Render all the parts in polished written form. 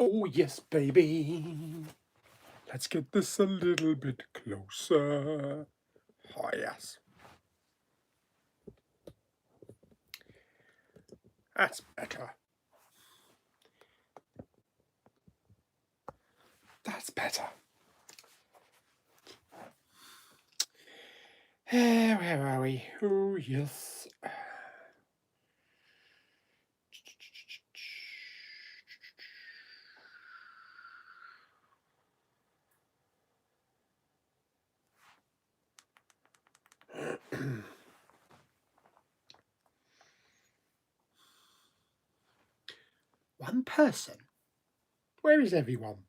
Oh, yes, baby. Let's get this a little bit closer. Oh, yes. That's better. That's better. Where are we? Oh, yes. One person? Where is everyone?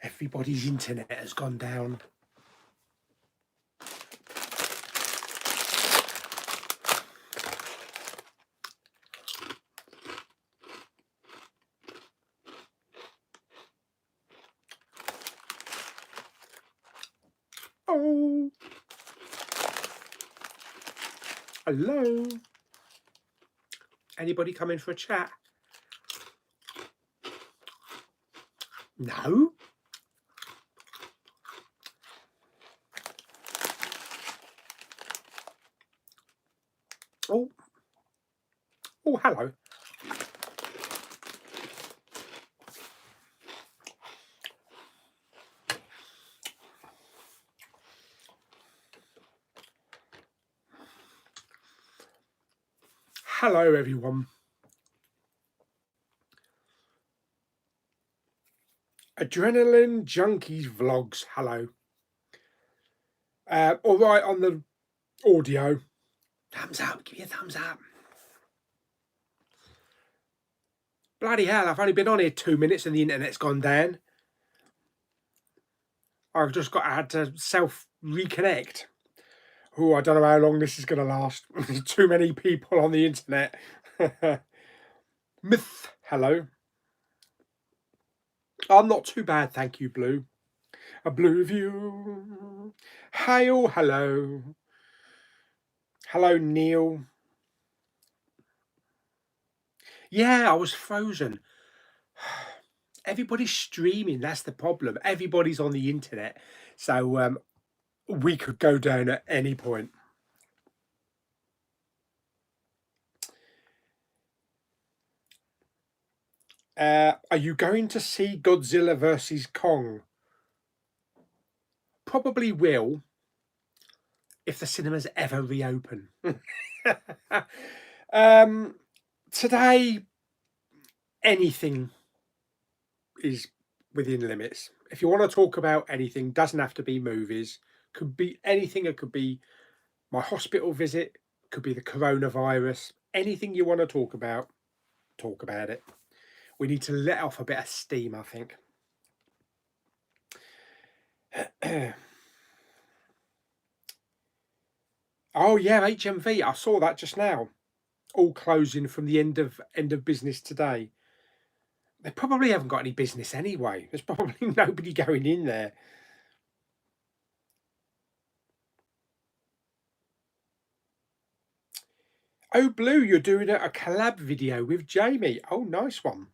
Everybody's internet has gone down. Oh. Hello. Anybody come in for a chat? No? Oh. Oh, hello. Hello, everyone. Adrenaline Junkies Vlogs. Hello. All right on the audio. Thumbs up. Give me a thumbs up. Bloody hell, I've only been on here 2 minutes and the internet's gone down. I've just had to self-reconnect. Oh, I don't know how long this is going to last. Too many people on the internet. Myth, hello. I'm not too bad, thank you, Blue. A blue view. Hi, oh, hello. Hello, Neil. Yeah, I was frozen. Everybody's streaming, that's the problem. Everybody's on the internet. So we could go down at any point. Are you going to see Godzilla versus Kong? Probably will, if the cinemas ever reopen. Today, anything is within limits. If you want to talk about anything, doesn't have to be movies, could be anything. It could be my hospital visit, could be the coronavirus. Anything you want to talk about it. We need to let off a bit of steam, I think. Oh yeah, HMV. I saw that just now. All closing from the end of business today. They probably haven't got any business anyway. There's probably nobody going in there. Oh, Blue, you're doing a collab video with Jamie. Oh, nice one.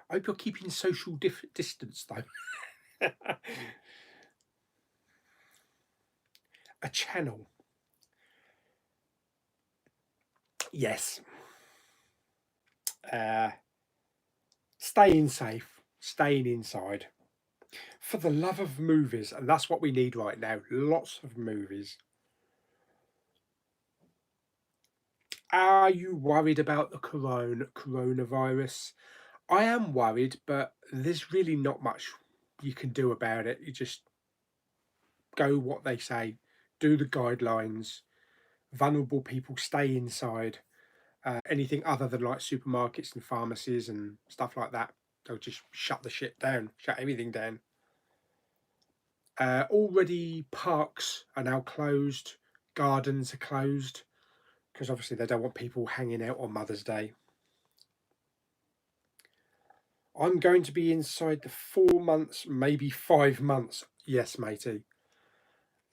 I hope you're keeping social distance, though. A channel. Yes. Staying safe. Staying inside. For the love of movies. And that's what we need right now. Lots of movies. Are you worried about the coronavirus? I am worried, but there's really not much you can do about it. You just go what they say, do the guidelines. Vulnerable people stay inside. Anything other than like supermarkets and pharmacies and stuff like that, they'll just shut the shit down, shut everything down. Already parks are now closed, gardens are closed, because obviously they don't want people hanging out on Mother's Day. I'm going to be inside the 4 months, maybe 5 months. Yes, matey.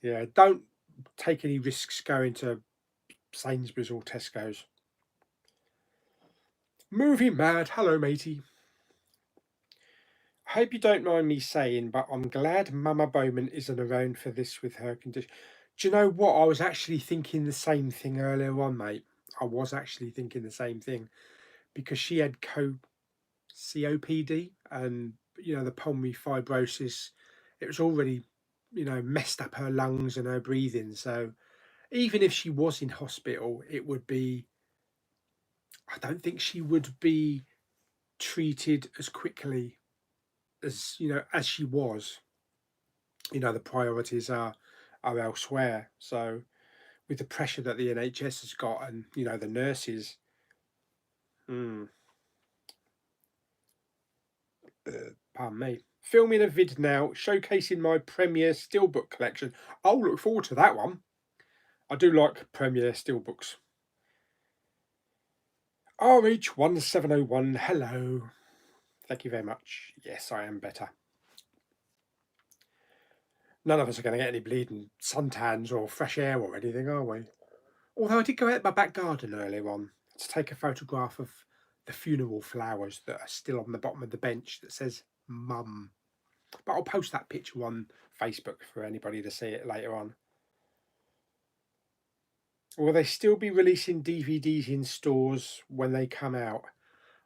Yeah, don't take any risks going to Sainsbury's or Tesco's. Movie mad. Hello, matey. I hope you don't mind me saying, but I'm glad Mama Bowman isn't around for this with her condition. Do you know what? I was actually thinking the same thing earlier on, mate. I was actually thinking the same thing because she had COPD and, the pulmonary fibrosis. It was already, messed up her lungs and her breathing. So even if she was in hospital, I don't think she would be treated as quickly as she was. The priorities are elsewhere. So with the pressure that the NHS has got and the nurses, mm, pardon me, filming a vid now showcasing my Premiere Steelbook collection. I'll look forward to that one. I do like Premiere Steelbooks. RH1701, hello. Thank you very much. Yes, I am better. None of us are going to get any bleeding suntans or fresh air or anything, are we? Although I did go out my back garden earlier on to take a photograph of the funeral flowers that are still on the bottom of the bench that says Mum. But I'll post that picture on Facebook for anybody to see it later on. Will they still be releasing DVDs in stores when they come out?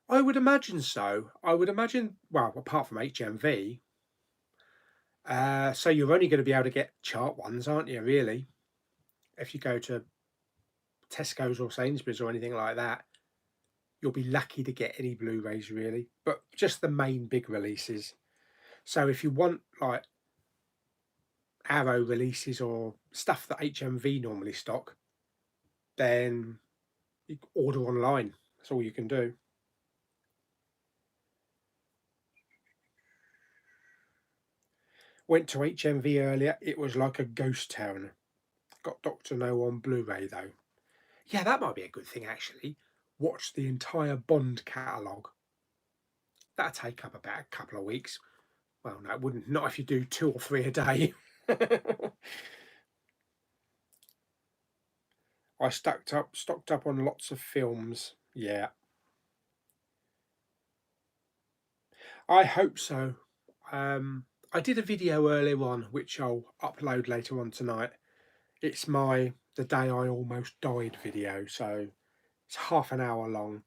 I would imagine so. I would imagine, well, apart from HMV. So you're only going to be able to get chart ones, aren't you, really? If you go to Tesco's or Sainsbury's or anything like that, you'll be lucky to get any Blu-rays, really. But just the main big releases. So if you want, like, Arrow releases or stuff that HMV normally stock, then you order online. That's all you can do. Went to HMV earlier. It was like a ghost town. Got Doctor No on Blu-ray though. Yeah, that might be a good thing actually. Watch the entire Bond catalogue. That'd take up about a couple of weeks. Well, no, it wouldn't. Not if you do 2 or 3 a day. I stocked up on lots of films. Yeah, I hope so. I did a video earlier on, which I'll upload later on tonight. It's the day I almost died video, so it's half an hour long.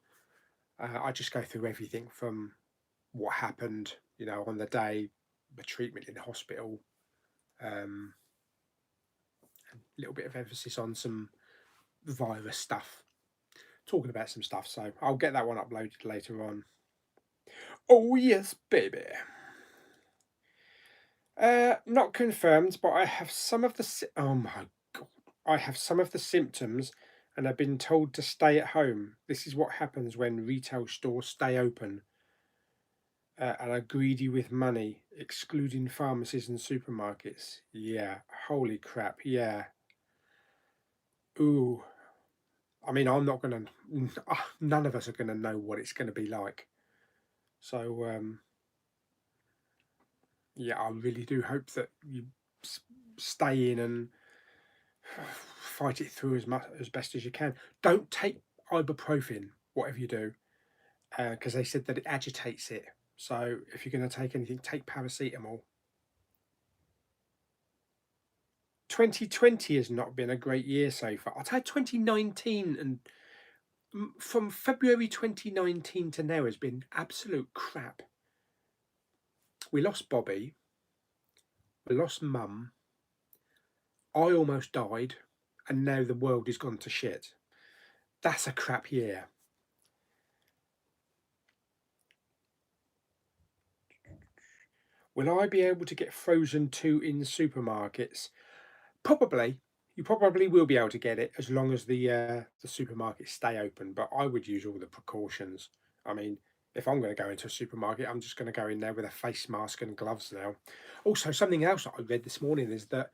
I just go through everything from what happened, on the day, the treatment in the hospital, a little bit of emphasis on some virus stuff, talking about some stuff. So I'll get that one uploaded later on. Oh yes, baby. Not confirmed, but I have some of the. Oh my god! I have some of the symptoms, and I've been told to stay at home. This is what happens when retail stores stay open and are greedy with money, excluding pharmacies and supermarkets. Yeah, holy crap! Yeah. Ooh. I mean, I'm not gonna. None of us are gonna know what it's gonna be like. So, yeah, I really do hope that you stay in and fight it through as best as you can. Don't take ibuprofen, whatever you do, because they said that it agitates it. So if you're going to take anything, take paracetamol. 2020 has not been a great year so far. I'll tell you, 2019 and from February 2019 to now has been absolute crap. We lost Bobby. We lost Mum. I almost died, and now the world has gone to shit. That's a crap year. Will I be able to get Frozen 2 in supermarkets? Probably. You probably will be able to get it as long as the supermarkets stay open, but I would use all the precautions. I mean, if I'm going to go into a supermarket, I'm just going to go in there with a face mask and gloves now. Also, something else that I read this morning is that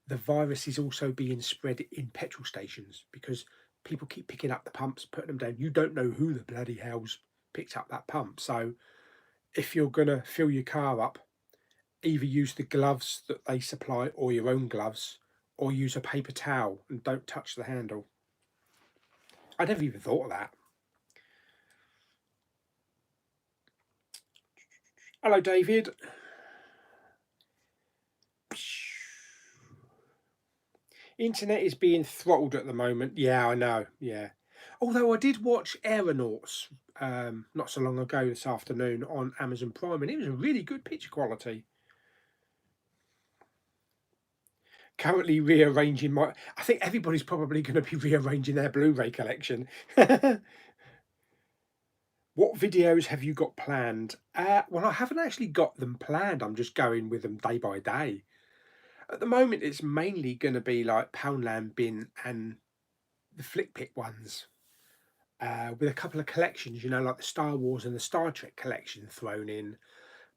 the virus is also being spread in petrol stations because people keep picking up the pumps, putting them down. You don't know who the bloody hell's picked up that pump. So if you're going to fill your car up, either use the gloves that they supply or your own gloves, or use a paper towel and don't touch the handle. I never even thought of that. Hello, David. Internet is being throttled at the moment. Yeah, I know. Yeah. Although I did watch Aeronauts not so long ago this afternoon on Amazon Prime, and it was a really good picture quality. Currently rearranging my. I think everybody's probably going to be rearranging their Blu-ray collection. What videos have you got planned? Well, I haven't actually got them planned. I'm just going with them day by day. At the moment, it's mainly going to be like Poundland Bin and the Flick Pick ones, with a couple of collections, like the Star Wars and the Star Trek collection thrown in.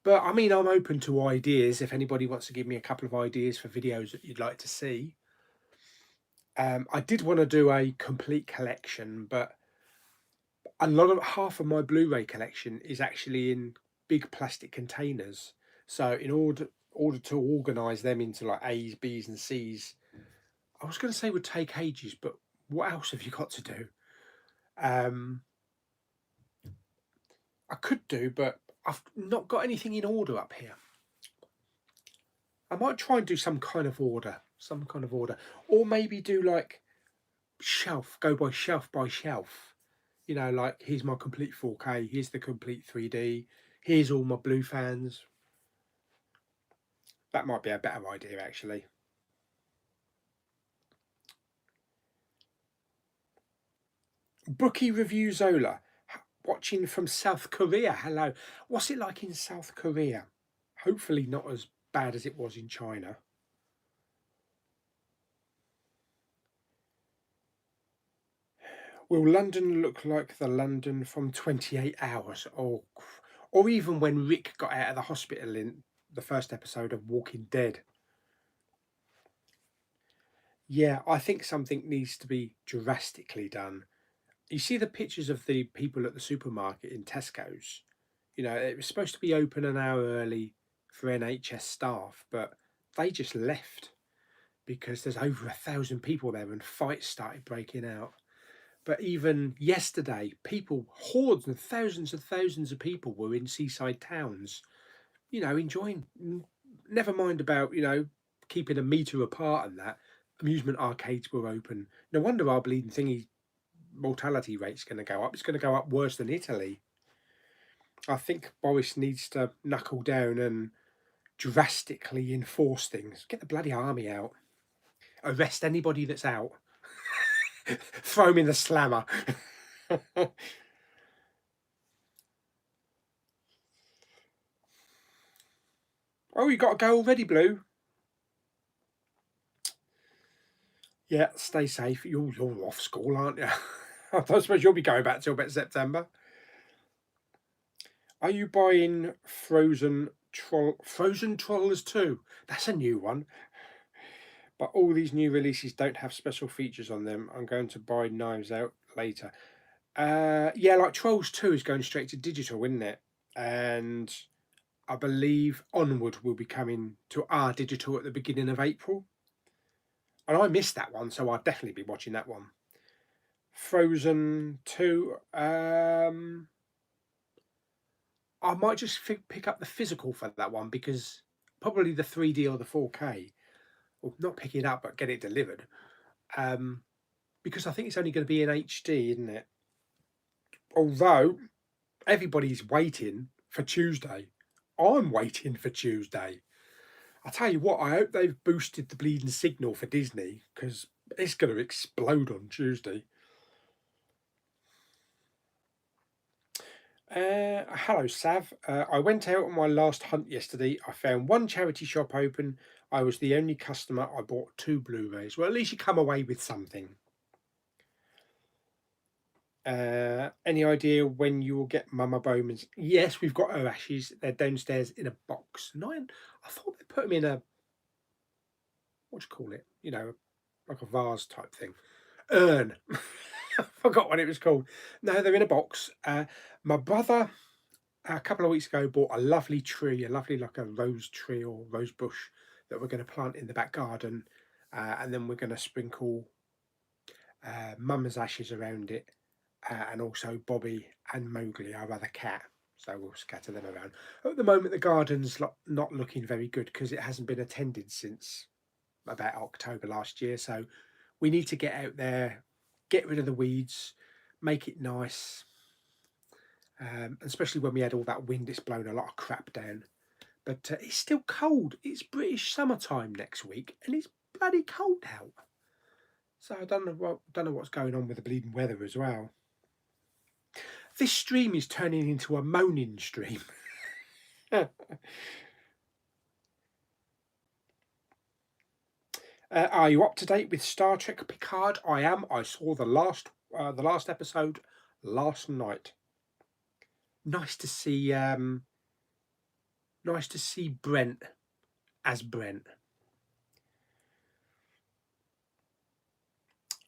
But I mean, I'm open to ideas. If anybody wants to give me a couple of ideas for videos that you'd like to see. I did want to do a complete collection, but half of my Blu-ray collection is actually in big plastic containers. So in order to organise them into like A's, B's, and C's, I was going to say would take ages, but what else have you got to do? Um, I could do, but I've not got anything in order up here. I might try and do some kind of order, or maybe do like go by shelf. Like here's my complete 4K, here's the complete 3D, here's all my blue fans. That might be a better idea, actually. Bookie Review Zola, watching from South Korea. Hello. What's it like in South Korea? Hopefully not as bad as it was in China. Will London look like the London from 28 Hours? Or even when Rick got out of the hospital in the first episode of Walking Dead? Yeah, I think something needs to be drastically done. You see the pictures of the people at the supermarket in Tesco's. It was supposed to be open an hour early for NHS staff, but they just left because there's over 1,000 people there and fights started breaking out. But even yesterday, hordes and thousands of people were in seaside towns, enjoying, never mind about, keeping a metre apart and that. Amusement arcades were open. No wonder our bleeding thingy mortality rate's going to go up. It's going to go up worse than Italy. I think Boris needs to knuckle down and drastically enforce things. Get the bloody army out. Arrest anybody that's out. Throw him in the slammer. Oh, you got to go already, Blue? Yeah, stay safe. You're off school, aren't you? I don't suppose you'll be going back till about September. Are you buying Frozen Trollers 2? That's a new one. But all these new releases don't have special features on them. I'm going to buy Knives Out later. Yeah, like Trolls 2 is going straight to digital, isn't it? And I believe Onward will be coming to our digital at the beginning of April. And I missed that one, so I'll definitely be watching that one. Frozen 2. I might just pick up the physical for that one because probably the 3D or the 4K. Well, not pick it up, but get it delivered. Because I think it's only going to be in HD, isn't it? Although everybody's waiting for Tuesday. I'm waiting for Tuesday. I tell you what, I hope they've boosted the bleeding signal for Disney because it's going to explode on Tuesday. Hello, Sav. I went out on my last hunt yesterday. I found one charity shop open. I was the only customer. I bought 2 Blu-rays. Well, at least you come away with something. Any idea when you will get Mama Bowman's? Yes, we've got her ashes. They're downstairs in a box. I thought they put them in a, what do you call it? Like a vase type thing. Urn. I forgot what it was called. No, they're in a box. My brother, a couple of weeks ago, bought a lovely tree, like a rose tree or rose bush that we're going to plant in the back garden. And then we're going to sprinkle Mama's ashes around it, and also Bobby and Mowgli, our other cat. So we'll scatter them around. At the moment, the garden's not looking very good because it hasn't been attended since about October last year. So we need to get out there, get rid of the weeds, make it nice. Especially when we had all that wind, it's blown a lot of crap down. But it's still cold. It's British summertime next week, and it's bloody cold out. So I don't know what's going on with the bleeding weather as well. This stream is turning into a moaning stream. Are you up to date with Star Trek Picard? I am. I saw the last episode last night. Nice to see. Nice to see Brent as Brent.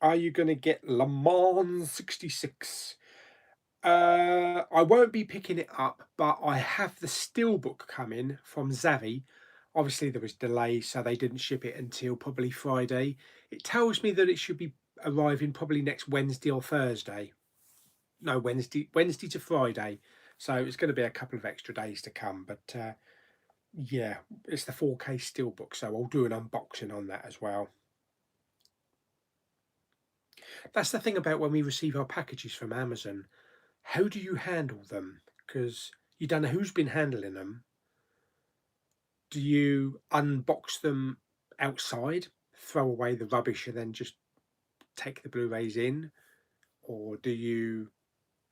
Are you going to get Le Mans 66? I won't be picking it up, but I have the steelbook coming from Zavi. Obviously, there was delay, so they didn't ship it until probably Friday. It tells me that it should be arriving probably next Wednesday or Thursday. No, Wednesday to Friday. So it's going to be a couple of extra days to come. But yeah, it's the 4K steelbook, so I'll do an unboxing on that as well. That's the thing about when we receive our packages from Amazon. How do you handle them? Because you don't know who's been handling them. Do you unbox them outside, throw away the rubbish, and then just take the Blu-rays in? Or do you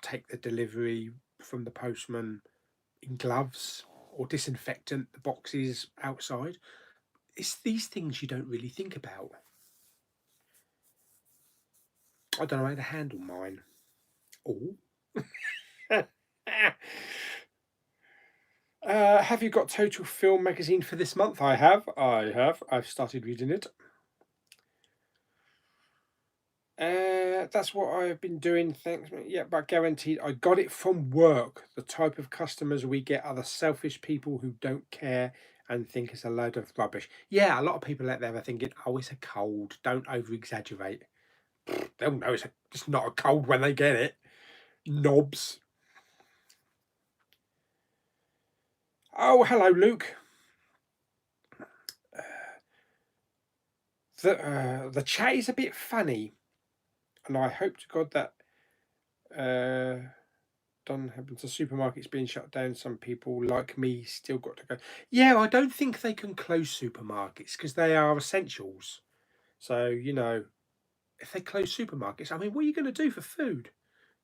take the delivery from the postman in gloves or disinfectant the boxes outside? It's these things you don't really think about. I don't know how to handle mine. Oh. Have you got Total Film magazine for this month? I have. I've started reading it. That's what I've been doing. Thanks. Yeah, but guaranteed, I got it from work. The type of customers we get are the selfish people who don't care and think it's a load of rubbish. Yeah, a lot of people out there are thinking, oh, it's a cold. Don't over exaggerate. They'll know it's not a cold when they get it. Knobs. Oh, hello, Luke. The chat is a bit funny, and I hope to God that done happens. The supermarket's being shut down. Some people like me still got to go. Yeah, I don't think they can close supermarkets because they are essentials. So if they close supermarkets, I mean, what are you going to do for food?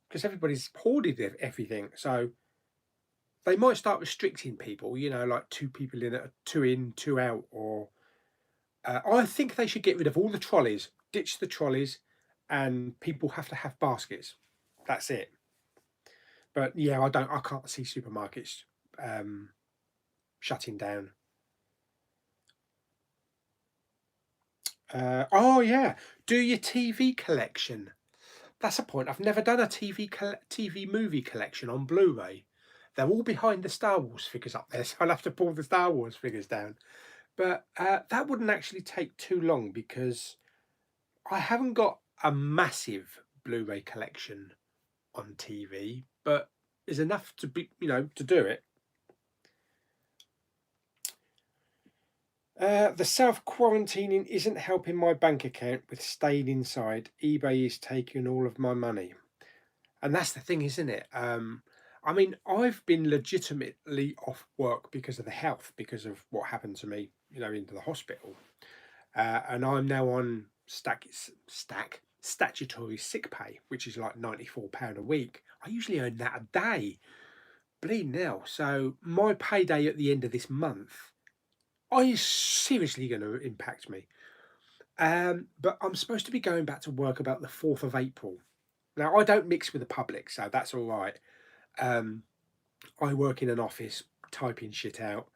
Because everybody's hoarded everything. So they might start restricting people. Like two people in, two in, two out, or I think they should get rid of all the trolleys, ditch the trolleys, and people have to have baskets. That's it. But yeah, I can't see supermarkets shutting down. Oh yeah, do your TV collection. That's a point. I've never done a TV movie collection on Blu-ray. They're all behind the Star Wars figures up there, so I'll have to pull the Star Wars figures down. But that wouldn't actually take too long because I haven't got a massive Blu-ray collection on TV, but is enough to be, to do it. The self-quarantining isn't helping my bank account with staying inside. eBay is taking all of my money. And that's the thing, isn't it? I mean, I've been legitimately off work because of the health, because of what happened to me, into the hospital. And I'm now on statutory sick pay, which is like £94 a week. I usually earn that a day. Bleeding now. So my payday at the end of this month is seriously going to impact me. But I'm supposed to be going back to work about the 4th of April. Now, I don't mix with the public, so that's all right. I work in an office typing shit out.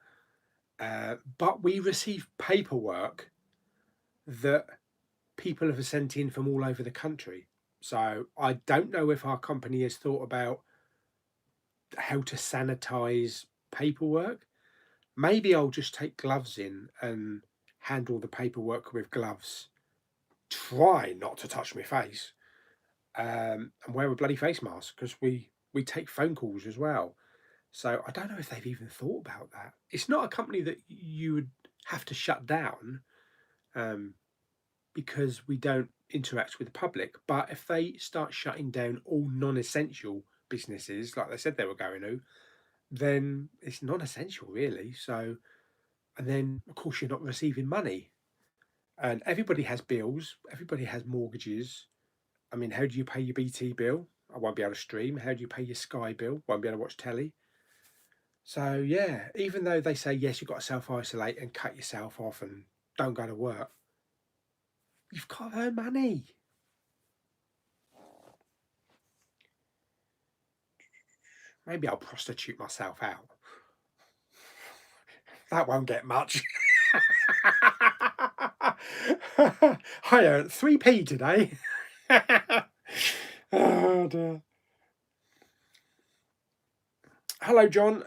But we receive paperwork that people have sent in from all over the country. So I don't know if our company has thought about how to sanitize paperwork. Maybe I'll just take gloves in and handle the paperwork with gloves. try not to touch my face, and wear a bloody face mask because we take phone calls as well. So I don't know if they've even thought about that. It's not a company that you would have to shut down, um, because we don't interact with the public. But if they start shutting down all non-essential businesses, like they said they were going to, then it's non-essential really. So, and then of course you're not receiving money, and everybody has bills, everybody has mortgages. I mean, how do you pay your BT bill? I won't be able to stream. How do you pay your Sky bill? Won't be able to watch telly. So yeah, even though they say yes, you've got to self-isolate and cut yourself off and don't go to work, you've got to earn money. Maybe I'll prostitute myself out. That won't get much. I earned 3p today. Oh dear. Hello, John.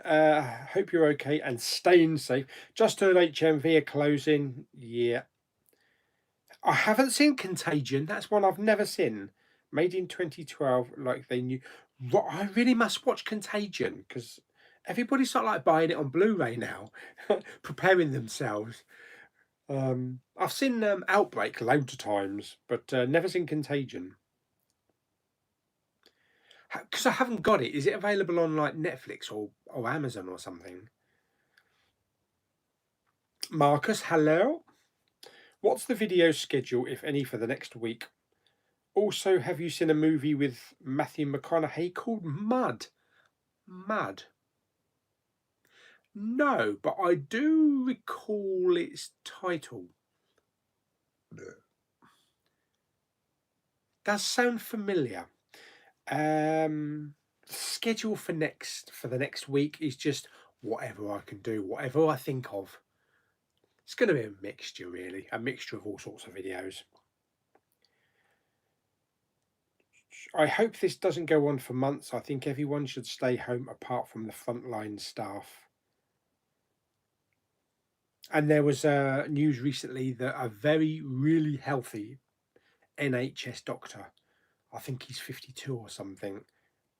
Hope you're okay and staying safe. Just heard HMV are closing. Yeah. I haven't seen Contagion. That's one I've never seen. Made in 2012, like they knew. I really must watch Contagion because everybody's sort of like buying it on Blu-ray now, preparing themselves. I've seen Outbreak loads of times, but never seen Contagion. Because I haven't got it. Is it available on like Netflix or Amazon or something? Marcus, hello. What's the video schedule, if any, for the next week? Also, have you seen a movie with Matthew McConaughey called Mud? Mud? No, but I do recall its title. Does sound familiar. Schedule for the next week is just whatever I can do, whatever I think of. It's going to be a mixture, really, a mixture of all sorts of videos. I hope this doesn't go on for months. I think everyone should stay home apart from the frontline staff. And there was news recently that a very, really healthy NHS doctor, I think he's 52 or something,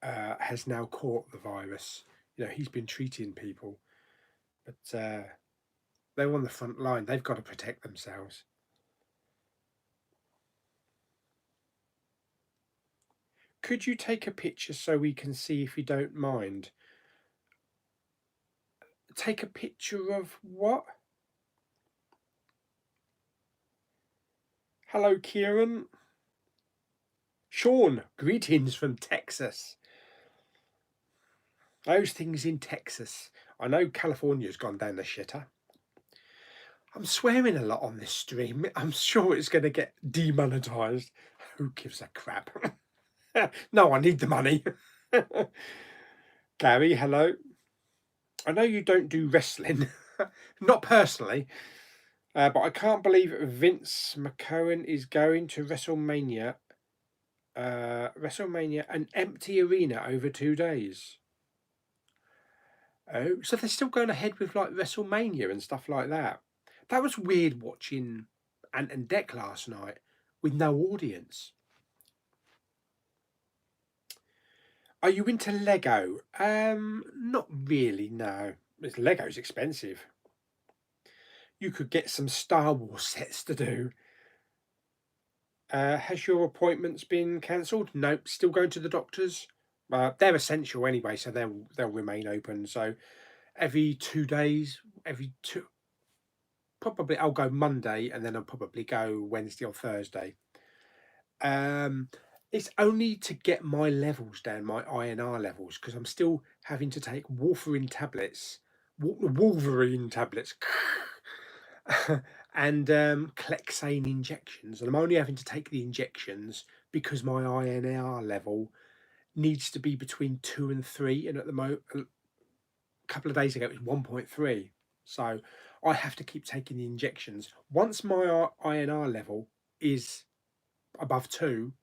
has now caught the virus. You know, he's been treating people, but they're on the front line. They've got to protect themselves. Could you take a picture so we can see if you don't mind? Take a picture of what? Hello, Kieran. Sean, greetings from Texas. Those things in Texas. I know California's gone down the shitter. I'm swearing a lot on this stream. I'm sure it's going to get demonetized. Who gives a crap? No, I need the money. Gary, hello. I know you don't do wrestling, not personally, but I can't believe Vince McMahon is going to WrestleMania. WrestleMania, an empty arena over 2 days. Oh, so they're still going ahead with like WrestleMania and stuff like that. That was weird watching Ant and Dec last night with no audience. Are you into Lego? Not really, no. Lego's expensive. You could get some Star Wars sets to do. Has your appointments been cancelled? Nope, still going to the doctors. They're essential anyway, so they'll remain open. So every 2 days, probably I'll go Monday, and then I'll probably go Wednesday or Thursday. It's only to get my levels down, my INR levels, because I'm still having to take Wolverine tablets, and Clexane injections, and I'm only having to take the injections because my INR level needs to be between 2 and 3, and at the moment, a couple of days ago, it was 1.3. So I have to keep taking the injections. Once my INR level is above 2,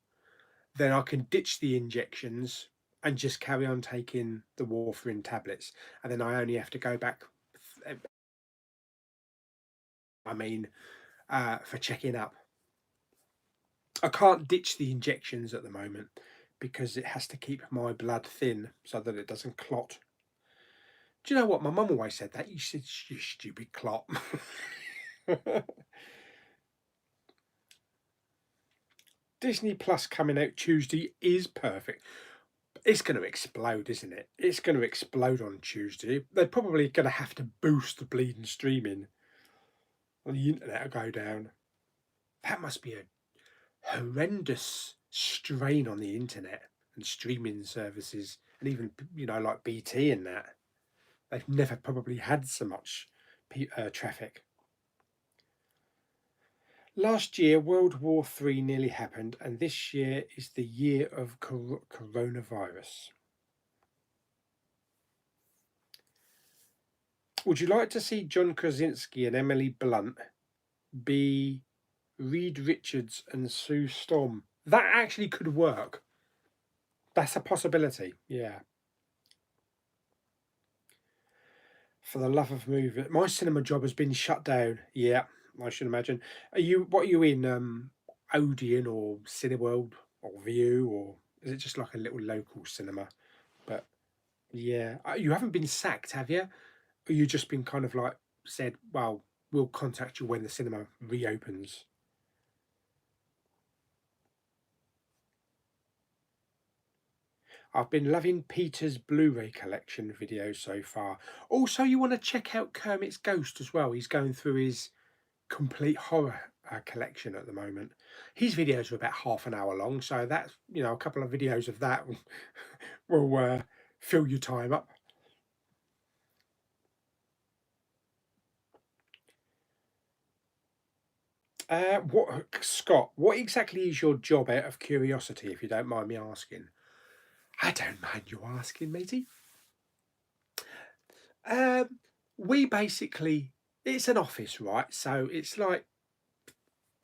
then I can ditch the injections and just carry on taking the warfarin tablets. And then I only have to go back, for checking up. I can't ditch the injections at the moment because it has to keep my blood thin so that it doesn't clot. Do you know what? My mum always said that. You said, you stupid clot. Disney Plus coming out Tuesday is perfect. It's going to explode, isn't it? It's going to explode on Tuesday. They're probably going to have to boost the bleeding streaming on the internet will go down. That must be a horrendous strain on the internet and streaming services, and even like BT and that. They've never probably had so much traffic. Last year, World War III nearly happened, and this year is the year of coronavirus. Would you like to see John Krasinski and Emily Blunt be Reed Richards and Sue Storm? That actually could work. That's a possibility, yeah. For the love of movie, my cinema job has been shut down. Yeah, I should imagine. What are you in? Odeon or Cineworld or View, or is it just like a little local cinema? But yeah, you haven't been sacked, have you? Or you just been kind of like said, well, we'll contact you when the cinema reopens. I've been loving Peter's Blu-ray collection videos so far. Also, you want to check out Kermit's Ghost as well. He's going through his complete horror collection at the moment. His videos are about half an hour long, so that's a couple of videos of that will fill your time up. What Scott? What exactly is your job, out of curiosity, if you don't mind me asking? I don't mind you asking, matey. Um, we basically, it's an office, right? So it's like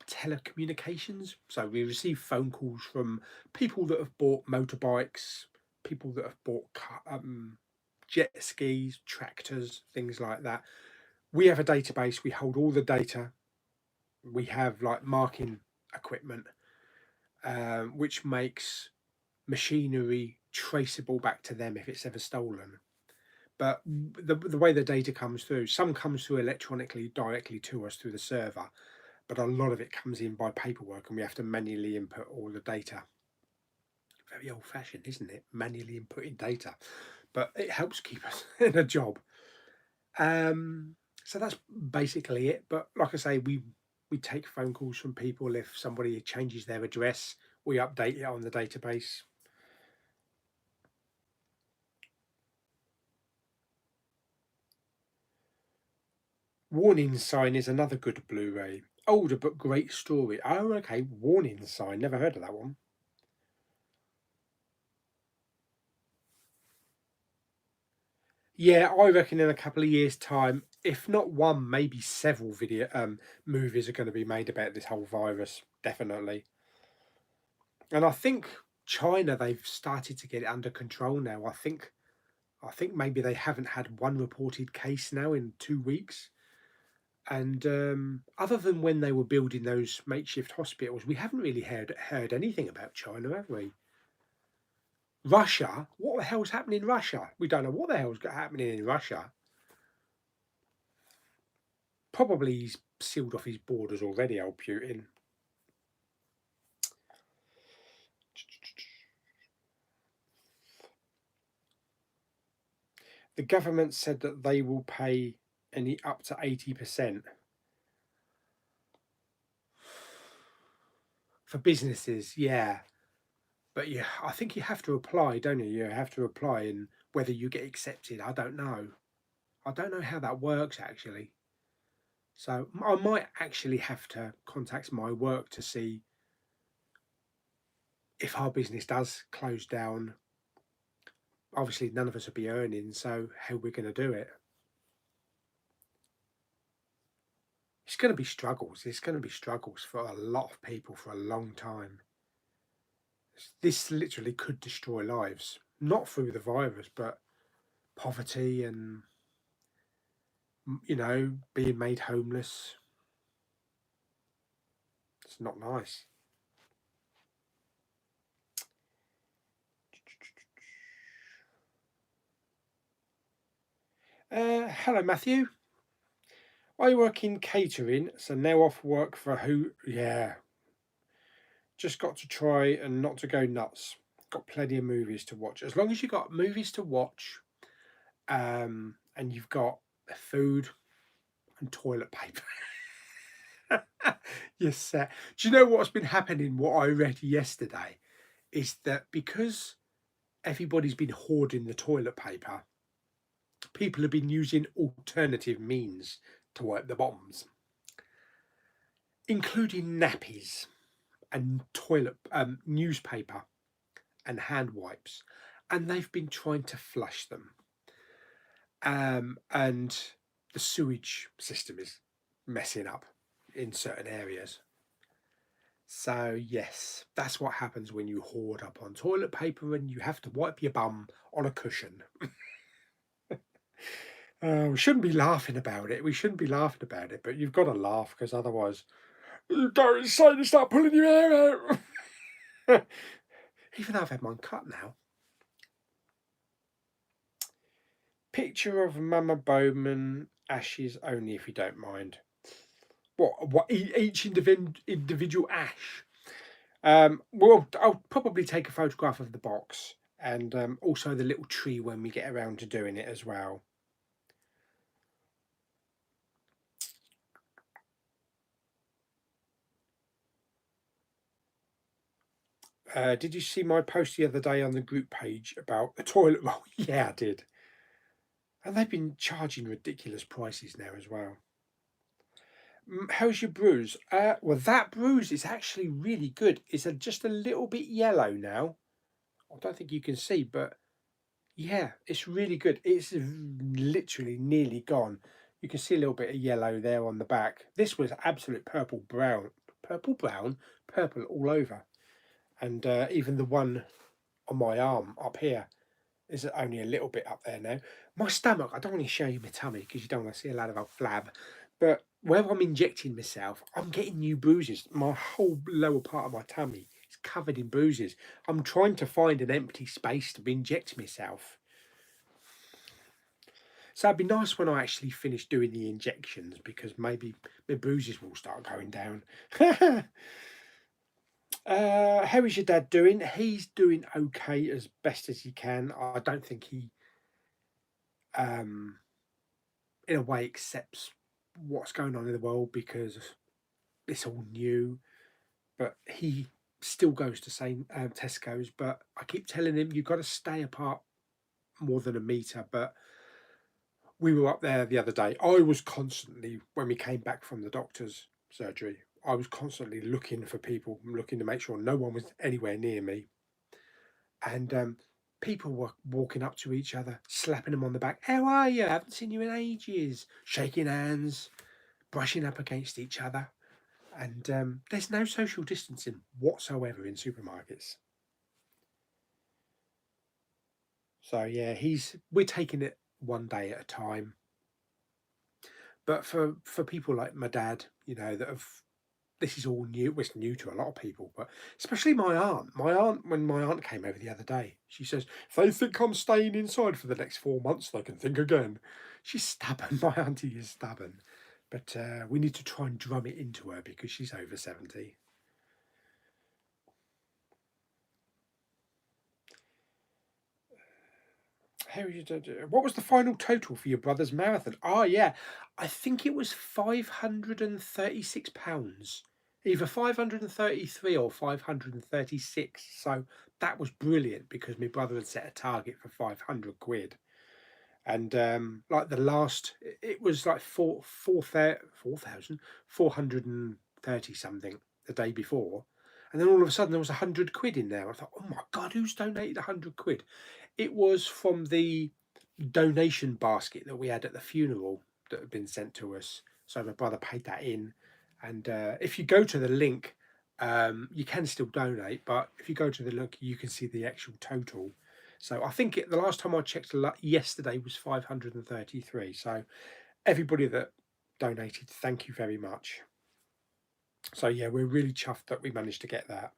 telecommunications. So we receive phone calls from people that have bought motorbikes, people that have bought jet skis, tractors, things like that. We have a database. We hold all the data. We have like marking equipment, which makes machinery traceable back to them if it's ever stolen. But the way the data comes through, some comes through electronically directly to us through the server, but a lot of it comes in by paperwork and we have to manually input all the data. Very old fashioned, isn't it? Manually inputting data, but it helps keep us in a job. So that's basically it. But like I say, we take phone calls from people. If somebody changes their address, we update it on the database. Warning Sign is another good Blu-ray. Older but great story. Oh, okay. Warning Sign. Never heard of that one. Yeah, I reckon in a couple of years' time, if not one, maybe several video movies are going to be made about this whole virus. Definitely. And I think China, they've started to get it under control now. I think maybe they haven't had one reported case now in 2 weeks. And other than when they were building those makeshift hospitals, we haven't really heard anything about China, have we? Russia? What the hell's happening in Russia? We don't know what the hell's happening in Russia. Probably he's sealed off his borders already, old Putin. The government said that they will pay any up to 80% for businesses. Yeah, but yeah, I think you have to apply, don't you? You have to apply, and whether you get accepted, I don't know. I don't know how that works actually. So I might actually have to contact my work to see if our business does close down. Obviously, none of us will be earning, so how we're going to do it? It's going to be struggles. It's going to be struggles for a lot of people for a long time. This literally could destroy lives, not through the virus, but poverty and being made homeless. It's not nice. Hello, Matthew. I work in catering, so now off work for who? Yeah, just got to try and not to go nuts. Got plenty of movies to watch. As long as you've got movies to watch, and you've got food and toilet paper, you're set. Do you know what's been happening? What I read yesterday is that because everybody's been hoarding the toilet paper, people have been using alternative means to wipe the bottoms, including nappies and toilet newspaper and hand wipes, and they've been trying to flush them. And the sewage system is messing up in certain areas. So yes, that's what happens when you hoard up on toilet paper and you have to wipe your bum on a cushion. We shouldn't be laughing about it. We shouldn't be laughing about it, but you've got to laugh because otherwise you go inside and start pulling your hair out. Even though I've had mine cut now. Picture of Mama Bowman, ashes only if you don't mind. What each individual ash? Well, I'll probably take a photograph of the box and also the little tree when we get around to doing it as well. Did you see my post the other day on the group page about the toilet roll? Yeah, I did. And they've been charging ridiculous prices now as well. How's your bruise? Well, that bruise is actually really good. It's just a little bit yellow now. I don't think you can see, but yeah, it's really good. It's literally nearly gone. You can see a little bit of yellow there on the back. This was absolute purple brown, purple all over. And even the one on my arm up here is only a little bit up there now. My stomach, I don't want to show you my tummy because you don't want to see a lot of old flab. But where I'm injecting myself, I'm getting new bruises. My whole lower part of my tummy is covered in bruises. I'm trying to find an empty space to inject myself. So it'd be nice when I actually finish doing the injections because maybe my bruises will start going down. How is your dad doing? He's doing okay as best as he can. I don't think he, in a way, accepts what's going on in the world because it's all new. But he still goes to same Tesco's. But I keep telling him you've got to stay apart more than a meter. But we were up there the other day. I was constantly, when we came back from the doctor's surgery, I was constantly looking for people, looking to make sure no one was anywhere near me. And people were walking up to each other, slapping them on the back. How are you? I haven't seen you in ages. Shaking hands, brushing up against each other. And there's no social distancing whatsoever in supermarkets. So yeah, we're taking it one day at a time. But for people like my dad, that have this is all new. It's new to a lot of people, but especially my aunt. When my aunt came over the other day, she says, if they think I'm staying inside for the next 4 months, they can think again. She's stubborn. My auntie is stubborn. But we need to try and drum it into her because she's over 70. What was the final total for your brother's marathon? Oh, yeah. I think it was £536. Either 533 or 536. So that was brilliant because my brother had set a target for 500 quid. And like the last, it was like 4,430 something the day before. And then all of a sudden there was 100 quid in there. I thought, oh my God, who's donated 100 quid? It was from the donation basket that we had at the funeral that had been sent to us. So my brother paid that in. And if you go to the link, you can still donate. But if you go to the link, you can see the actual total. So I think the last time I checked yesterday was 533. So everybody that donated, thank you very much. So yeah, we're really chuffed that we managed to get that.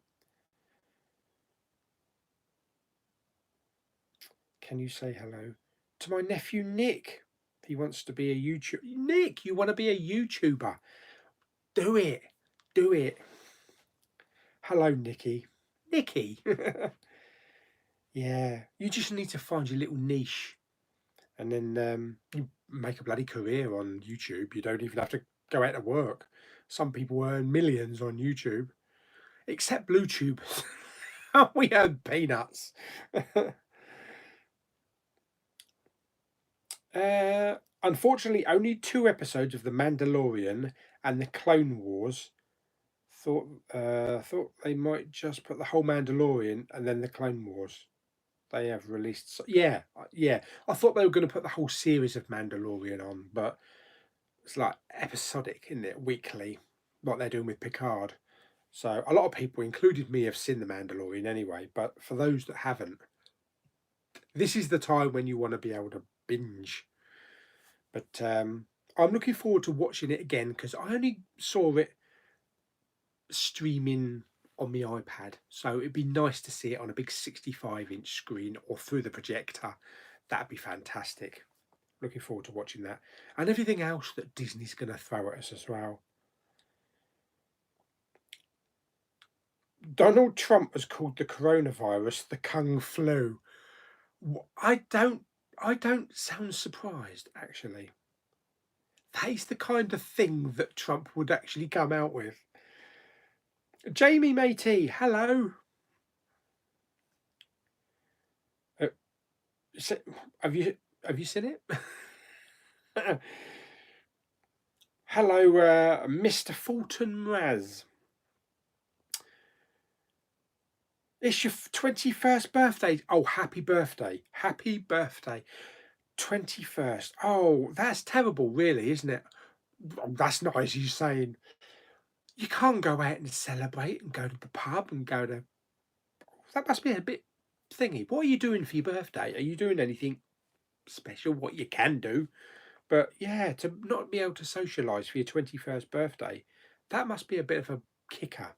Can you say hello to my nephew Nick? He wants to be a YouTuber. Nick, you want to be a YouTuber? Do it. Do it. Hello, Nicky. Nicky. Yeah, you just need to find your little niche, and then you make a bloody career on YouTube. You don't even have to go out to work. Some people earn millions on YouTube, except BlueTube. We earn peanuts. Unfortunately, only 2 episodes of The Mandalorian and The Clone Wars. Thought they might just put the whole Mandalorian and then The Clone Wars. They have released, yeah, yeah. I thought they were going to put the whole series of Mandalorian on, but it's like episodic, isn't it? Weekly, like they're doing with Picard. So a lot of people, including me, have seen the Mandalorian anyway. But for those that haven't, this is the time when you want to be able to binge. But I'm looking forward to watching it again because I only saw it streaming on my iPad, so it'd be nice to see it on a big 65-inch screen or through the projector. That'd be fantastic. Looking forward to watching that and everything else that Disney's going to throw at us as well. Donald Trump has called the coronavirus the Kung Flu. I don't sound surprised, actually. That is the kind of thing that Trump would actually come out with. Jamie matey, hello. So, have you seen it? Hello, Mr. Fulton Raz. It's your 21st birthday. Oh, happy birthday. Happy birthday. 21st. Oh, that's terrible, really, isn't it? Oh, that's nice, you saying. You can't go out and celebrate and go to the pub and go to. That must be a bit thingy. What are you doing for your birthday? Are you doing anything special? What you can do. But yeah, to not be able to socialise for your 21st birthday, that must be a bit of a kicker.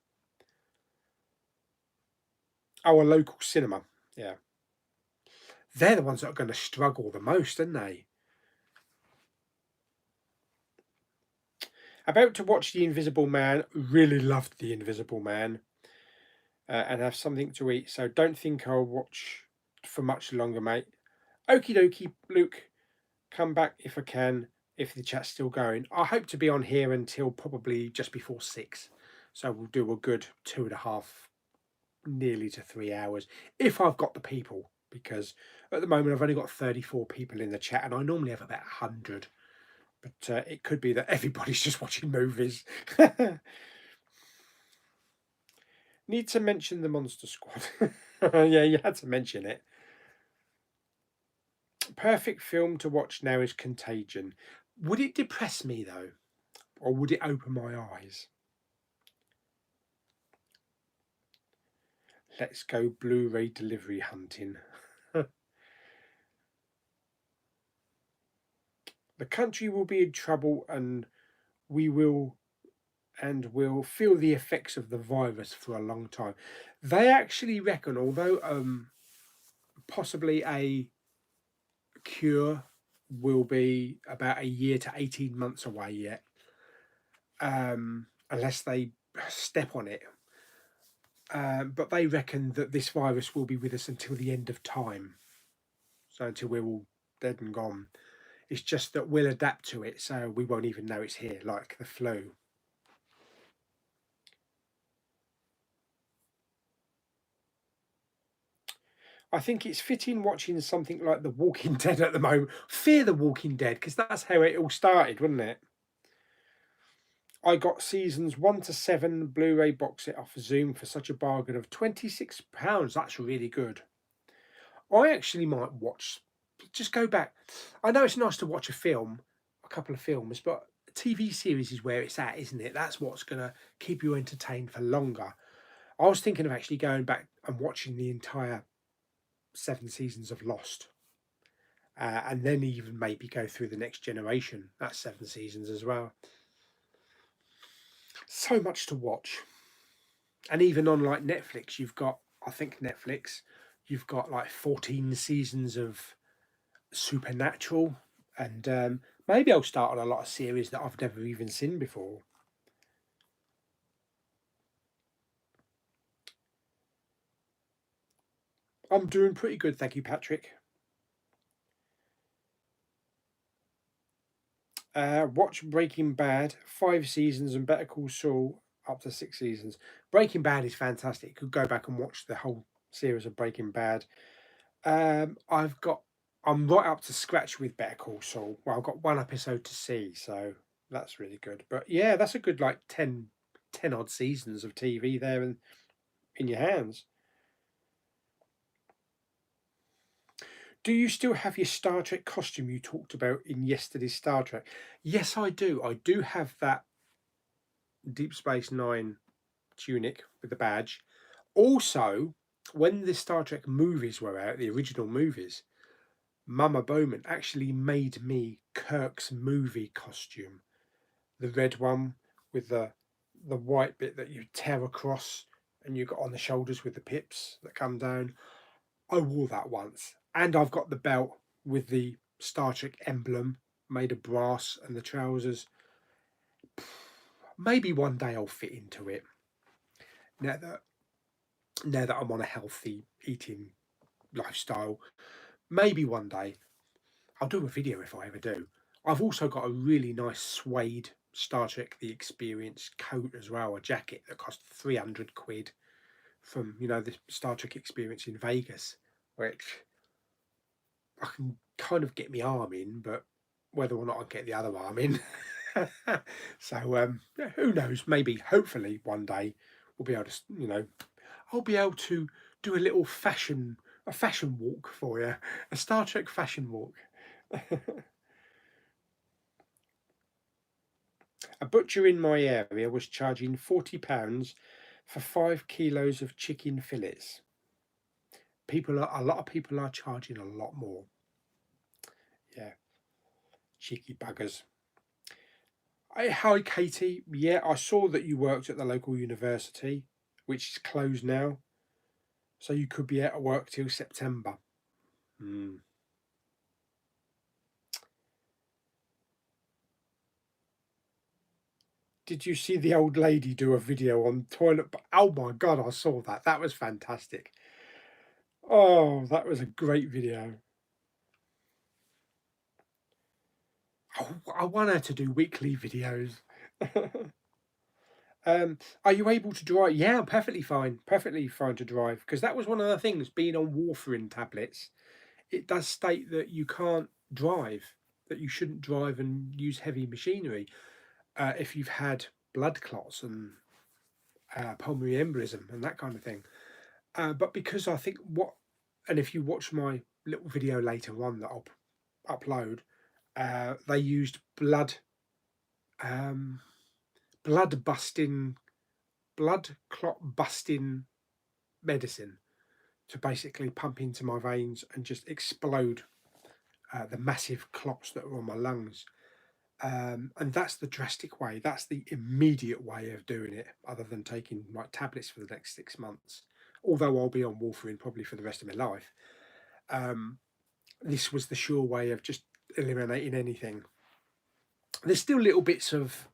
Oh, a local cinema. Yeah. They're the ones that are going to struggle the most, aren't they? About to watch The Invisible Man. Really loved The Invisible Man. And have something to eat. So don't think I'll watch for much longer, mate. Okie dokie, Luke. Come back if I can, if the chat's still going. I hope to be on here until probably just before 6. So we'll do a good 2.5, nearly to 3 hours, if I've got the people. Because at the moment I've only got 34 people in the chat, and I normally have about 100. But it could be that everybody's just watching movies. Need to mention the Monster Squad. Yeah, you had to mention it. Perfect film to watch now is Contagion. Would it depress me though? Or would it open my eyes? Let's go Blu-ray delivery hunting. The country will be in trouble and we will feel the effects of the virus for a long time. They actually reckon, although possibly a cure will be about a year to 18 months away yet, unless they step on it. But they reckon that this virus will be with us until the end of time. So until we're all dead and gone. It's just that we'll adapt to it, so we won't even know it's here, like the flu. I think it's fitting watching something like The Walking Dead at the moment. Fear The Walking Dead, because that's how it all started, wasn't it? I got seasons 1 to 7 Blu-ray box set off Zoom for such a bargain of £26. That's really good. I actually might watch, just go back. I know it's nice to watch a couple of films, but a TV series is where it's at, isn't it? That's what's going to keep you entertained for longer. I was thinking of actually going back and watching the entire 7 seasons of Lost. And then even maybe go through the next generation. That's 7 seasons as well. So much to watch. And even on like Netflix, you've got, I think Netflix, you've got like 14 seasons of Supernatural, And maybe I'll start on a lot of series that I've never even seen before. I'm doing pretty good, thank you, Patrick. Watch Breaking Bad, 5 seasons, and Better Call Saul up to 6 seasons. Breaking Bad is fantastic. You could go back and watch the whole series of Breaking Bad. I'm right up to scratch with Better Call Saul. Well, I've got one episode to see, so that's really good. But yeah, that's a good like 10 odd seasons of TV there in your hands. Do you still have your Star Trek costume you talked about in yesterday's Star Trek? Yes, I do. I do have that Deep Space Nine tunic with the badge. Also, when the Star Trek movies were out, the original movies, Mama Bowman actually made me Kirk's movie costume. The red one with the white bit that you tear across and you got on the shoulders with the pips that come down. I wore that once. And I've got the belt with the Star Trek emblem made of brass and the trousers. Maybe one day I'll fit into it. Now that I'm on a healthy eating lifestyle, maybe one day I'll do a video if I ever do. I've also got a really nice suede Star Trek The Experience coat as well, a jacket that cost 300 quid from, the Star Trek Experience in Vegas, which I can kind of get my arm in, but whether or not I get the other arm in. So yeah, who knows? Maybe, hopefully, one day we'll be able to, I'll be able to do a fashion walk for you, a Star Trek fashion walk. A butcher in my area was charging £40 for 5 kilos of chicken fillets. A lot of people are charging a lot more. Yeah, cheeky buggers. Hi, Katie. Yeah, I saw that you worked at the local university, which is closed now. So you could be out of work till September. Hmm. Did you see the old lady do a video on toilet? Oh my God, I saw that. That was fantastic. Oh, that was a great video. Oh, I want her to do weekly videos. Are you able to drive? Yeah, I'm perfectly fine to drive. Because that was one of the things, being on warfarin tablets, it does state that you can't drive, that you shouldn't drive and use heavy machinery if you've had blood clots and pulmonary embolism and that kind of thing. But because I think and if you watch my little video later on that I'll upload, they used um, blood busting, blood clot busting medicine to basically pump into my veins and just explode the massive clots that are on my lungs. And that's the drastic way. That's the immediate way of doing it, other than taking like tablets for the next 6 months. Although I'll be on warfarin probably for the rest of my life. Um, this was the sure way of just eliminating anything. There's still little bits of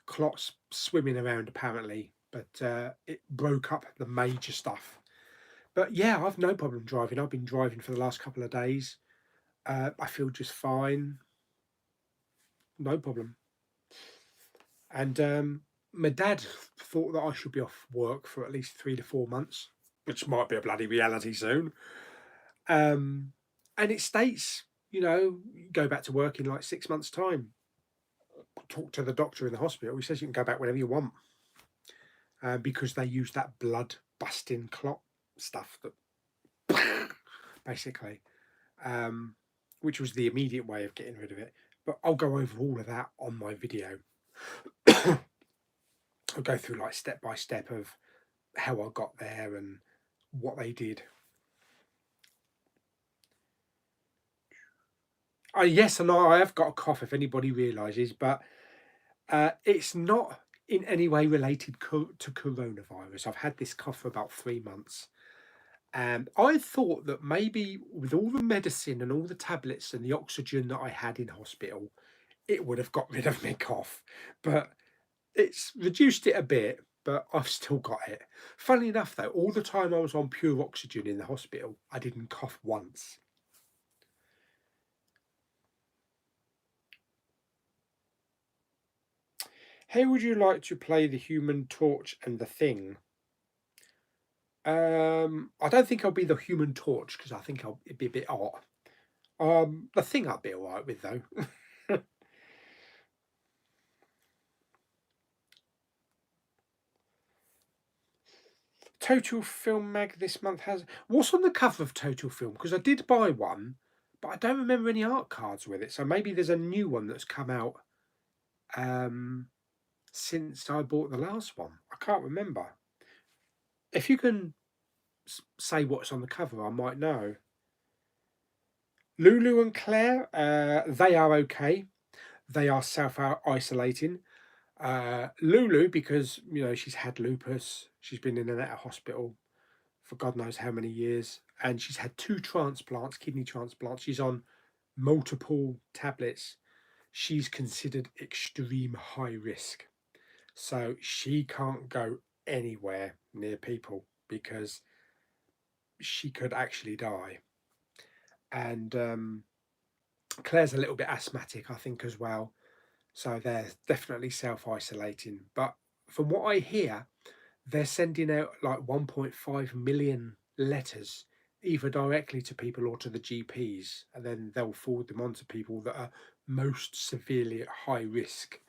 clots swimming around apparently, but it broke up the major stuff. But yeah, I've no problem driving. I've been driving for the last couple of days. I feel just fine. No problem. And my dad thought that I should be off work for at least 3 to 4 months, which might be a bloody reality soon. And it states, go back to work in like 6 months' time. Talk to the doctor in the hospital. He says you can go back whenever you want because they use that blood busting clot stuff that basically, which was the immediate way of getting rid of it. But I'll go over all of that on my video. I'll go through like step by step of how I got there and what they did. Yes, and I have got a cough if anybody realises, but it's not in any way related to coronavirus. I've had this cough for about 3 months. And I thought that maybe with all the medicine and all the tablets and the oxygen that I had in hospital, it would have got rid of my cough. But it's reduced it a bit, but I've still got it. Funnily enough, though, all the time I was on pure oxygen in the hospital, I didn't cough once. How would you like to play the Human Torch and the Thing? I don't think I'll be the Human Torch because I think it'd be a bit odd. The Thing I'd be alright with though. Total Film Mag this month has what's on the cover of Total Film? Because I did buy one, but I don't remember any art cards with it. So maybe there's a new one that's come out since I bought the last one. I can't remember. If you can say what's on the cover, I might know. Lulu and Claire, they are okay. They are self-isolating. Lulu, because she's had lupus, she's been in and out of hospital for God knows how many years, and she's had 2 transplants, kidney transplants. She's on multiple tablets. She's considered extreme high risk, so she can't go anywhere near people because she could actually die. And Claire's a little bit asthmatic, I think, as well. So they're definitely self-isolating. But from what I hear, they're sending out like 1.5 million letters, either directly to people or to the GPs, and then they'll forward them on to people that are most severely at high risk.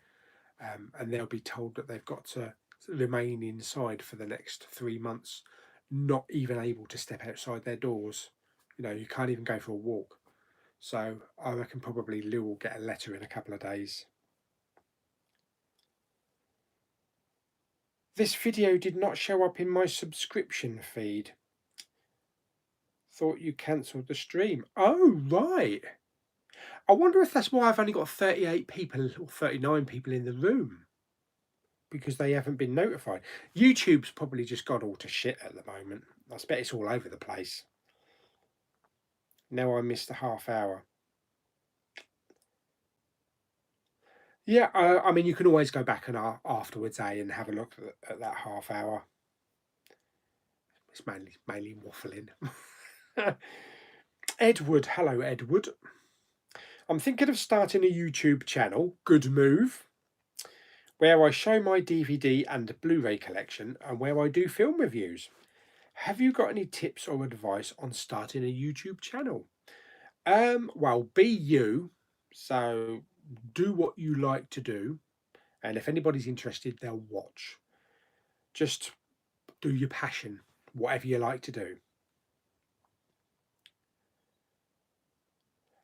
And they'll be told that they've got to remain inside for the next 3 months, not even able to step outside their doors. You can't even go for a walk. So I reckon probably Lou will get a letter in a couple of days. This video did not show up in my subscription feed. Thought you cancelled the stream. Oh, right. I wonder if that's why I've only got 38 people or 39 people in the room. Because they haven't been notified. YouTube's probably just got all to shit at the moment. I bet it's all over the place. Now I missed a half hour. Yeah, I mean, you can always go back and afterwards, and have a look at that half hour. It's mainly waffling. Edward, hello, Edward. I'm thinking of starting a YouTube channel, good move, where I show my DVD and Blu-ray collection and where I do film reviews. Have you got any tips or advice on starting a YouTube channel? Well, be you, so do what you like to do, and if anybody's interested, they'll watch. Just do your passion, whatever you like to do.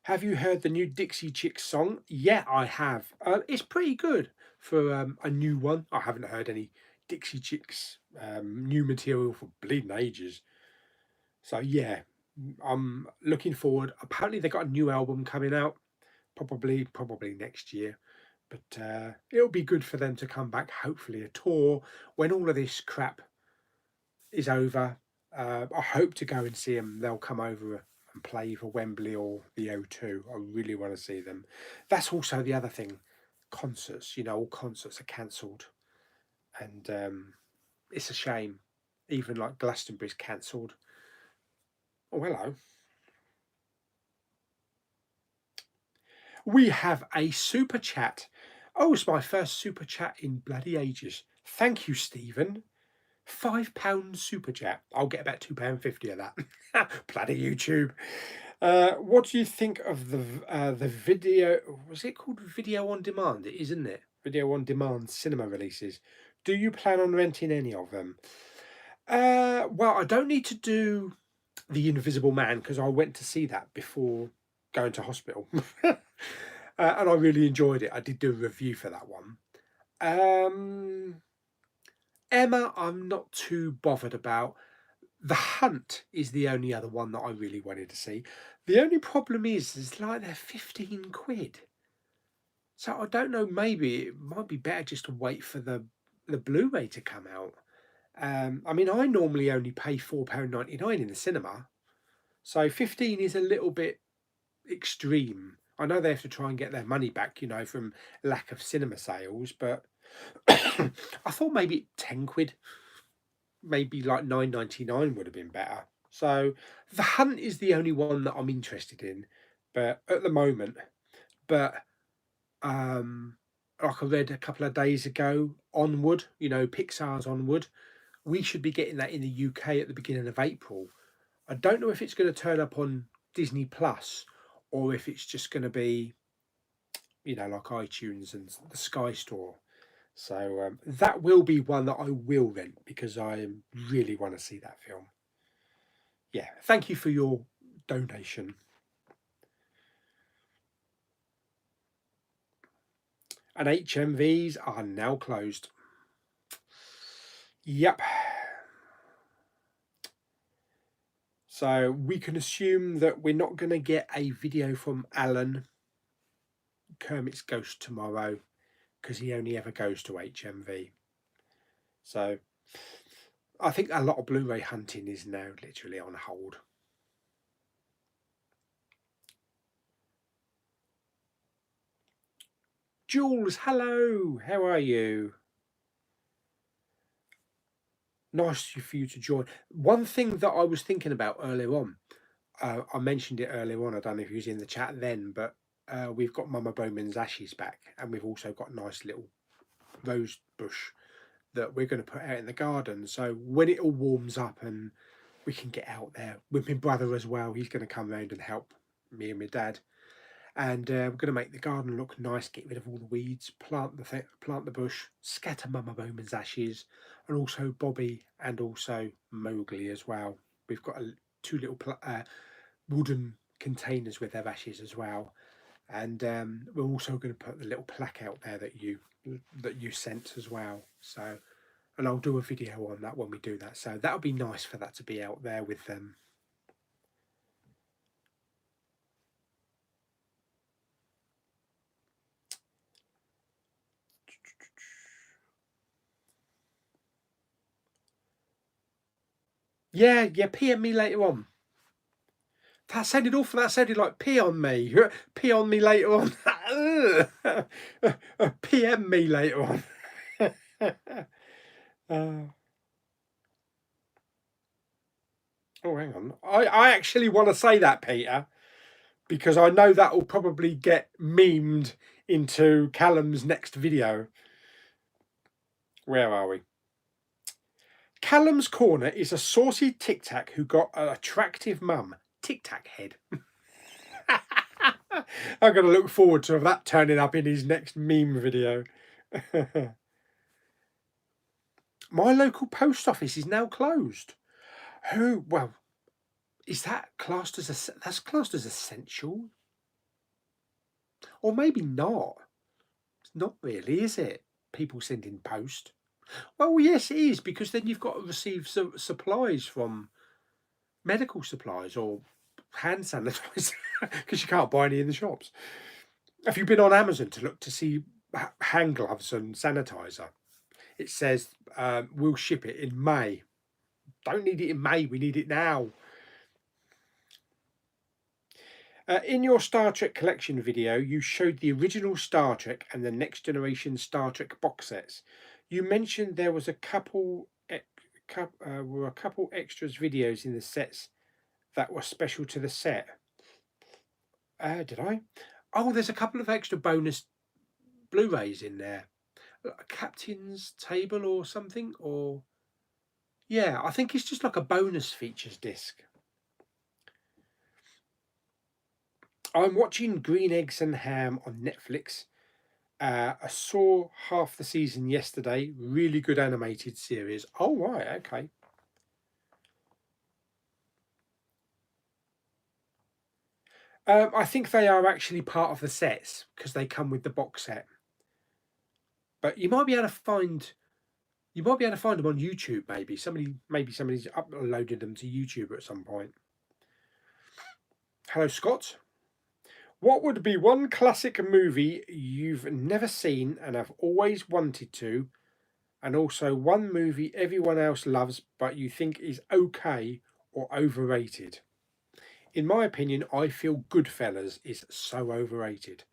Have you heard the new Dixie Chicks song? Yeah, I have. It's pretty good for a new one. I haven't heard any Dixie Chicks new material for bleeding ages. So yeah, I'm looking forward. Apparently they got a new album coming out, probably next year. But it'll be good for them to come back. Hopefully a tour when all of this crap is over. I hope to go and see them. They'll come over and play for Wembley or the O2. I really want to see them. That's also the other thing. Concerts, all concerts are cancelled. And it's a shame. Even like Glastonbury's cancelled. Oh, hello. We have a super chat. Oh, it's my first super chat in bloody ages. Thank you, Stephen. £5 super chat. I'll get about £2.50 of that. Bloody YouTube. What do you think of the video? Was it called video on demand? It is, isn't it? Video on demand cinema releases. Do you plan on renting any of them? Well, I don't need to do The Invisible Man because I went to see that before going to hospital, and I really enjoyed it. I did do a review for that one. Emma, I'm not too bothered about. The Hunt is the only other one that I really wanted to see. The only problem is like they're 15 quid. So I don't know, maybe it might be better just to wait for the Blu-ray to come out. I mean, I normally only pay £4.99 in the cinema, so 15 is a little bit extreme. I know they have to try and get their money back, from lack of cinema sales, but I thought maybe 10 quid, maybe like 9.99 would have been better. So The Hunt is the only one that I'm interested in, but at the moment, but um, like I read a couple of days ago, Onward, Pixar's Onward, we should be getting that in the UK at the beginning of April. I don't know if it's going to turn up on Disney Plus or if it's just going to be, like iTunes and the Sky Store. So that will be one that I will rent because I really want to see that film. Yeah, thank you for your donation. And HMVs are now closed. Yep. So we can assume that we're not going to get a video from Alan, Kermit's ghost, tomorrow because he only ever goes to HMV. So I think a lot of Blu-ray hunting is now literally on hold. Jules, hello. How are you? Nice for you to join. One thing that I was thinking about earlier on, I mentioned it earlier on. I don't know if he was in the chat then, but we've got Mama Bowman's ashes back, and we've also got a nice little rose bush that we're going to put out in the garden. So when it all warms up and we can get out there with my brother as well, he's going to come round and help me and my dad. And we're going to make the garden look nice, get rid of all the weeds, plant the bush, scatter Mama Bowman's ashes, and also Bobby and also Mowgli as well. We've got two little wooden containers with their ashes as well, and we're also going to put the little plaque out there that you sent as well. So, and I'll do a video on that when we do that. So that'll be nice for that to be out there with them. Yeah, PM me later on. That sounded awful. That sounded like pee on me. Pee on me later on. PM me later on. Oh, hang on. I actually want to say that, Peter, because I know that will probably get memed into Callum's next video. Where are we? Callum's Corner is a saucy Tic Tac who got an attractive mum. Tic Tac head. I'm going to look forward to that turning up in his next meme video. My local post office is now closed. Well, is that classed as that's classed as essential? Or maybe not. It's not really, is it? People sending post. Well, yes, it is, because then you've got to receive supplies from medical supplies or hand sanitizer because you can't buy any in the shops. Have you been on Amazon to look to see hand gloves and sanitizer? It says we'll ship it in May. Don't need it in May, we need it now. In your Star Trek collection video, you showed the original Star Trek and the Next Generation Star Trek box sets. You mentioned there was a couple extras videos in the sets that were special to the set. Did I? Oh, there's a couple of extra bonus Blu-rays in there. A captain's table or something, or yeah, I think it's just like a bonus features disc. I'm watching Green Eggs and Ham on Netflix. I saw half the season yesterday. Really good animated series. Oh, right, okay. I think they are actually part of the sets because they come with the box set. But you might be able to find them on YouTube. Maybe somebody's uploaded them to YouTube at some point. Hello, Scott. What would be one classic movie you've never seen and have always wanted to, And also one movie everyone else loves but you think is okay or overrated. In my opinion, I feel Goodfellas is so overrated.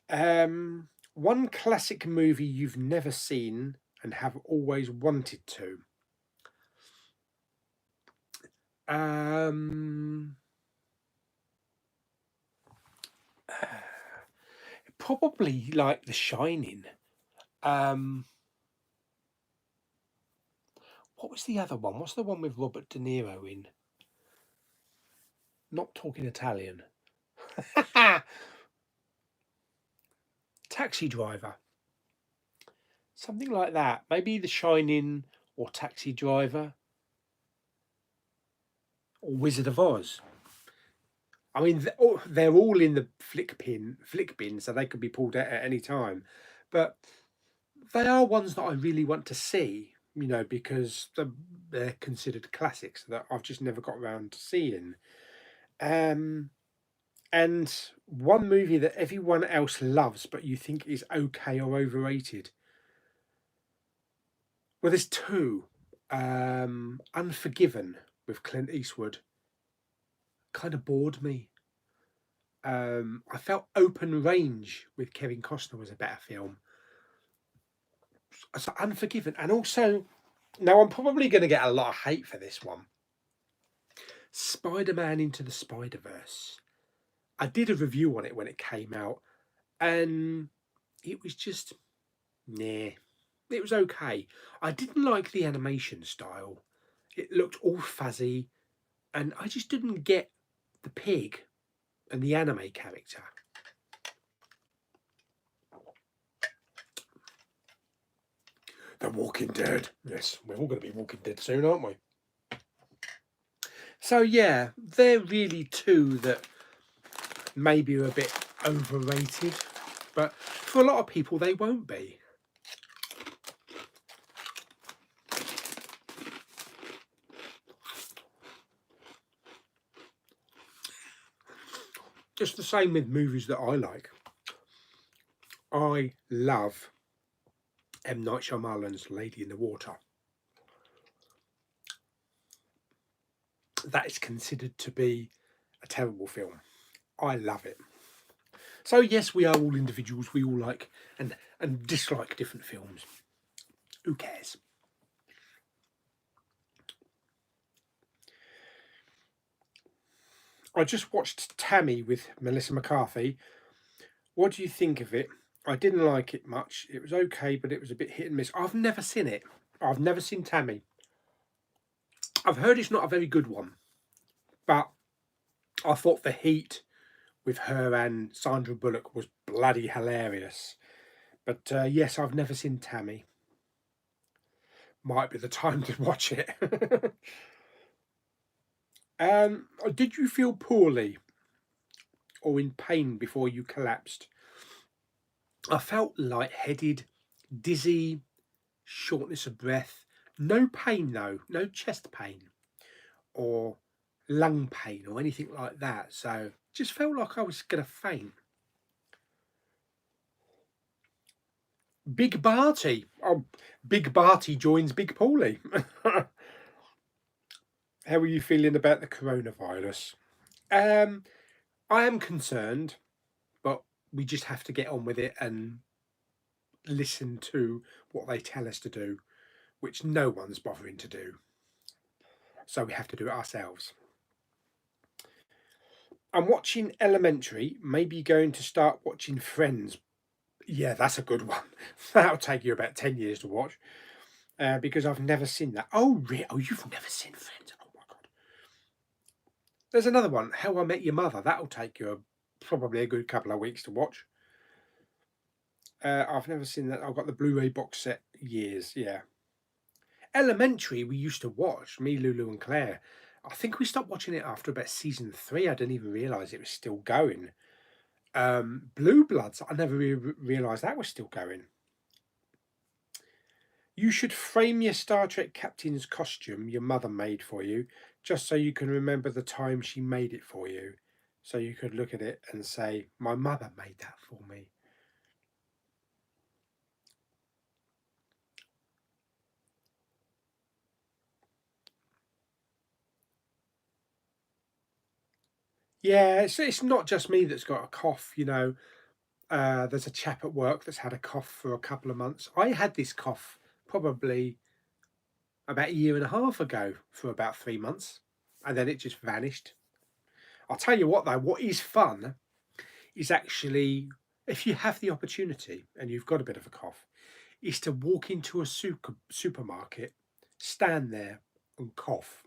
One classic movie you've never seen and have always wanted to. Um, Probably like The Shining. Um, what was the other one? What's the one with Robert De Niro in? Not Talking Italian. Taxi Driver. Something like that. Maybe The Shining or Taxi Driver or Wizard of Oz. I mean, they're all in the flick bin, so they could be pulled out at any time. But they are ones that I really want to see, because they're considered classics that I've just never got around to seeing. Um, and one movie that everyone else loves, but you think is okay or overrated. Well, there's two. Unforgiven with Clint Eastwood kind of bored me. I felt Open Range with Kevin Costner was a better film. So Unforgiven, and also now I'm probably going to get a lot of hate for this one. Spider-Man Into the Spider-Verse. I did a review on it when it came out, and it was just nah. It was okay. I didn't like the animation style. It looked all fuzzy, and I just didn't get the pig and the anime character. The Walking Dead. Yes, we're all going to be Walking Dead soon, aren't we? So yeah, they're really two that maybe are a bit overrated, but for a lot of people they won't be. Just the same with movies that I like. I love M. Night Shyamalan's Lady in the Water. That is considered to be a terrible film. I love it. So yes, we are all individuals. We all like and dislike different films. Who cares? I just watched Tammy with Melissa McCarthy. What do you think of it? I didn't like it much. It was okay, but it was a bit hit and miss. I've never seen it. I've never seen Tammy. I've heard it's not a very good one, but I thought The Heat with her and Sandra Bullock was bloody hilarious. But yes, I've never seen Tammy. Might be the time to watch it. Did you feel poorly or in pain before you collapsed? I felt lightheaded, dizzy, shortness of breath. No pain though, no chest pain or lung pain or anything like that. So just felt like I was going to faint. Big Barty. Oh, Big Barty joins Big Pauly. How are you feeling about the coronavirus? I am concerned, but we just have to get on with it and listen to what they tell us to do, which no one's bothering to do. So we have to do it ourselves. I'm watching Elementary, maybe going to start watching Friends. Yeah, that's a good one. That'll take you about 10 years to watch because I've never seen that. Oh, really? Oh, you've never seen Friends? Oh, my God. There's another one, How I Met Your Mother. That'll take you probably a good couple of weeks to watch. I've never seen that. I've got the Blu-ray box set years, yeah. Elementary, we used to watch, me, Lulu and Claire. I think we stopped watching it after about season 3. I didn't even realise it was still going. Blue Bloods, I never realised that was still going. You should frame your Star Trek captain's costume your mother made for you, just so you can remember the time she made it for you. So you could look at it and say, my mother made that for me. Yeah, it's not just me that's got a cough, you know. There's a chap at work that's had a cough for a couple of months. I had this cough probably about a year and a half ago for about 3 months, and then it just vanished. I'll tell you what, though, what is fun is actually, if you have the opportunity and you've got a bit of a cough, is to walk into a supermarket, stand there and cough.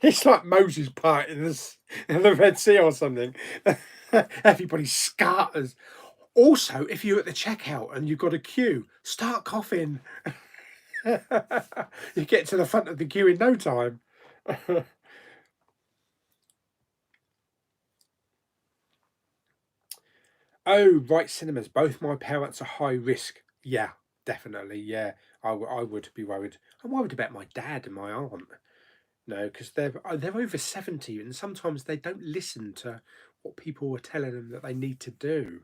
It's like Moses part in the Red Sea or something. Everybody scatters. Also, if you're at the checkout and you've got a queue, start coughing. You get to the front of the queue in no time. Oh, right, cinemas. Both my parents are high risk. Yeah, definitely. Yeah, I would be worried. I'm worried about my dad and my aunt. No, because they're over 70, and sometimes they don't listen to what people are telling them that they need to do.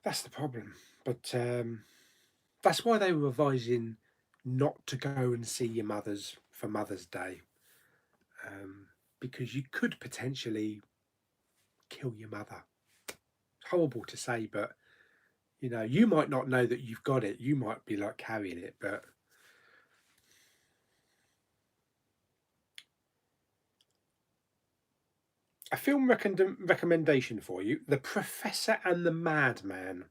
That's the problem. But that's why they were advising not to go and see your mothers for Mother's Day, um, because you could potentially kill your mother. Horrible to say, but you know, you might not know that you've got it. You might be like carrying it, but a film recommendation for you: The Professor and the Madman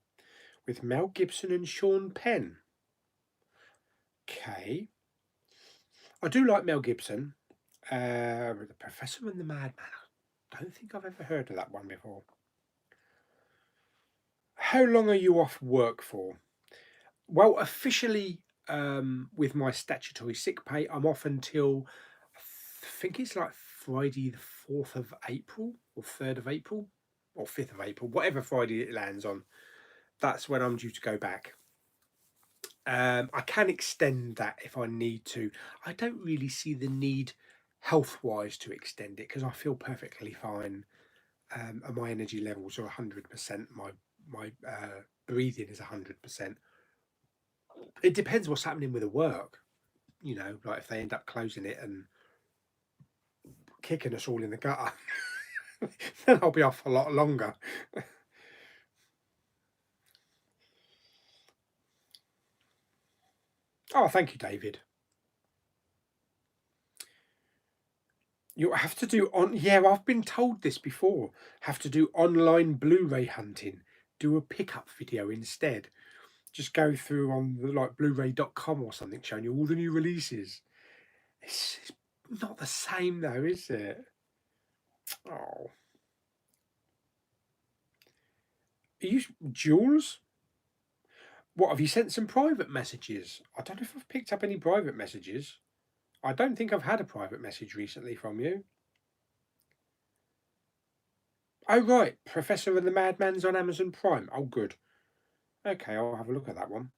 with Mel Gibson and Sean Penn. Okay, I do like Mel Gibson. The Professor and the Madman. I don't think I've ever heard of that one before. How long are you off work for? Well, officially, with my statutory sick pay, I'm off until I think it's like Friday, the 4th of April, or 3rd of April, or 5th of April, whatever Friday it lands on. That's when I'm due to go back. I can extend that if I need to. I don't really see the need health wise to extend it because I feel perfectly fine. And my energy levels are 100%. My breathing is 100%. It depends what's happening with the work. You know, like if they end up closing it and kicking us all in the gutter, then I'll be off a lot longer. Oh, thank you, David. You have to do on. Yeah, I've been told this before. Have to do online Blu-ray hunting. Do a pickup video instead. Just go through on the, like Blu-ray.com or something, showing you all the new releases. It's not the same though, is it? Oh, are you Jules? What have you sent some private messages? I don't know if I've picked up any private messages. I don't think I've had a private message recently from you. Oh right, Professor and the Madman's on Amazon Prime. Oh good. Okay, I'll have a look at that one.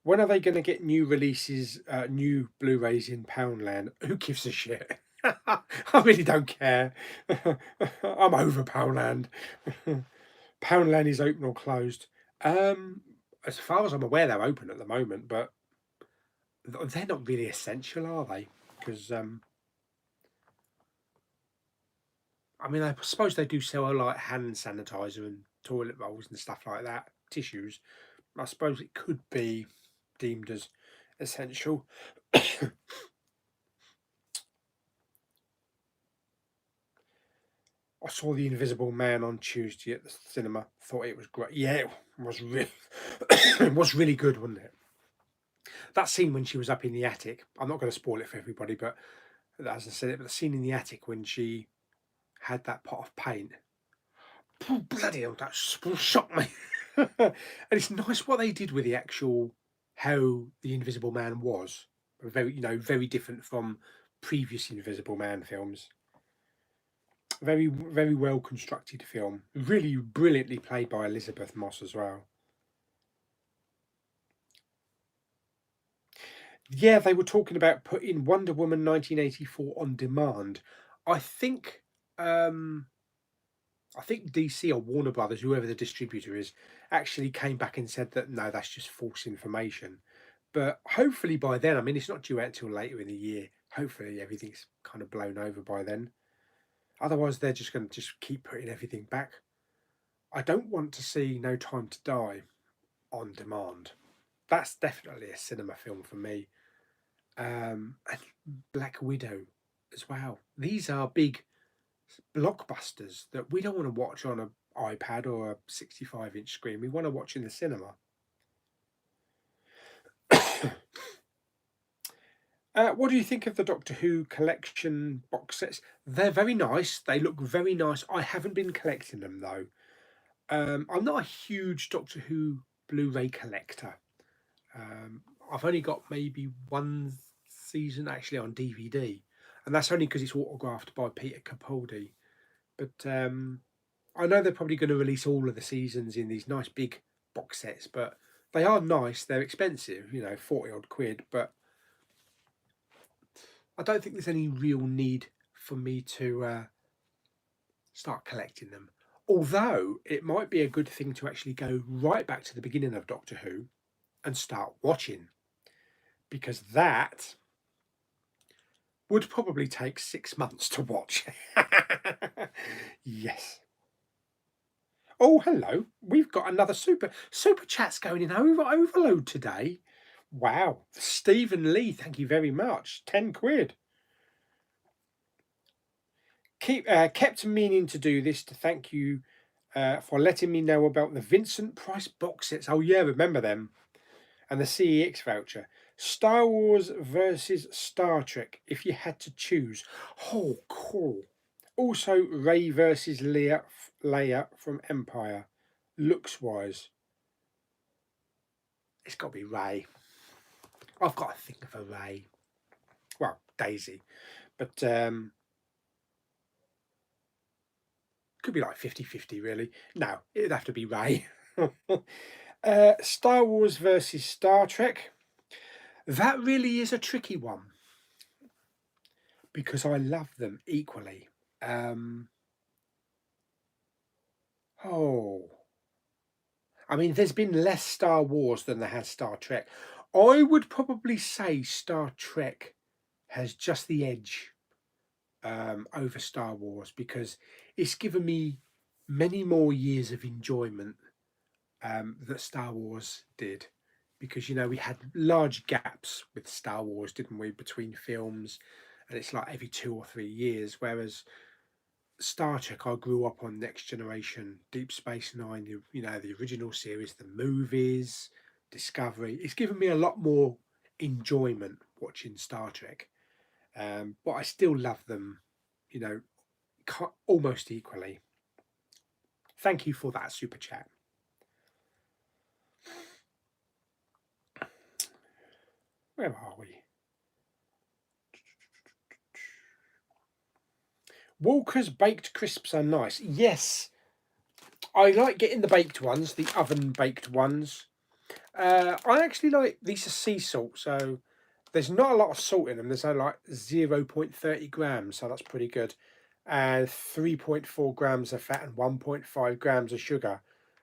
When are they going to get new releases, new Blu-rays in Poundland? Who gives a shit? I really don't care. I'm over Poundland. Poundland is open or closed. Um, as far as I'm aware, they're open at the moment, but they're not really essential, are they? Because I mean, I suppose they do sell like hand sanitizer and toilet rolls and stuff like that, tissues. I suppose it could be deemed as essential. I saw The Invisible Man on Tuesday at the cinema. Thought it was great. Yeah, it was really, it was really good, wasn't it? That scene when she was up in the attic. I'm not going to spoil it for everybody, but as I said, it, but the scene in the attic when she had that pot of paint. Oh, bloody hell, that shocked me. And it's nice what they did with the actual how the Invisible Man was. Very, you know, very different from previous Invisible Man films. Very, very well constructed film. Really brilliantly played by Elizabeth Moss as well. Yeah, they were talking about putting Wonder Woman 1984 on demand. I think um I think DC or Warner Brothers, whoever the distributor is, actually came back and said that no, that's just false information. But hopefully by then, I mean, it's not due out till later in the year. Hopefully everything's kind of blown over by then. Otherwise, they're just going to just keep putting everything back. I don't want to see No Time to Die on demand. That's definitely a cinema film for me. And Black Widow as well. These are big blockbusters that we don't want to watch on an iPad or a 65-inch screen. We want to watch in the cinema. What do you think of the Doctor Who collection box sets? They're very nice. They look very nice. I haven't been collecting them though. I'm not a huge Doctor Who Blu-ray collector. I've only got maybe one season actually on DVD, and that's only because it's autographed by Peter Capaldi. But I know they're probably going to release all of the seasons in these nice big box sets, but they are nice. They're expensive, 40 odd quid, but I don't think there's any real need for me to start collecting them. Although it might be a good thing to actually go right back to the beginning of Doctor Who and start watching, because that would probably take 6 months to watch. Yes. Oh, hello. We've got another super chat's going in overload today. Wow. Stephen Lee, thank you very much. 10 quid. Kept meaning to do this to thank you for letting me know about the Vincent Price box sets. Oh yeah, remember them. And the CEX voucher. Star Wars versus Star Trek, if you had to choose. Oh, cool. Also, Rey versus Leia from Empire. Looks wise, it's got to be Rey. I've got to think of a Rey. Well, Daisy. But could be like 50-50 really. No, it'd have to be Rey. Star Wars versus Star Trek. That really is a tricky one, because I love them equally. Oh, I mean, there's been less Star Wars than there has Star Trek. I would probably say Star Trek has just the edge over Star Wars, because it's given me many more years of enjoyment that Star Wars did. Because, we had large gaps with Star Wars, didn't we, between films, and it's like every 2 or 3 years, whereas Star Trek, I grew up on Next Generation, Deep Space Nine, the original series, the movies, Discovery. It's given me a lot more enjoyment watching Star Trek, but I still love them, you know, almost equally. Thank you for that super chat. Where are we? Walker's baked crisps are nice. Yes, I like getting the baked ones, the oven baked ones. I actually like these are sea salt, so there's not a lot of salt in them. There's only like 0.30 grams, so that's pretty good. And 3.4 grams of fat and 1.5 grams of sugar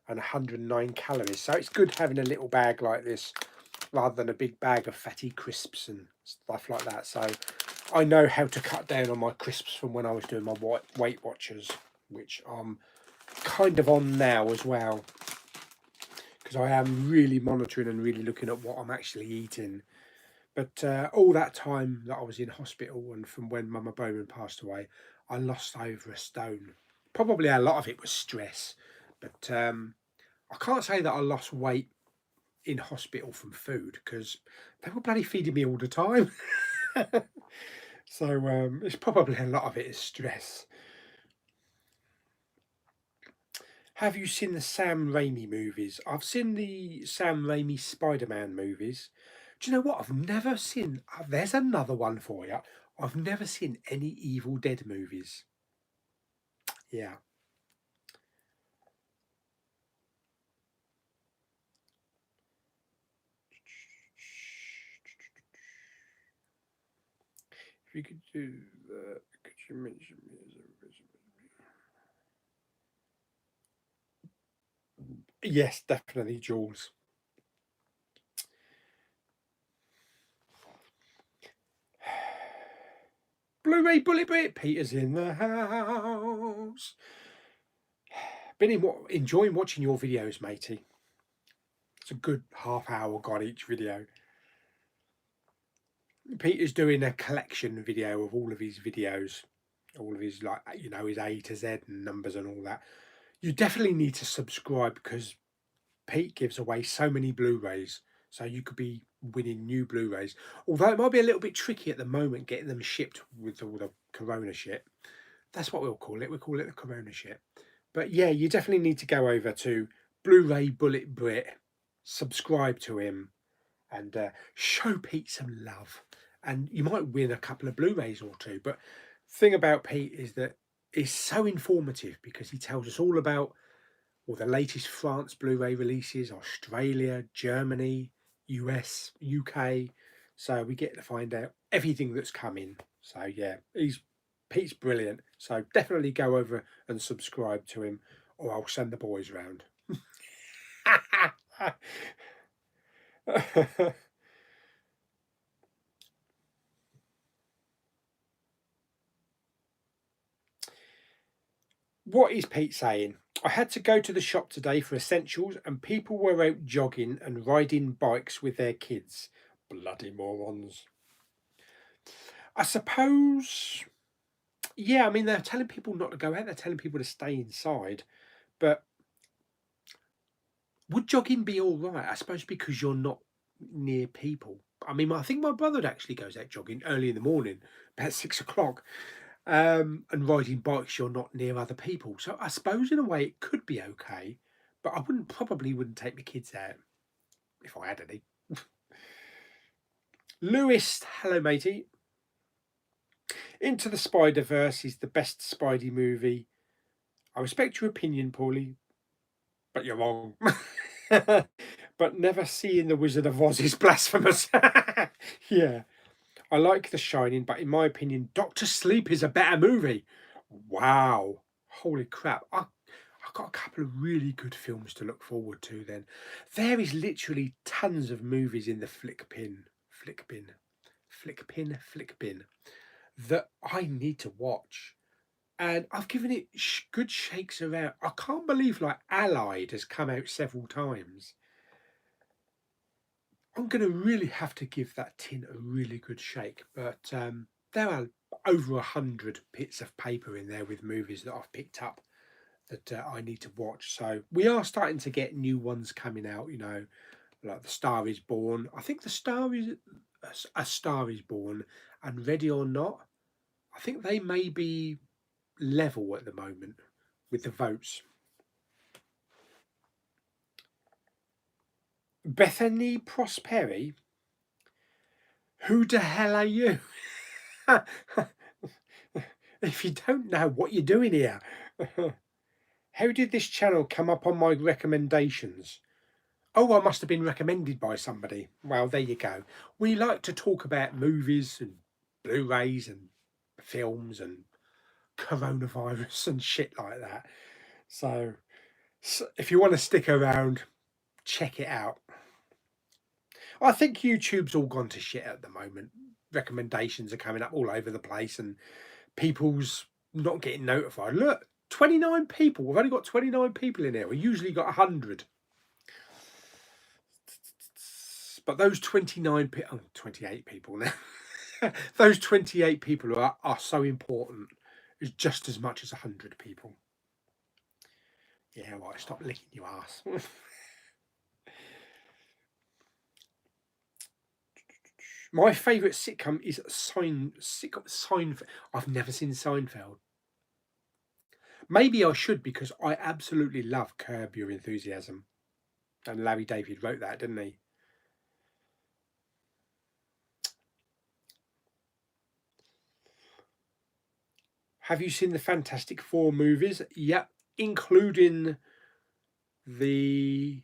and 109 calories. So it's good having a little bag like this rather than a big bag of fatty crisps and stuff like that. So I know how to cut down on my crisps from when I was doing my Weight Watchers, which I'm kind of on now as well, because I am really monitoring and really looking at what I'm actually eating. But all that time that I was in hospital and from when Mama Bowman passed away, I lost over a stone. Probably a lot of it was stress, but I can't say that I lost weight in hospital from food, because they were bloody feeding me all the time. So it's probably a lot of it is stress. Have you seen the Sam Raimi movies? I've seen the Sam Raimi Spider-Man movies. Do you know what? I've never seen. There's another one for you. I've never seen any Evil Dead movies. Yeah. If you could do that, could you mention me as a Yes, definitely Jules. Blu-ray bullet bit. Peter's in the house. Been enjoying watching your videos, matey. It's a good half hour got each video. Peter's doing a collection video of all of his videos, all of his, like, you know, his A to Z and numbers and all that. You definitely need to subscribe because Pete gives away so many Blu-rays, so you could be winning new Blu-rays. Although it might be a little bit tricky at the moment getting them shipped with all the Corona shit. That's what we'll call it. We'll call it the Corona shit. But yeah, you definitely need to go over to Blu-ray Bullet Brit, subscribe to him, and show Pete some love. And you might win a couple of Blu-rays or two. But thing about Pete is that it's so informative because he tells us all about all the latest France Blu-ray releases, Australia, Germany, US, UK. So we get to find out everything that's coming. So yeah, Pete's brilliant. So definitely go over and subscribe to him, or I'll send the boys round. What is Pete saying? I had to go to the shop today for essentials and people were out jogging and riding bikes with their kids. Bloody morons. I suppose, yeah, I mean, they're telling people not to go out, they're telling people to stay inside. But would jogging be all right? I suppose because you're not near people. I mean, I think my brother actually goes out jogging early in the morning, about 6 o'clock. And riding bikes, you're not near other people. So I suppose in a way it could be okay, but I probably wouldn't take my kids out if I had any. Lewis, hello matey. Into the Spider-Verse is the best Spidey movie. I respect your opinion, Paulie, but you're wrong. But never seeing the Wizard of Oz is blasphemous. Yeah. I like The Shining, but in my opinion, Doctor Sleep is a better movie. Wow. Holy crap. I've got a couple of really good films to look forward to then. There is literally tons of movies in the flick bin that I need to watch. And I've given it good shakes around. I can't believe like Allied has come out several times. I'm going to really have to give that tin a really good shake. But there are over 100 bits of paper in there with movies that I've picked up that I need to watch. So we are starting to get new ones coming out, you know, like The Star is Born. I think A Star is Born and Ready or Not. I think they may be level at the moment with the votes. Bethany Prosperi, who the hell are you? If you don't know what you're doing here. How did this channel come up on my recommendations? Oh, I must have been recommended by somebody. Well, there you go. We like to talk about movies and Blu-rays and films and coronavirus and shit like that. So if you want to stick around, check it out. I think YouTube's all gone to shit at the moment. Recommendations are coming up all over the place and people's not getting notified. Look, 29 people. We've only got 29 people in here. We usually got 100. But those 28 people now. Those 28 people are so important. It's just as much as 100 people. Yeah, right, stop licking your ass. My favourite sitcom is Seinfeld. I've never seen Seinfeld. Maybe I should because I absolutely love Curb Your Enthusiasm. And Larry David wrote that, didn't he? Have you seen the Fantastic Four movies? Yep, including the...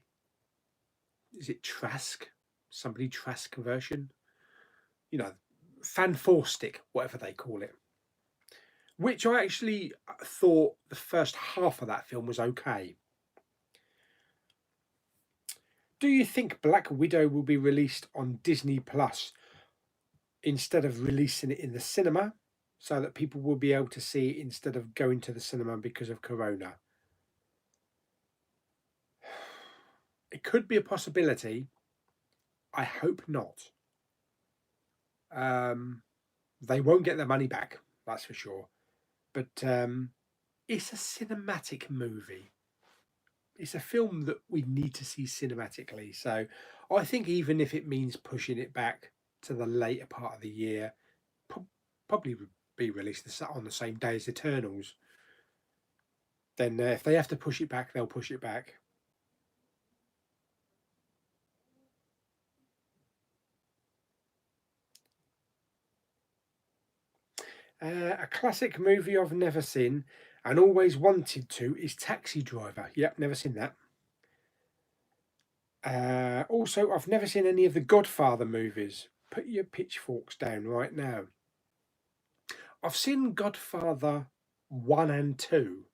Is it Trask? Somebody Trask version? You know, Fanforstic, whatever they call it. Which I actually thought the first half of that film was okay. Do you think Black Widow will be released on Disney Plus instead of releasing it in the cinema? so that people will be able to see it instead of going to the cinema because of Corona. It could be a possibility. I hope not. They won't get their money back, that's for sure. But it's a cinematic movie. It's a film that we need to see cinematically. So I think even if it means pushing it back to the later part of the year, probably would be released on the same day as Eternals. Then if they have to push it back, they'll push it back. A classic movie I've never seen and always wanted to is Taxi Driver. Yep, never seen that. Also, I've never seen any of the Godfather movies. Put your pitchforks down right now. I've seen Godfather 1 and 2.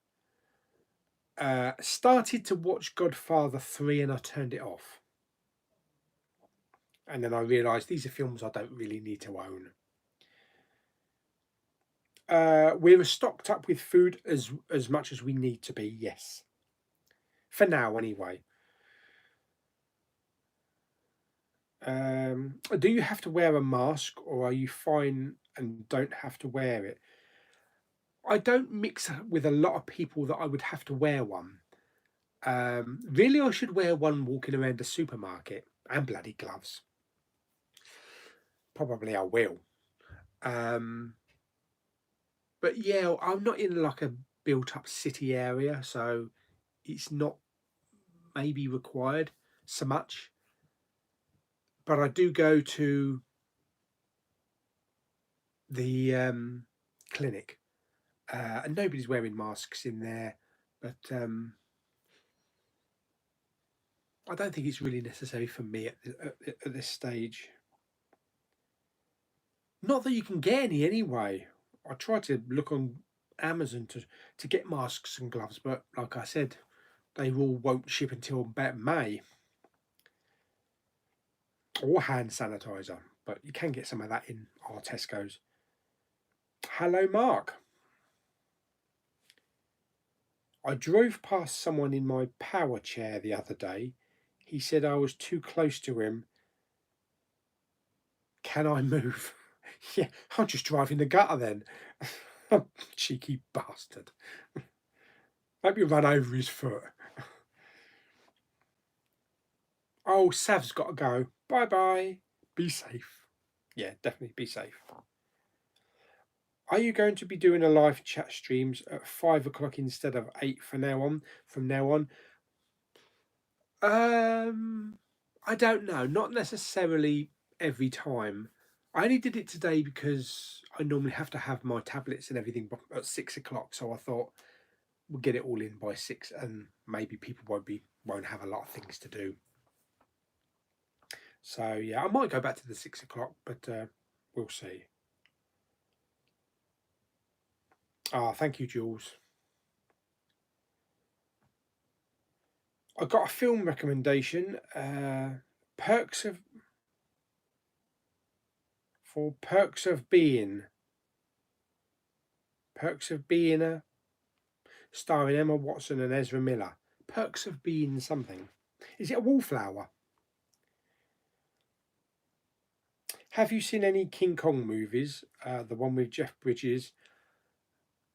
Started to watch Godfather 3 and I turned it off. And then I realised these are films I don't really need to own. We're stocked up with food as much as we need to be, yes. For now, anyway. Do you have to wear a mask or are you fine and don't have to wear it? I don't mix with a lot of people that I would have to wear one. Really, I should wear one walking around the supermarket and bloody gloves. Probably I will. But yeah, I'm not in like a built up city area, so it's not maybe required so much. But I do go to the clinic, and nobody's wearing masks in there. But I don't think it's really necessary for me at this stage. Not that you can get any anyway. I tried to look on Amazon to get masks and gloves, but like I said, they all won't ship until about May. Or hand sanitizer, but you can get some of that in our Tesco's. Hello, Mark. I drove past someone in my power chair the other day. He said I was too close to him. Can I move? Yeah, I'm just driving the gutter then. Cheeky bastard. Hope you run over his foot. Oh, Sav's got to go. Bye bye. Be safe. Yeah, definitely be safe. Are you going to be doing a live chat streams at 5 o'clock instead of 8 from now on? I don't know. Not necessarily every time. I only did it today because I normally have to have my tablets and everything at 6 o'clock. So I thought we'll get it all in by 6, and maybe people won't have a lot of things to do. So yeah, I might go back to the 6 o'clock, but we'll see. Thank you, Jules. I got a film recommendation. Perks of Being. Perks of Being starring Emma Watson and Ezra Miller. Perks of Being something. Is it a wallflower? Have you seen any King Kong movies? The one with Jeff Bridges?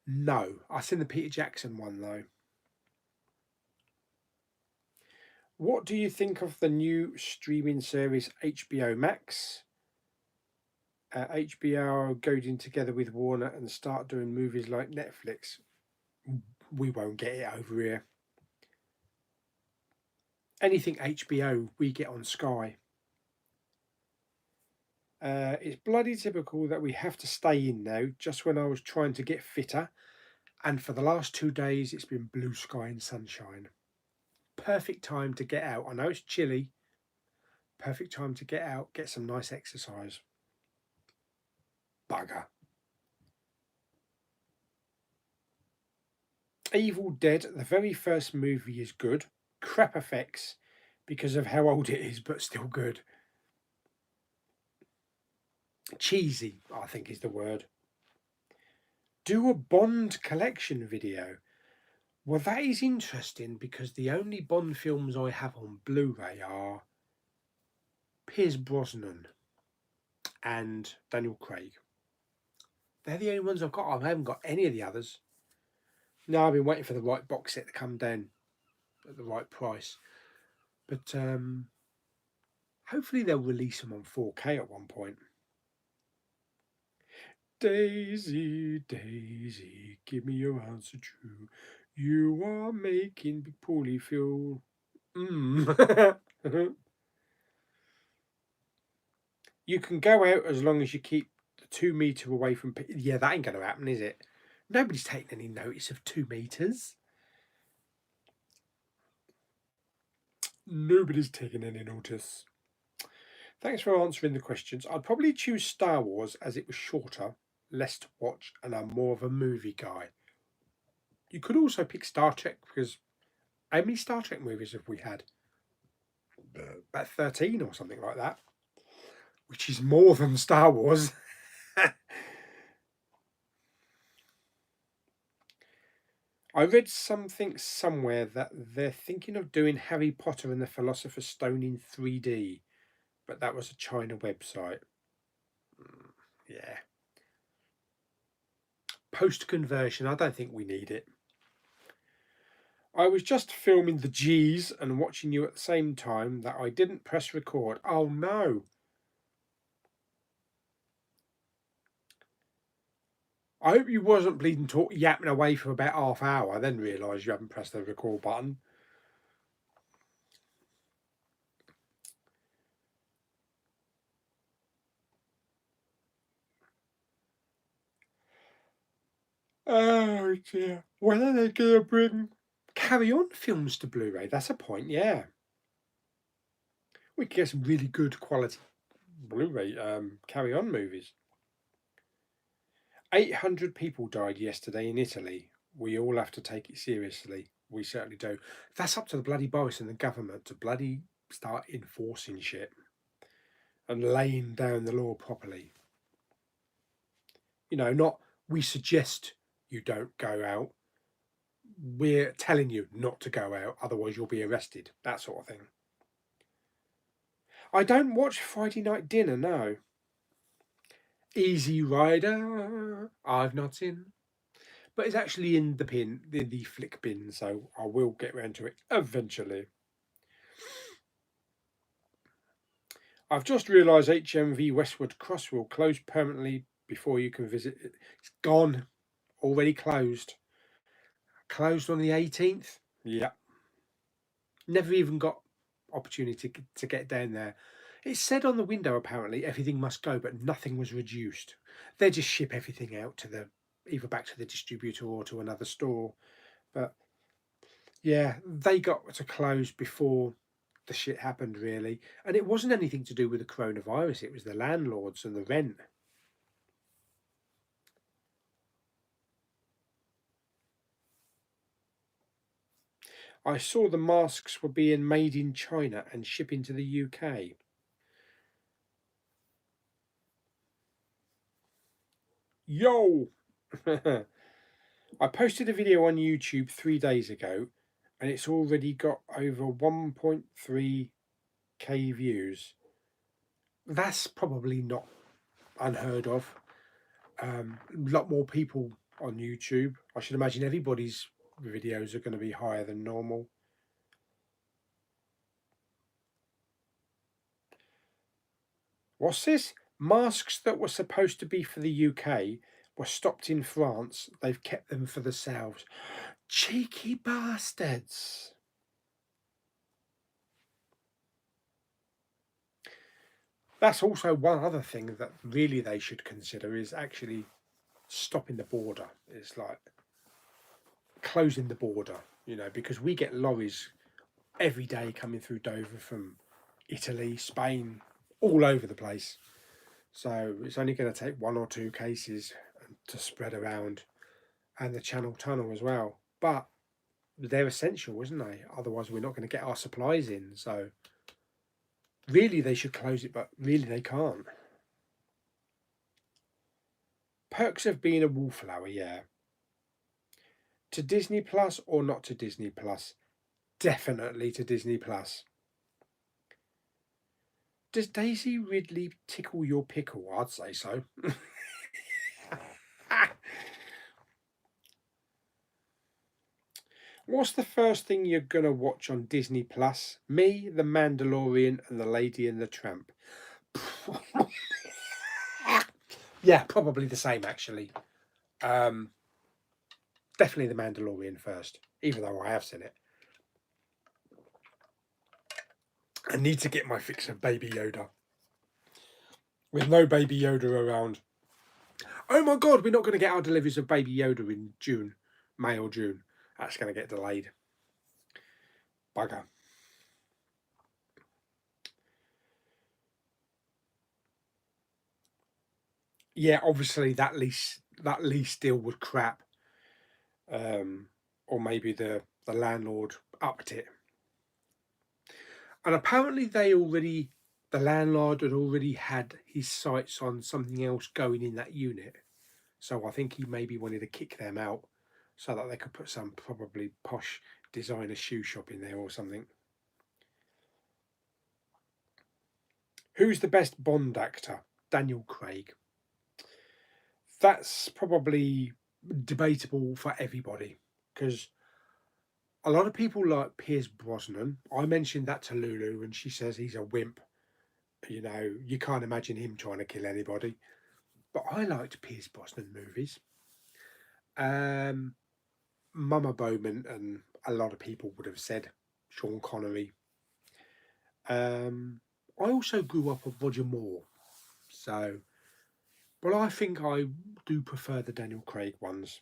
No. I've seen the Peter Jackson one though. What do you think of the new streaming service HBO Max? HBO are going together with Warner and start doing movies like Netflix. We won't get it over here. Anything HBO, we get on Sky. It's bloody typical that we have to stay in now just when I was trying to get fitter, and for the last 2 days it's been blue sky and sunshine. Perfect time to get out. I know it's chilly. Perfect time to get out, get some nice exercise. Bugger. Evil Dead, the very first movie is good. Crap effects because of how old it is, but still good. Cheesy, I think is the word. Do a Bond collection video. Well, that is interesting because the only Bond films I have on Blu-ray are Pierce Brosnan and Daniel Craig. They're the only ones I've got. I haven't got any of the others. No, I've been waiting for the right box set to come down at the right price. But hopefully they'll release them on 4K at one point. Daisy, Daisy, give me your answer true. You are making Big Pauly feel... You can go out as long as you keep the 2 metre away from... Yeah, that ain't going to happen, is it? Nobody's taking any notice of 2 metres. Nobody's taking any notice. Thanks for answering the questions. I'd probably choose Star Wars as it was shorter, less to watch, and I'm more of a movie guy. You could also pick Star Trek because how many Star Trek movies have we had? About 13 or something like that, which is more than Star Wars. I read something somewhere that they're thinking of doing Harry Potter and the Philosopher's Stone in 3D, but that was a China website. Yeah. Post-conversion, I don't think we need it. I was just filming the G's and watching you at the same time that I didn't press record. Oh no. I hope you wasn't bleeding yapping away for about half hour, then realise you haven't pressed the record button. Oh dear. When are they going to bring Carry On films to Blu-ray? That's a point, yeah. We could get some really good quality Blu-ray Carry On movies. 800 people died yesterday in Italy. We all have to take it seriously. We certainly do. That's up to the bloody Boris and the government to bloody start enforcing shit and laying down the law properly. You know, not we suggest you don't go out. We're telling you not to go out, otherwise you'll be arrested. That sort of thing. I don't watch Friday Night Dinner, no. Easy Rider, I've not seen. But it's actually in the flick bin, so I will get round to it eventually. I've just realised HMV Westwood Cross will close permanently before you can visit it. It's gone. Already closed. Closed on the 18th? Yep. Never even got opportunity to get down there. It said on the window apparently everything must go, but nothing was reduced. They just ship everything out to either back to the distributor or to another store. But yeah, they got to close before the shit happened, really. And it wasn't anything to do with the coronavirus, it was the landlords and the rent. I saw the masks were being made in China and shipping to the UK. Yo! I posted a video on YouTube 3 days ago and it's already got over 1.3k views. That's probably not unheard of. A lot more people on YouTube. I should imagine everybody's videos are going to be higher than normal. What's this? Masks that were supposed to be for the UK were stopped in France. They've kept them for themselves. Cheeky bastards. That's also one other thing that really they should consider is actually stopping the border. It's like closing the border, you know, because we get lorries every day coming through Dover from Italy, Spain, all over the place. So it's only going to take 1 or 2 cases to spread around, and the Channel Tunnel as well. But they're essential, isn't they? Otherwise we're not going to get our supplies in. So really they should close it, but really they can't. Perks of being a wallflower, yeah. To Disney Plus or not to Disney Plus? Definitely to Disney Plus. Does Daisy Ridley tickle your pickle? I'd say so. What's the first thing you're going to watch on Disney Plus? Me, The Mandalorian, and The Lady and the Tramp. Yeah, probably the same, actually. Definitely The Mandalorian first, even though I have seen it. I need to get my fix of Baby Yoda. With no Baby Yoda around. Oh my God, we're not going to get our deliveries of Baby Yoda in June, May or June. That's going to get delayed. Bugger. Yeah, obviously that lease deal was crap. Or maybe the landlord upped it. And apparently the landlord had already had his sights on something else going in that unit. So I think he maybe wanted to kick them out so that they could put some probably posh designer shoe shop in there or something. Who's the best Bond actor? Daniel Craig. That's probably debatable for everybody because a lot of people like Pierce Brosnan. I mentioned that to Lulu and she says he's a wimp. You know, you can't imagine him trying to kill anybody. But I liked Pierce Brosnan movies. Mama Bowman and a lot of people would have said Sean Connery. I also grew up with Roger Moore. So, but I think I do prefer the Daniel Craig ones.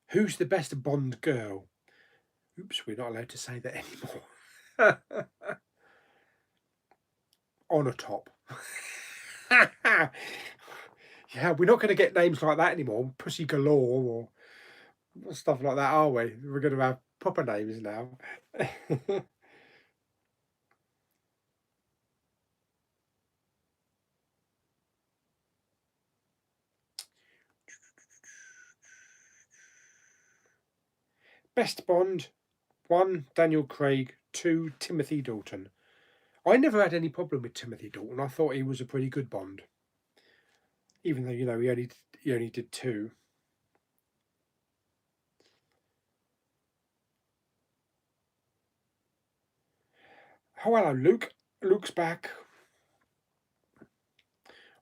Who's the best Bond girl? Oops, we're not allowed to say that anymore. On a top. Yeah, we're not going to get names like that anymore. Pussy Galore or stuff like that, are we? We're going to have proper names now. Best Bond. 1, Daniel Craig. 2, Timothy Dalton. I never had any problem with Timothy Dalton. I thought he was a pretty good Bond. Even though, he only did 2. Oh, hello, Luke. Luke's back.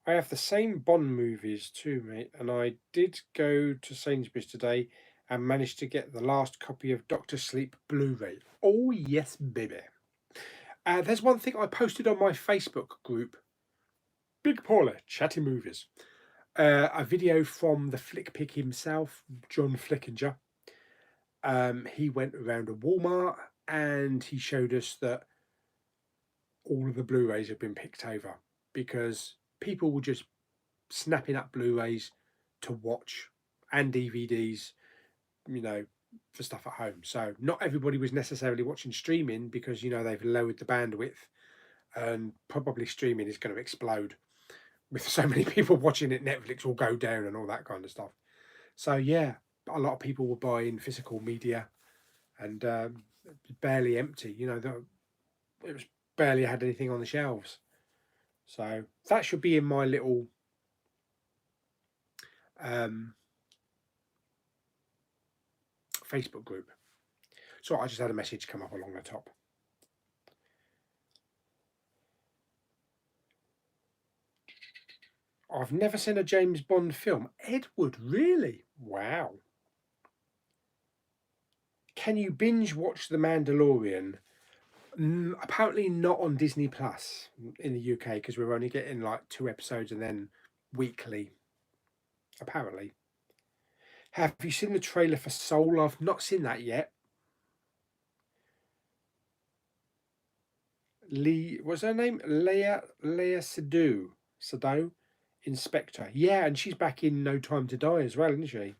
I have the same Bond movies too, mate, and I did go to Sainsbury's today and managed to get the last copy of Doctor Sleep Blu-ray. Oh yes, baby. There's one thing I posted on my Facebook group, Big Pauly, Chatty Movies. A video from the flick pick himself, John Flickinger. He went around a Walmart and he showed us that all of the Blu-rays have been picked over because people were just snapping up Blu-rays to watch and DVDs, for stuff at home. So not everybody was necessarily watching streaming because they've lowered the bandwidth, and probably streaming is going to explode with so many people watching it. Netflix will go down and all that kind of stuff. So yeah, a lot of people were buying physical media, and barely empty. It was barely had anything on the shelves. So that should be in my little um, Facebook group. So I just had a message come up along the top. I've never seen a James Bond film. Edward, really? Wow. Can you binge watch The Mandalorian? Apparently not on Disney Plus in the UK because we're only getting like 2 episodes and then weekly. Apparently. Have you seen the trailer for Soul? I've not seen that yet. What's her name? Leia Sado, Inspector. Yeah, and she's back in No Time to Die as well, isn't she?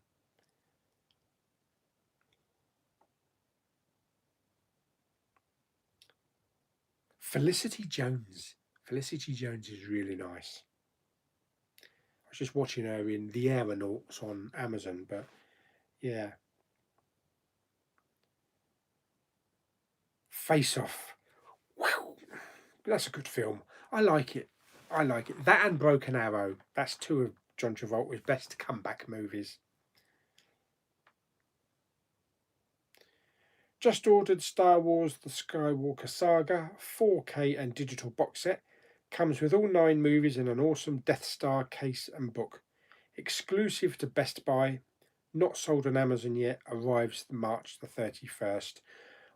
Felicity Jones. Felicity Jones is really nice. I was just watching her in The Aeronauts on Amazon, but yeah. Face Off. Wow, that's a good film. I like it. I like it. That and Broken Arrow. That's two of John Travolta's best comeback movies. Just ordered Star Wars The Skywalker Saga 4K and digital box set. Comes with all 9 movies in an awesome Death Star case and book. Exclusive to Best Buy. Not sold on Amazon yet. Arrives March the 31st.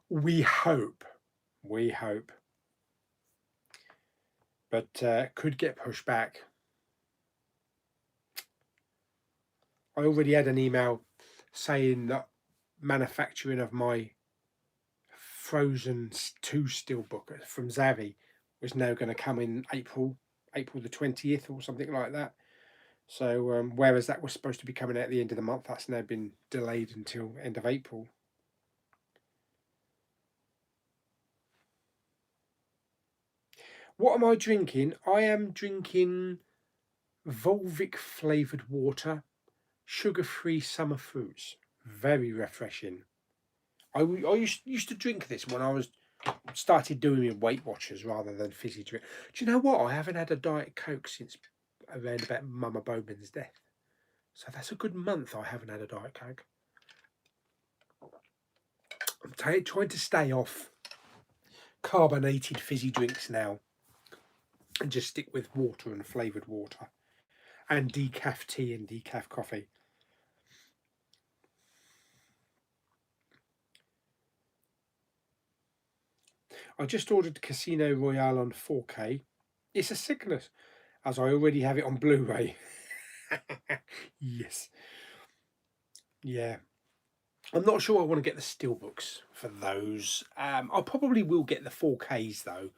We hope. We hope. But could get pushed back. I already had an email saying that manufacturing of my Frozen 2 steelbook from Zavi was now going to come in April the 20th or something like that. So whereas that was supposed to be coming out at the end of the month, that's now been delayed until end of April. What am I drinking? I am drinking Volvic flavoured water, sugar-free summer fruits. Very refreshing. I used to drink this when I was started doing Weight Watchers rather than fizzy drink. Do you know what? I haven't had a Diet Coke since around about Mama Bowman's death. So that's a good month I haven't had a Diet Coke. I'm trying to stay off carbonated fizzy drinks now and just stick with water and flavoured water and decaf tea and decaf coffee. I just ordered Casino Royale on 4K. It's a sickness, as I already have it on Blu-ray. Yes. Yeah. I'm not sure I want to get the steelbooks for those. I probably will get the 4Ks though,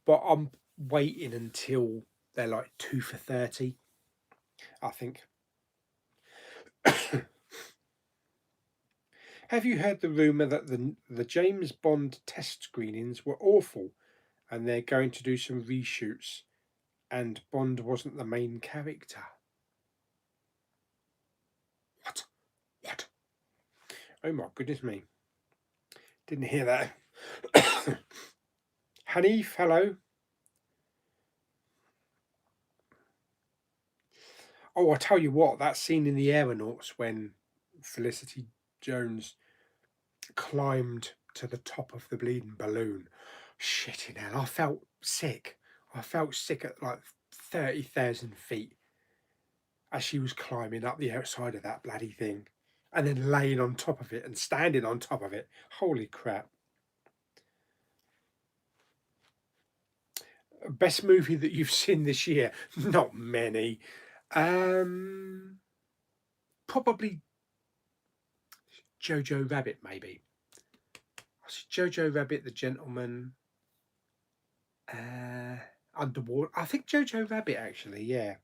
but I'm waiting until they're like 2 for 30, I think. Have you heard the rumour that the James Bond test screenings were awful and they're going to do some reshoots and Bond wasn't the main character? What? What? Oh my goodness me. Didn't hear that. Hanif, hello. Oh, I tell you what, that scene in The Aeronauts when Felicity Jones climbed to the top of the bleeding balloon. Shitting hell, I felt sick. I felt sick at like 30,000 feet as she was climbing up the outside of that bloody thing and then laying on top of it and standing on top of it. Holy crap. Best movie that you've seen this year? Not many. Probably Jojo Rabbit, maybe. Jojo Rabbit, The Gentleman, Underwater. I think Jojo Rabbit, actually, yeah.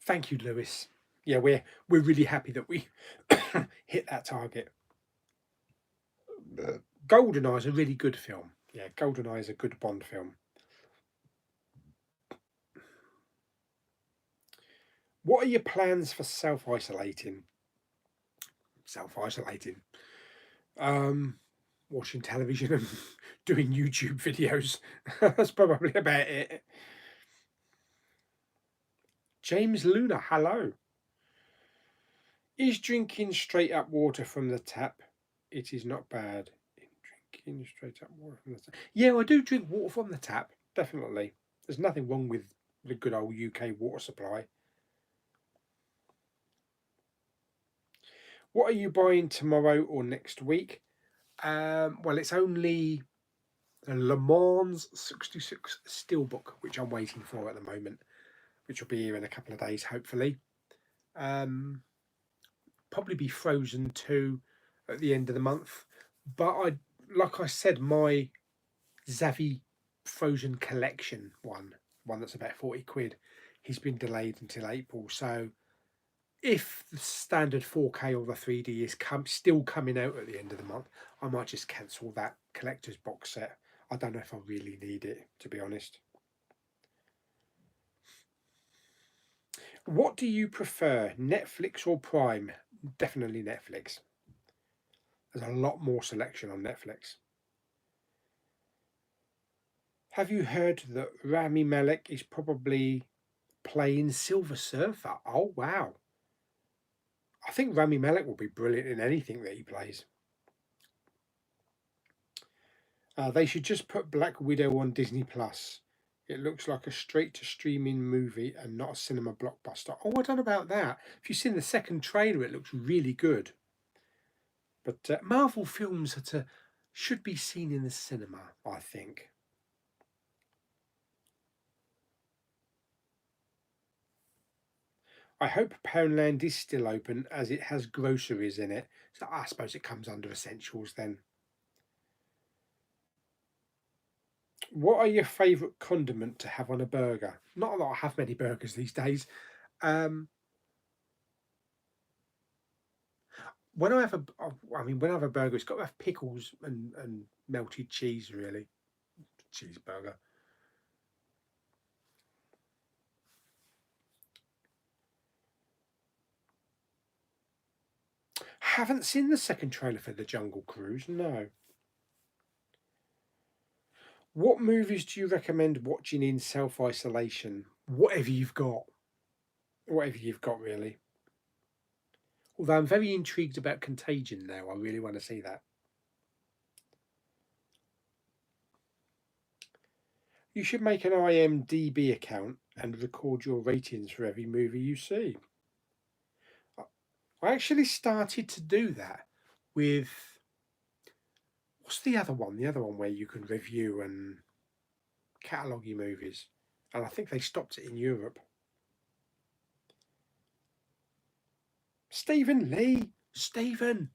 Thank you, Lewis. Yeah, we're really happy that we hit that target. GoldenEye is a really good film. Yeah, GoldenEye is a good Bond film. What are your plans for self-isolating? Self-isolating. Watching television and doing YouTube videos. That's probably about it. James Luna, hello. Is drinking straight up water from the tap? It is not bad. Drinking straight up water from the tap. Yeah, I do drink water from the tap, definitely. There's nothing wrong with the good old UK water supply. What are you buying tomorrow or next week? Well, it's only a Le Mans 66 Steelbook, which I'm waiting for at the moment, which will be here in a couple of days, hopefully. Probably be Frozen 2 at the end of the month. But like I said, my Zavi Frozen collection one one that's about 40 quid. He's been delayed until April. So if the standard 4K or the 3D is still coming out at the end of the month, I might just cancel that collector's box set. I don't know if I really need it, to be honest. What do you prefer, Netflix or Prime? Definitely Netflix. There's a lot more selection on Netflix. Have you heard that Rami Malek is probably playing Silver Surfer? Oh, wow. I think Rami Malek will be brilliant in anything that he plays. They should just put Black Widow on Disney Plus. It looks like a straight-to-streaming movie and not a cinema blockbuster. Oh, I don't know about that. If you've seen the second trailer, it looks really good. But Marvel films should be seen in the cinema, I think. I hope Poundland is still open as it has groceries in it. So I suppose it comes under essentials then. What are your favourite condiment to have on a burger? Not that I have many burgers these days. When I have when I have a burger, it's got to have pickles and melted cheese, really. Cheeseburger. Haven't seen the second trailer for The Jungle Cruise, no. What movies do you recommend watching in self-isolation? Whatever you've got. Whatever you've got, really. Although I'm very intrigued about Contagion now. I really want to see that. You should make an IMDb account and record your ratings for every movie you see. I actually started to do that with, what's the other one? The other one where you can review and catalogue your movies. And I think they stopped it in Europe. Stephen Lee! Stephen's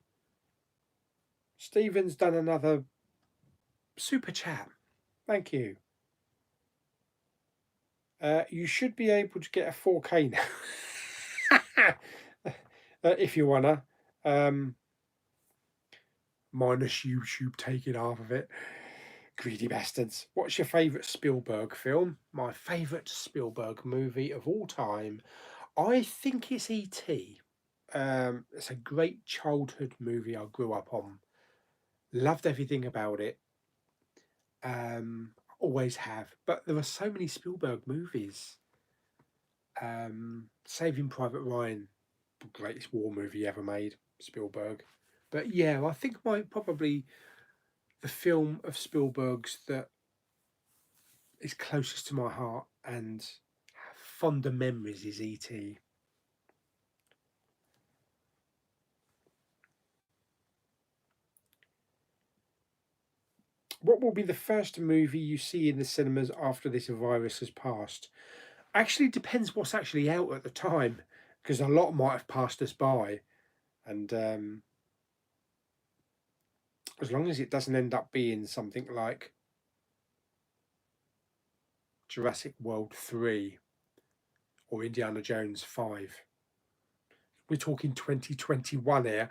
done another super chat. Thank you. You should be able to get a 4K now. If you wanna. Minus YouTube taking half of it. Greedy bastards. What's your favourite Spielberg film? My favourite Spielberg movie of all time. I think it's E.T. It's a great childhood movie I grew up on. Loved everything about it. Always have. But there are so many Spielberg movies. Saving Private Ryan, the greatest war movie ever made, Spielberg. But yeah, I think probably the film of Spielberg's that is closest to my heart and fonder memories is E.T. What will be the first movie you see in the cinemas after this virus has passed? Actually, depends what's actually out at the time, because a lot might have passed us by, and as long as it doesn't end up being something like Jurassic World 3 or Indiana Jones 5. We're talking 2021 here.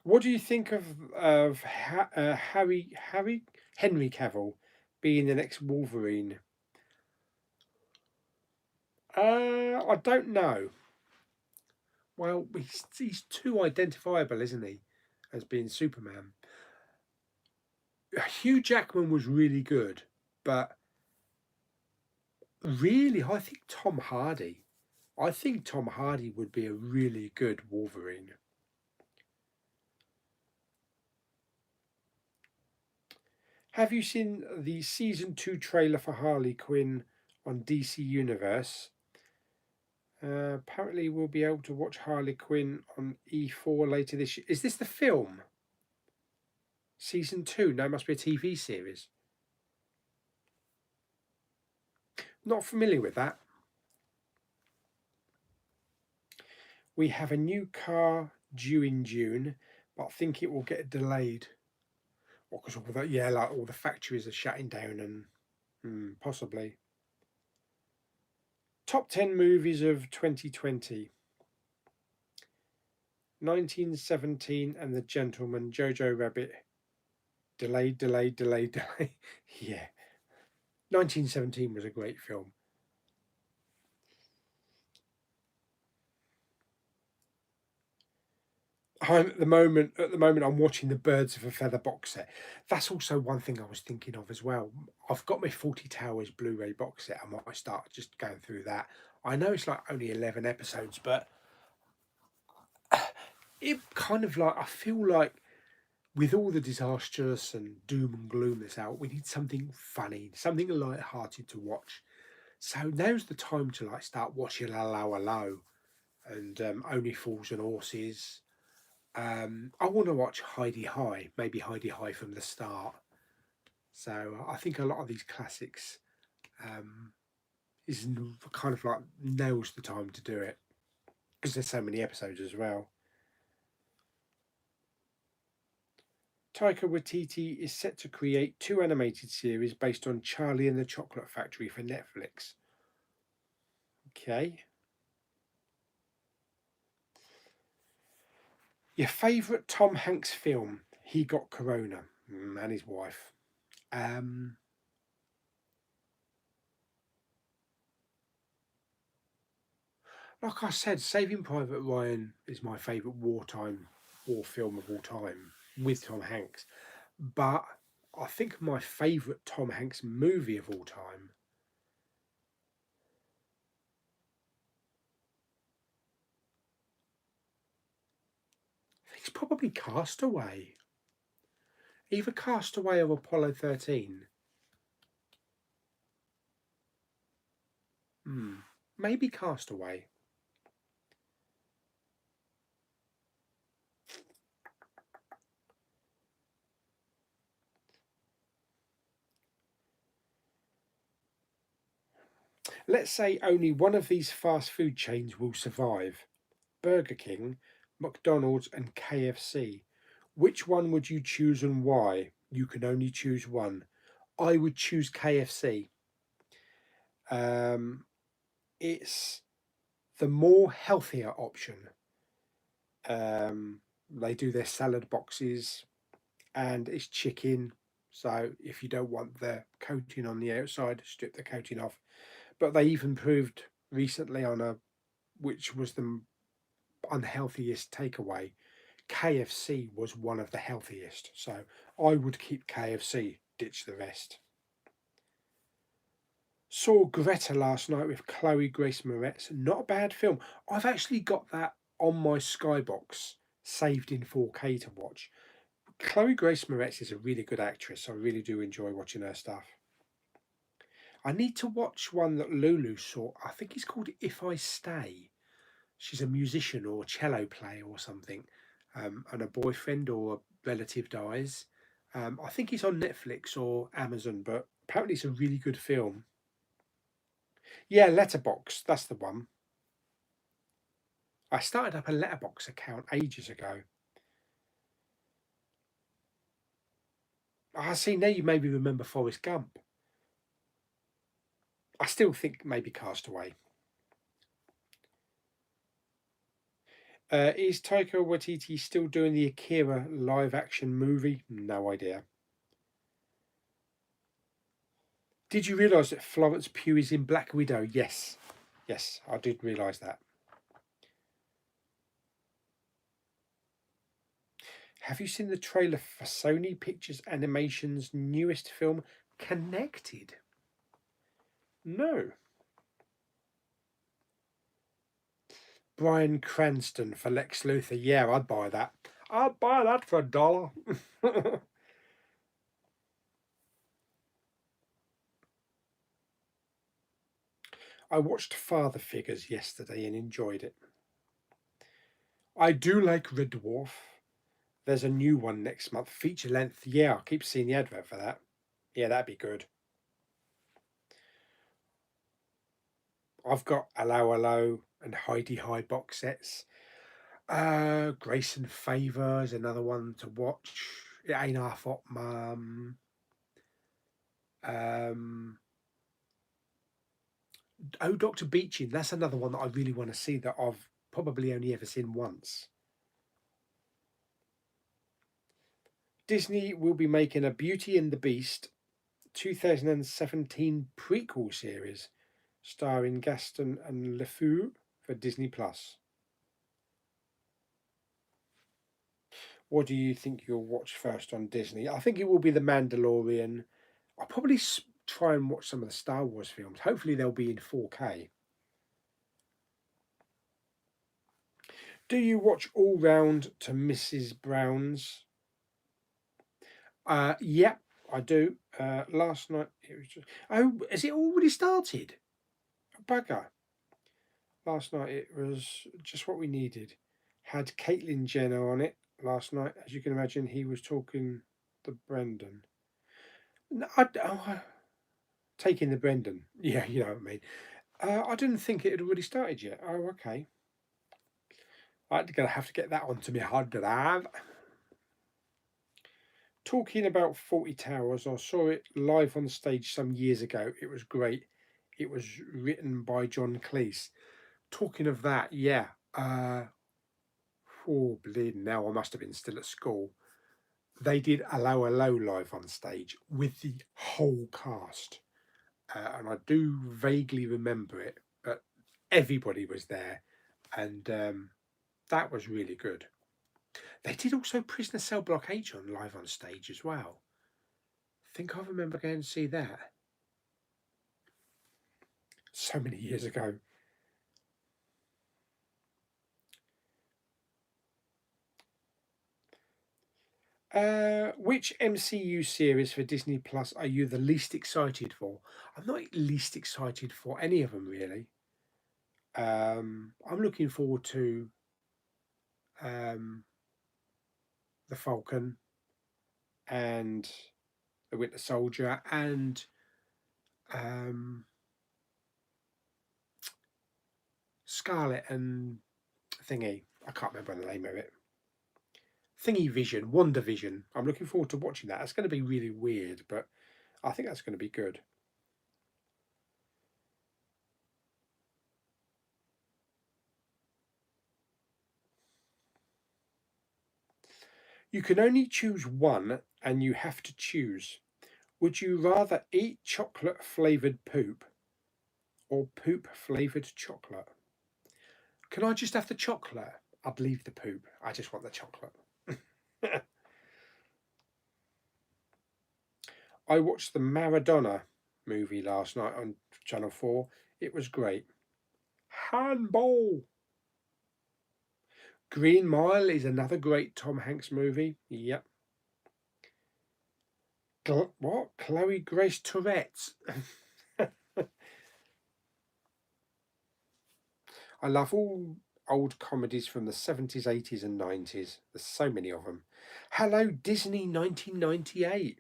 What do you think of Henry Cavill being the next Wolverine? I don't know. Well, he's too identifiable, isn't he, as being Superman? Hugh Jackman was really good, but really, I think Tom Hardy. I think Tom Hardy would be a really good Wolverine. Have you seen the season 2 trailer for Harley Quinn on DC Universe? Apparently, we'll be able to watch Harley Quinn on E4 later this year. Is this the film? Season 2? No, it must be a TV series. Not familiar with that. We have a new car due in June, but I think it will get delayed. Because all that, yeah, like all the factories are shutting down and possibly. Top 10 movies of 2020. 1917 and The Gentleman, Jojo Rabbit. Delayed, delayed, delayed, delayed. Yeah. 1917 was a great film. At the moment I'm watching the Birds of a Feather box set. That's also one thing I was thinking of as well. I've got my 40 Towers Blu-ray box set. I might start just going through that. I know it's like only 11 episodes, but it kind of like, I feel like with all the disastrous and doom and gloom that's out, we need something funny, something light-hearted to watch. So now's the time to like start watching Allo Allo and Only Fools and Horses. I want to watch Heidi High, maybe Heidi High from the start. So I think a lot of these classics um, is kind of like now's the time to do it because there's so many episodes as well. Taika Waititi is set to create two animated series based on Charlie and the Chocolate Factory for Netflix. Okay. Your favourite Tom Hanks film? He Got Corona, and his wife. Um, like I said, Saving Private Ryan is my favourite wartime war film of all time with Tom Hanks. But I think my favourite Tom Hanks movie of all time, I think it's probably Castaway. Either Castaway or Apollo 13. Hmm. Maybe Castaway. Let's say only one of these fast food chains will survive: Burger King, McDonald's, and KFC. Which one would you choose and why? You can only choose one. I would choose KFC. Um, it's the more healthier option. They do their salad boxes and it's chicken. So if you don't want the coating on the outside, strip the coating off. But they even proved recently on a which was the unhealthiest takeaway. KFC was one of the healthiest. So I would keep KFC, ditch the rest. Saw Greta last night with Chloe Grace Moretz. Not a bad film. I've actually got that on my Skybox saved in 4K to watch. Chloe Grace Moretz is a really good actress. I really do enjoy watching her stuff. I need to watch one that Lulu saw. I think it's called If I Stay. She's a musician or a cello player or something, and a boyfriend or a relative dies. I think it's on Netflix or Amazon, but apparently it's a really good film. Yeah, Letterbox, that's the one. I started up a Letterbox account ages ago. I see now you maybe remember Forrest Gump. I still think maybe Castaway. Is Taika Waititi still doing the Akira live action movie? No idea. Did you realise that Florence Pugh is in Black Widow? Yes. Yes, I did realise that. Have you seen the trailer for Sony Pictures Animation's newest film, Connected? No. Bryan Cranston for Lex Luthor. Yeah, I'd buy that. I'd buy that for $1. I watched Father Figures yesterday and enjoyed it. I do like Red Dwarf. There's a new one next month, feature length. Yeah, I keep seeing the advert for that. Yeah, that'd be good. I've got Allo Allo and Heidi High box sets. Grace and Favour is another one to watch. It ain't our fault, Mum. Oh, Dr. Beeching. That's another one that I really want to see that I've probably only ever seen once. Disney will be making a Beauty and the Beast 2017 prequel series starring Gaston and LeFou for Disney Plus. What do you think you'll watch first on Disney? I think it will be The Mandalorian. I'll probably try and watch some of the Star Wars films. Hopefully they'll be in 4K. Do you watch All Round to Mrs. Brown's? Yeah, I do. Last night it was just... Oh, has it already started? Bugger. Last night it was just what we needed. Had Caitlyn Jenner on it last night. As you can imagine, he was talking the Brendan. No, taking the Brendan. Yeah, you know what I mean. I didn't think it had already started yet. Oh, okay. I'm going to have to get that onto my hard drive. Talking about 40 Towers, I saw it live on stage some years ago. It was great. It was written by John Cleese. Talking of that, yeah. Oh, bleeding now, I must have been still at school. They did Allo Allo live on stage with the whole cast. And I do vaguely remember it, but everybody was there. And that was really good. They did also Prisoner Cell Block H on live on stage as well. I think I remember going to see that. So many years ago. Which MCU series for Disney Plus are you the least excited for? I'm not least excited for any of them really. I'm looking forward to um, the Falcon and the Winter Soldier and Scarlet and Thingy. I can't remember the name of it. Thingy Vision, Wonder Vision. I'm looking forward to watching that. It's going to be really weird, but I think that's going to be good. You can only choose one and you have to choose. Would you rather eat chocolate flavoured poop or poop flavoured chocolate? Can I just have the chocolate? I'd leave the poop. I just want the chocolate. I watched the Maradona movie last night on Channel 4. It was great. Handball. Green Mile is another great Tom Hanks movie. Yep. What? Chloe Grace Tourette's. I love all old comedies from the 70s, 80s, and 90s. There's so many of them. Hello, Disney 1998.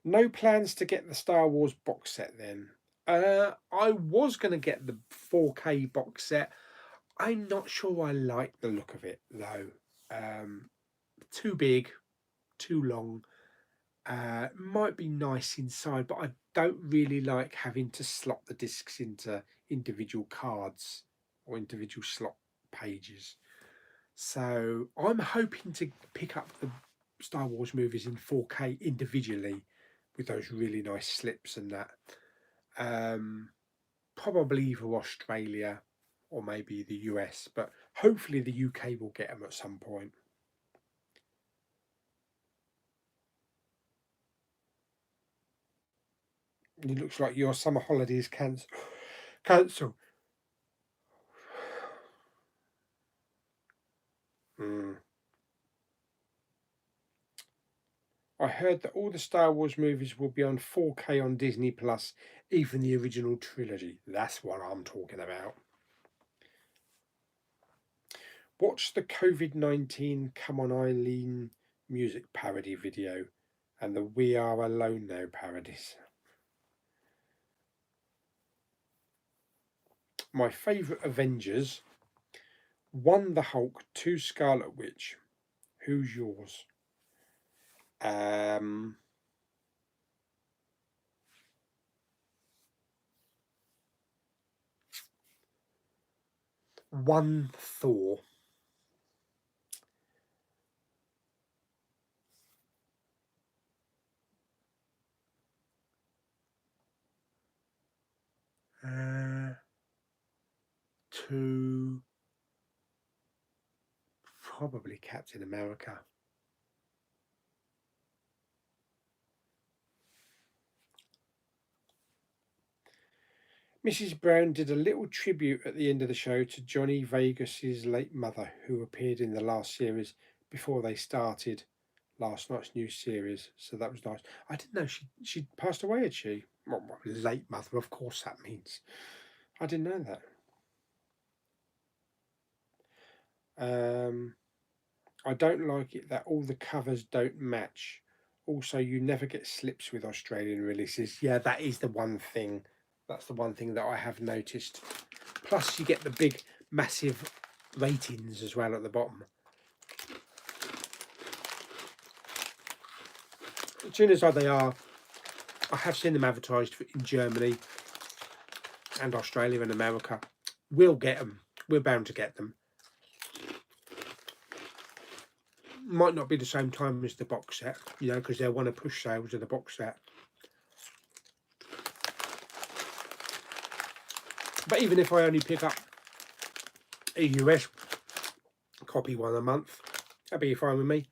No plans to get the Star Wars box set then. I was going to get the 4K box set. I'm not sure I like the look of it though. Too big, too long. Might be nice inside, but I don't really like having to slot the discs into individual cards or individual slot pages. So I'm hoping to pick up the Star Wars movies in 4K individually with those really nice slips and that. Probably either Australia or maybe the US, but hopefully the UK will get them at some point. It looks like your summer holidays cancel. I heard that all the Star Wars movies will be on 4K on Disney Plus, even the original trilogy. That's what I'm talking about. Watch the COVID-19 Come On Eileen music parody video and the We Are Alone Now parodies. My favourite Avengers 1 the Hulk, 2 Scarlet Witch. Who's yours? 1 Thor. Uh, 2 probably Captain America. Mrs. Brown did a little tribute at the end of the show to Johnny Vegas's late mother, who appeared in the last series before they started last night's new series. So that was nice. I didn't know she'd passed away, had she? Well, late mother, of course that means. I didn't know that. I don't like it that all the covers don't match. Also, you never get slips with Australian releases. Yeah, that is the one thing. That's the one thing that I have noticed. Plus, you get the big, massive ratings as well at the bottom. As soon as they are, I have seen them advertised in Germany and Australia and America. We'll get them. We're bound to get them. Might not be the same time as the box set, you know, because they'll want to push sales of the box set. But even if I only pick up a US copy 1 a month, that'd be fine with me.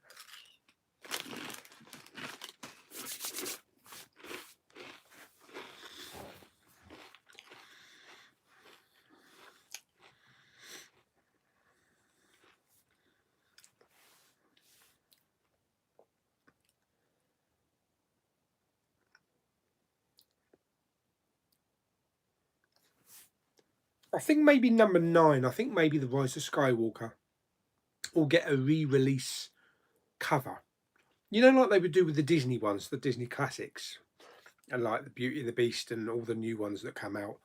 I think maybe number 9, I think maybe The Rise of Skywalker will get a re-release cover. You know, like they would do with the Disney ones, the Disney classics, and like the Beauty and the Beast and all the new ones that come out.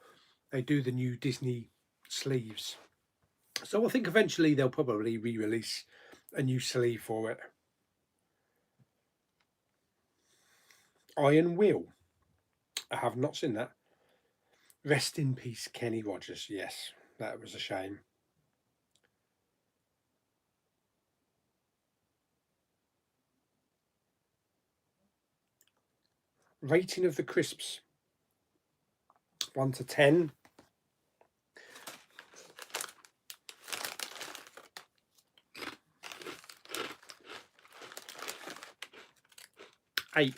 They do the new Disney sleeves. So I think eventually they'll probably re-release a new sleeve for it. Iron Will. I have not seen that. Rest in peace, Kenny Rogers. Yes, that was a shame. Rating of the crisps. 1 to 10. 8.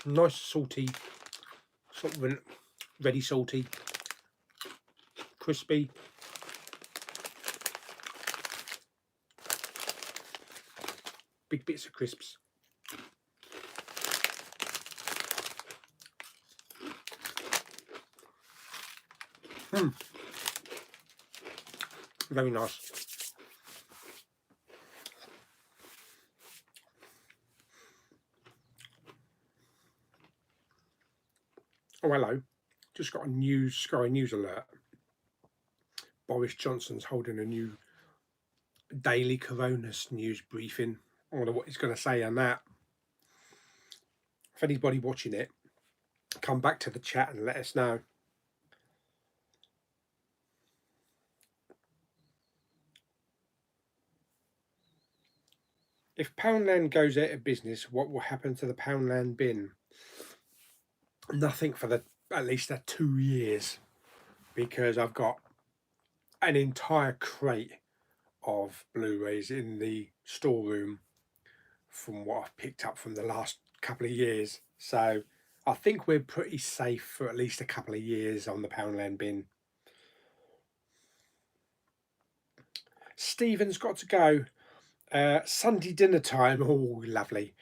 Nice salty, sort of ready salty, crispy. Big bits of crisps. Very nice. Oh, hello. Just got a Sky News alert. Boris Johnson's holding a new daily coronavirus news briefing. I wonder what he's going to say on that. If anybody watching it, come back to the chat and let us know. If Poundland goes out of business, what will happen to the Poundland bin? Nothing for at least 2 years, because I've got an entire crate of Blu-rays in the storeroom from what I've picked up from the last couple of years. So I think we're pretty safe for at least a couple of years on the Poundland bin. Stephen's got to go. Sunday dinner time. Oh, lovely.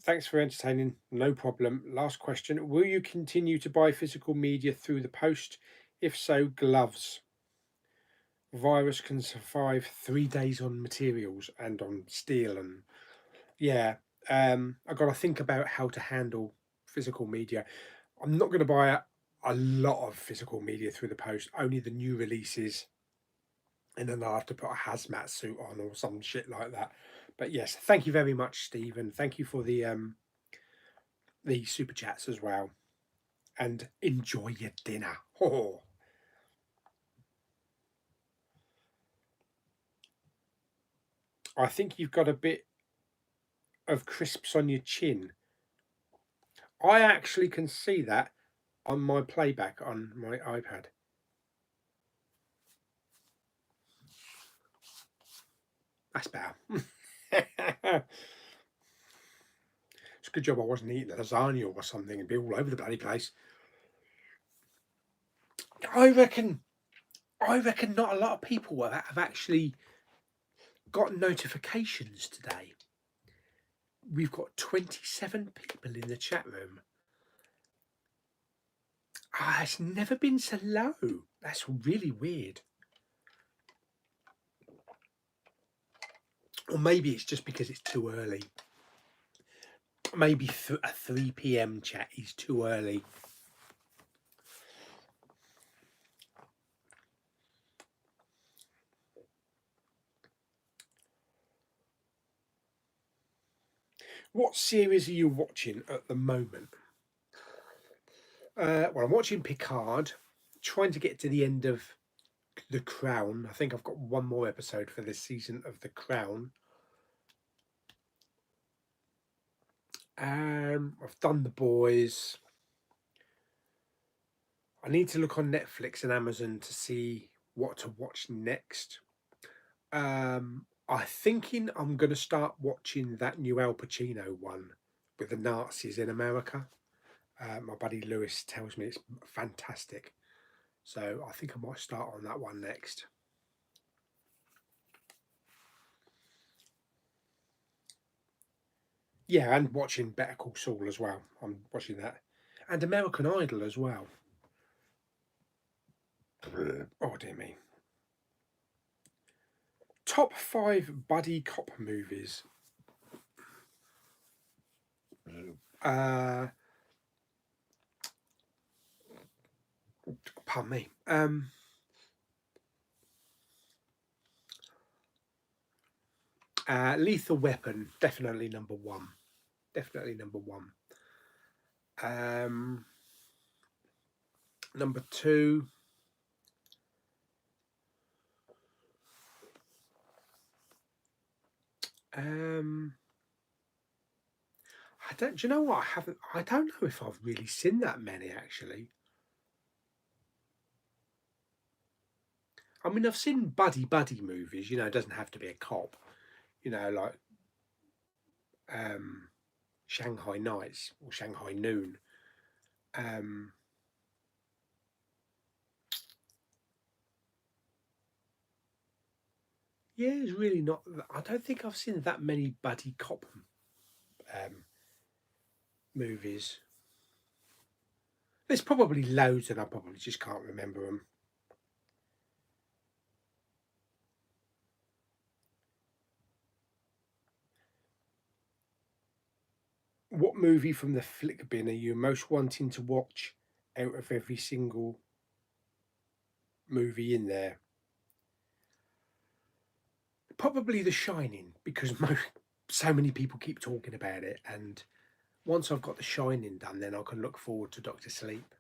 Thanks for entertaining. No problem. Last question. Will you continue to buy physical media through the post? If so, gloves. Virus can survive 3 days on materials and on steel. And yeah, I've got to think about how to handle physical media. I'm not going to buy a lot of physical media through the post, only the new releases, and then I'll have to put a hazmat suit on or some shit like that. But yes, thank you very much, Stephen. Thank you for the super chats as well, and enjoy your dinner. Oh, I think you've got a bit of crisps on your chin. I actually can see that on my playback on my iPad. That's better. It's a good job I wasn't eating lasagna or something and be all over the bloody place. I reckon. I reckon not a lot of people have actually got notifications today. We've got 27 people in the chat room. Ah, it's never been so low. That's really weird. Or maybe it's just because it's too early. Maybe a 3 p.m. chat is too early. What series are you watching at the moment? Well, I'm watching Picard, trying to get to the end of The Crown. I think I've got one more episode for this season of The Crown. I've done The Boys. I need to look on Netflix and Amazon to see what to watch next. I'm thinking I'm going to start watching that new Al Pacino one with the Nazis in America. My buddy Lewis tells me it's fantastic. So I think I might start on that one next. Yeah, and watching Better Call Saul as well. I'm watching that. And American Idol as well. Oh, dear me. Top 5 buddy cop movies. Pardon me. Lethal Weapon, definitely number one. Definitely number one. Number 2. I don't. Do you know what? I haven't. I don't know if I've really seen that many actually. I mean, I've seen buddy movies. You know, it doesn't have to be a cop. You know, like Shanghai Nights or Shanghai Noon. Yeah, it's really not. I don't think I've seen that many buddy cop movies. There's probably loads, and I probably just can't remember them. What movie from the flick bin are you most wanting to watch out of every single movie in there? Probably The Shining, because so many people keep talking about it, and once I've got The Shining done, then I can look forward to Doctor Sleep.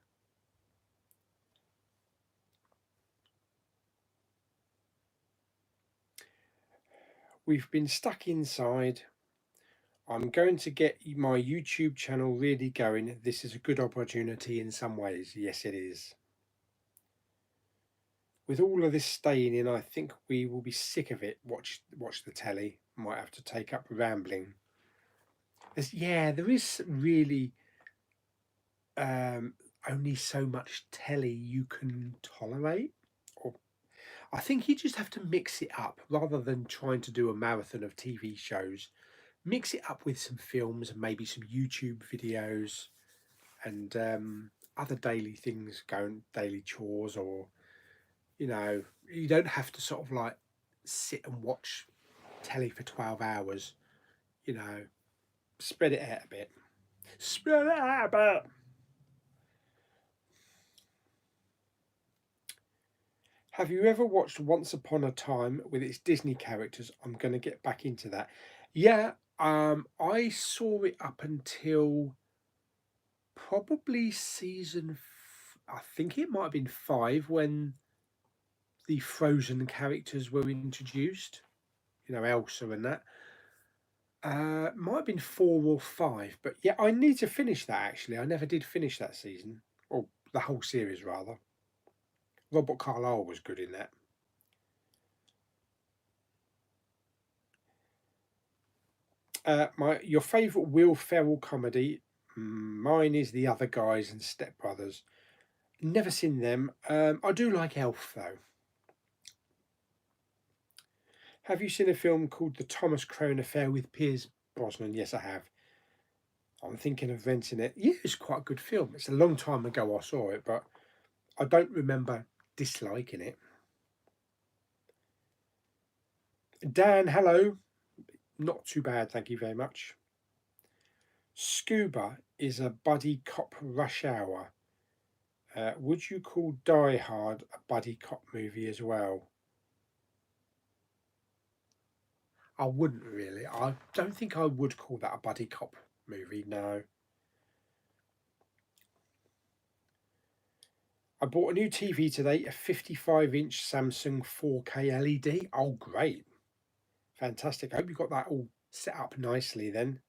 We've been stuck inside. I'm going to get my YouTube channel really going. This is a good opportunity in some ways. Yes, it is. With all of this staying in, I think we will be sick of it. Watch the telly. Might have to take up rambling. There is really only so much telly you can tolerate. Or I think you just have to mix it up rather than trying to do a marathon of TV shows. Mix it up with some films and maybe some YouTube videos and other daily things, daily chores, or you know, you don't have to sort of like sit and watch telly for 12 hours. You know, spread it out a bit. Spread it out a bit. Have you ever watched Once Upon a Time with its Disney characters? I'm going to get back into that. Yeah, I saw it up until probably I think it might have been 5 when the Frozen characters were introduced. You know, Elsa and that. Might have been 4 or 5, but yeah, I need to finish that actually. I never did finish that season, or the whole series rather. Robert Carlyle was good in that. Your favourite Will Ferrell comedy? Mine is The Other Guys and Step Brothers. Never seen them. I do like Elf though. Have you seen a film called The Thomas Crown Affair with Pierce Brosnan? Yes, I have. I'm thinking of renting it. Yeah, it's quite a good film. It's a long time ago I saw it, but I don't remember disliking it. Dan, hello. Not too bad, thank you very much. Scuba is a buddy cop rush hour. Would you call Die Hard a buddy cop movie as well? I wouldn't really. I don't think I would call that a buddy cop movie, no. I bought a new TV today, a 55-inch Samsung 4K LED. Oh, great. Fantastic. I hope you got that all set up nicely then.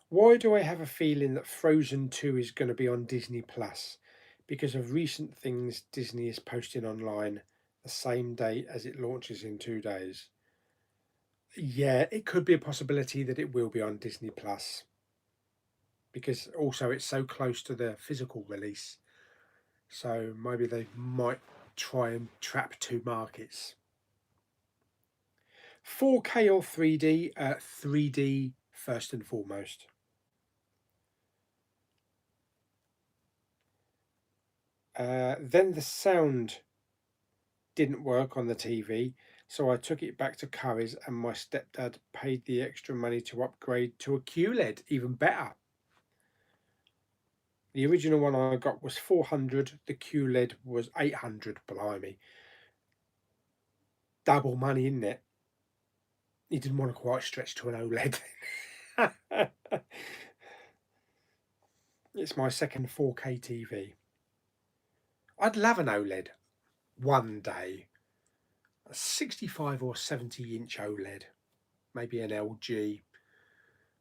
Why do I have a feeling that Frozen 2 is going to be on Disney Plus? Because of recent things Disney is posting online the same day as it launches in 2 days. Yeah, it could be a possibility that it will be on Disney Plus. Because also it's so close to the physical release. So maybe they might try and trap two markets. 4K or 3D? 3D first and foremost. Then the sound didn't work on the TV, so I took it back to Curry's and my stepdad paid the extra money to upgrade to a QLED, even better. The original one I got was 400, the QLED was 800, blimey. Double money, isn't it? He didn't want to quite stretch to an OLED. It's my second 4K TV. I'd love an OLED one day. A 65 or 70-inch OLED, maybe an LG.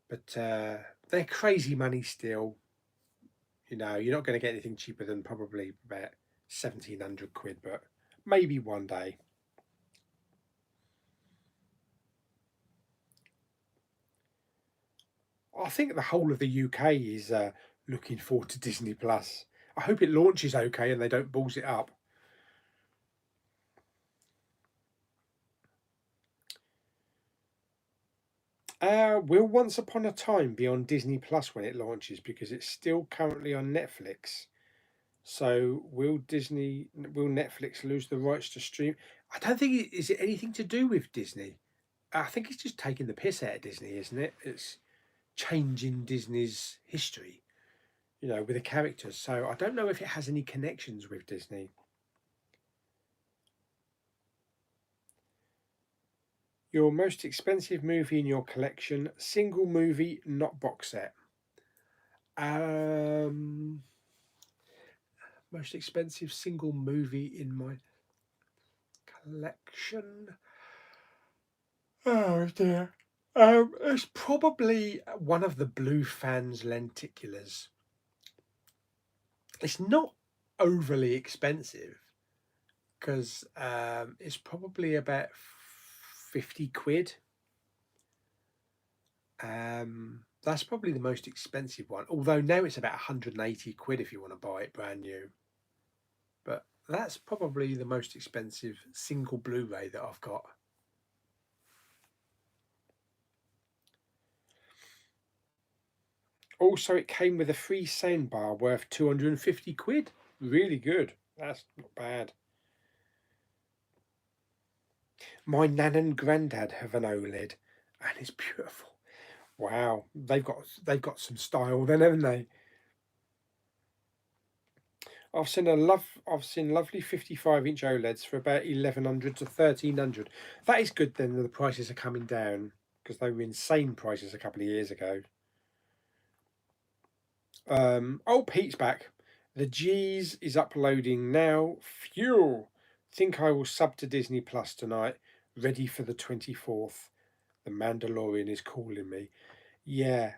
But they're crazy money still. You know, you're not going to get anything cheaper than probably about 1,700 quid, but maybe one day. I think the whole of the UK is looking forward to Disney Plus. I hope it launches okay and they don't balls it up. Will Once Upon a Time be on Disney Plus when it launches? Because it's still currently on Netflix. So will Netflix lose the rights to stream? I don't think is it anything to do with Disney. I think it's just taking the piss out of Disney, isn't it? It's changing Disney's history, you know, with the characters. So I don't know if it has any connections with Disney. Your most expensive movie in your collection, single movie, not box set. Most expensive single movie in my collection. Oh dear. It's probably one of the Blue Fans lenticulars. It's not overly expensive because it's probably about 50 quid. That's probably the most expensive one, although now it's about 180 quid if you want to buy it brand new. But that's probably the most expensive single Blu-ray that I've got. Also, it came with a free soundbar worth 250 quid. Really good. That's not bad. My nan and granddad have an OLED, and it's beautiful. Wow, they've got some style then, haven't they? I've seen lovely 55-inch OLEDs for about 1100 to 1300. That is good then. The prices are coming down because they were insane prices a couple of years ago. Old Pete's back. The G's is uploading now. Phew. Think I will sub to Disney Plus tonight. Ready for the 24th. The Mandalorian is calling me. Yeah.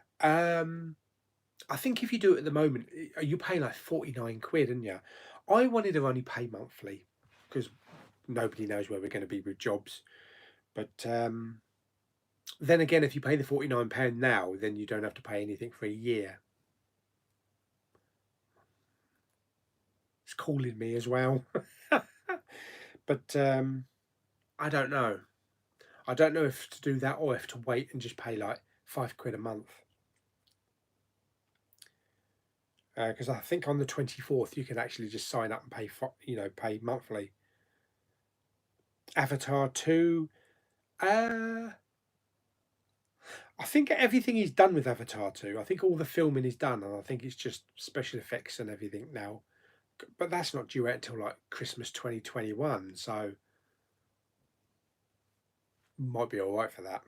I think if you do it at the moment, you pay like 49 quid, aren't you? I wanted to only pay monthly because nobody knows where we're going to be with jobs. But then again, if you pay the £49 now, then you don't have to pay anything for a year. It's calling me as well. But I don't know. I don't know if to do that or if to wait and just pay like 5 quid a month. Because I think on the 24th you can actually just sign up and pay pay monthly. Avatar 2. I think everything is done with Avatar 2. I think all the filming is done, and I think it's just special effects and everything now. But that's not due out until like Christmas 2021, so might be all right for that.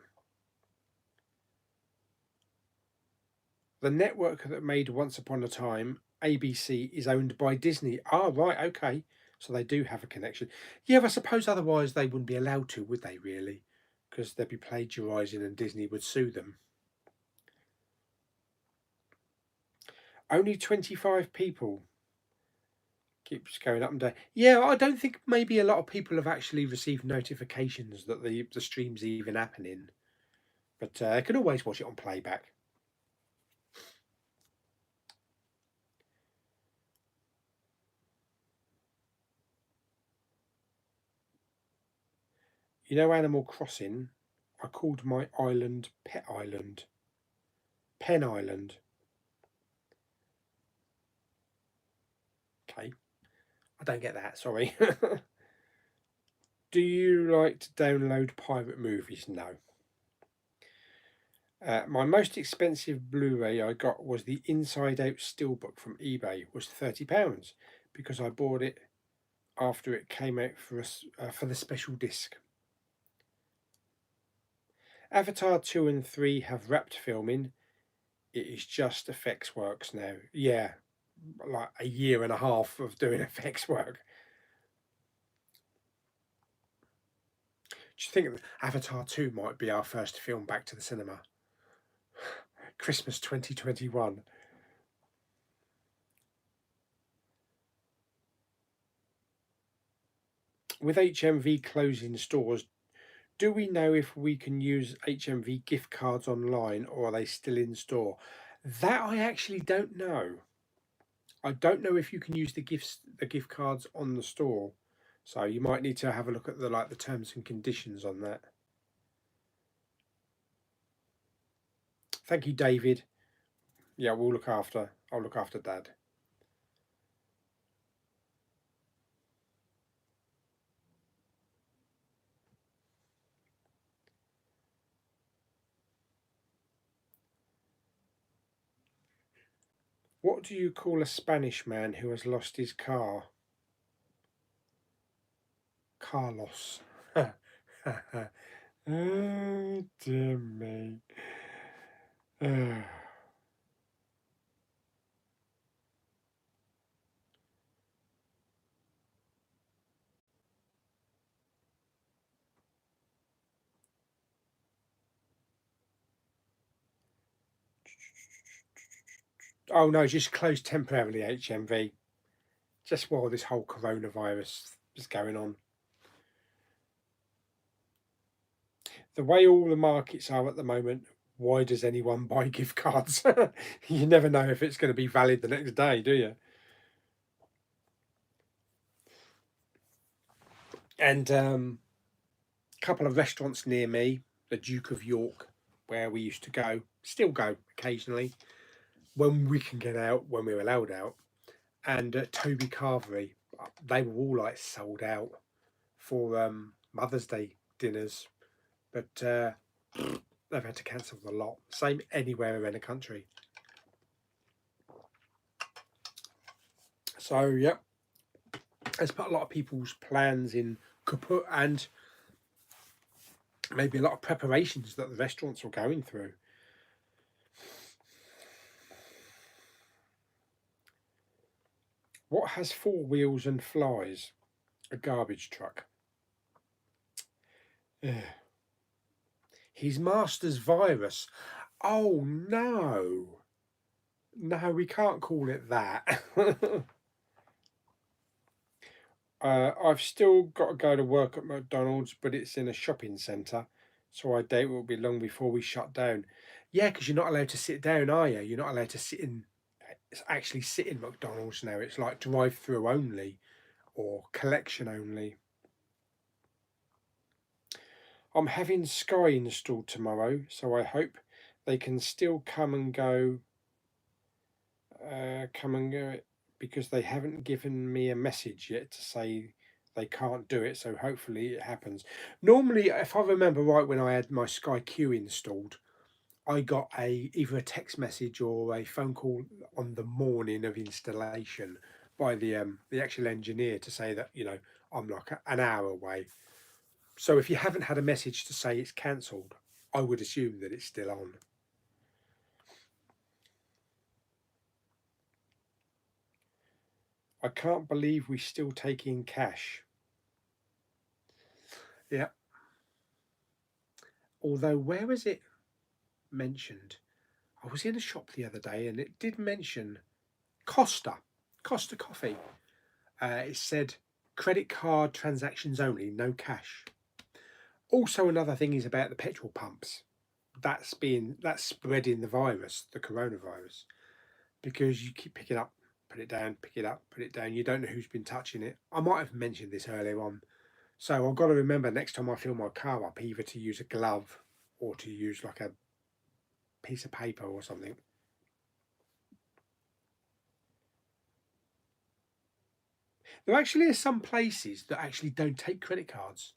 The network that made Once Upon a Time, ABC, is owned by Disney. Ah, right, okay. So they do have a connection. Yeah, I suppose otherwise they wouldn't be allowed to, would they, really? Because they'd be plagiarising and Disney would sue them. Only 25 people. Keeps going up and down. Yeah, I don't think maybe a lot of people have actually received notifications that the stream's even happening. But I can always watch it on playback. You know, Animal Crossing, I called my island Pet Island. Pen Island. Okay. I don't get that, sorry. Do you like to download pirate movies? No. My most expensive Blu-ray I got was the Inside Out Steelbook from eBay. It was £30 because I bought it after it came out for us for the special disc. Avatar 2 and 3 have wrapped filming. It is just effects works now. Yeah, like a year and a half of doing effects work. Do you think Avatar 2 might be our first film back to the cinema? Christmas 2021. With HMV closing stores, do we know if we can use HMV gift cards online or are they still in store? That I actually don't know. I don't know if you can use the gift cards on the store. So you might need to have a look at the terms and conditions on that. Thank you, David. Yeah, I'll look after Dad. What do you call a Spanish man who has lost his car? Carlos. Oh, dear me. Oh no, just closed temporarily, HMV. Just while this whole coronavirus is going on. The way all the markets are at the moment, why does anyone buy gift cards? You never know if it's going to be valid the next day, do you? And a couple of restaurants near me, the Duke of York, where we used to go, still go occasionally when we can get out, when we're allowed out, and Toby Carvery, they were all like sold out for Mother's Day dinners, but they've had to cancel the lot. Same anywhere around the country. So, yeah, it's put a lot of people's plans in kaput, and maybe a lot of preparations that the restaurants were going through. What has four wheels and flies? A garbage truck. Ugh. His master's virus. Oh no. No, we can't call it that. I've still got to go to work at McDonald's, but it's in a shopping centre, so I doubt it will be long before we shut down. Yeah, because you're not allowed to sit down, are you? You're not allowed to sit in. It's actually sit in McDonald's now. It's like drive-through only or collection only. I'm having Sky installed tomorrow, so I hope they can still come and go, because they haven't given me a message yet to say they can't do it. So hopefully it happens. Normally, if I remember right, when I had my Sky Q installed, I got either a text message or a phone call on the morning of installation by the actual engineer to say that, I'm like an hour away. So if you haven't had a message to say it's cancelled, I would assume that it's still on. I can't believe we still take in cash. Yeah. Although, where was it mentioned? I was in a shop the other day and it did mention Costa Coffee. It said credit card transactions only, no cash. Also, another thing is about the petrol pumps. That's spreading the virus, the coronavirus, because you keep picking up, put it down, pick it up, put it down. You don't know who's been touching it. I might have mentioned this earlier on. So I've got to remember next time I fill my car up, either to use a glove or to use like a piece of paper or something. There actually are some places that actually don't take credit cards.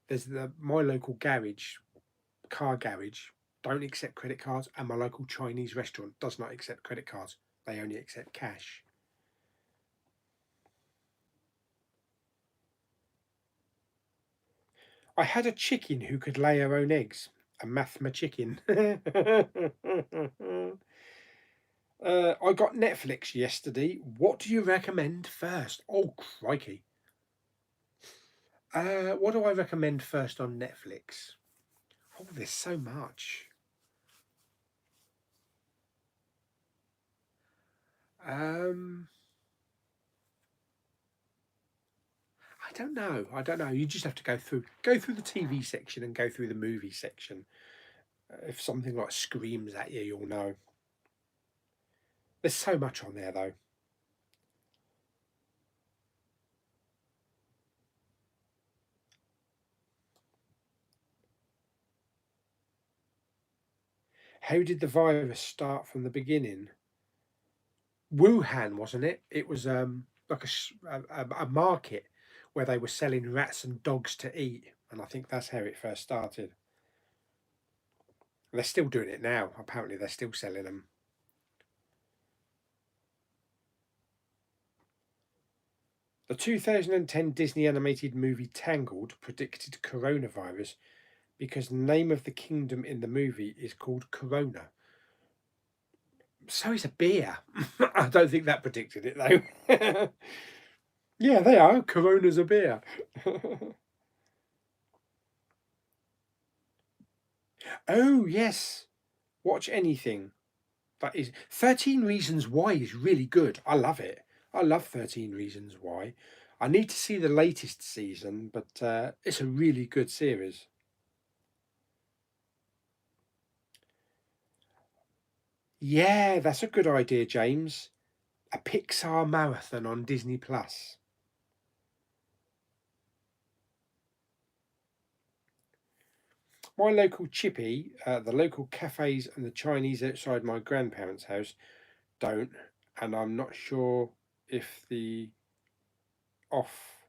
There's my local car garage, don't accept credit cards, and my local Chinese restaurant does not accept credit cards. They only accept cash. I had a chicken who could lay her own eggs. A mathma chicken. I got Netflix yesterday. What do you recommend first? Oh, crikey. What do I recommend first on Netflix? Oh, there's so much. Um, I don't know. I don't know. You just have to go through the TV section and go through the movie section. If something like screams at you, you'll know. There's so much on there, though. How did the virus start from the beginning? Wuhan, wasn't it? It was like a market where they were selling rats and dogs to eat, and I think that's how it first started. They're still doing it now. Apparently, they're still selling them. The 2010 Disney animated movie Tangled predicted coronavirus because the name of the kingdom in the movie is called Corona. So is a beer. I don't think that predicted it though. Yeah, they are. Corona's a beer. Oh, yes. Watch anything. That is 13 Reasons Why is really good. I love it. I love 13 Reasons Why. I need to see the latest season, but it's a really good series. Yeah, that's a good idea, James. A Pixar marathon on Disney Plus. My local chippy, the local cafes and the Chinese outside my grandparents' house don't, and I'm not sure if the off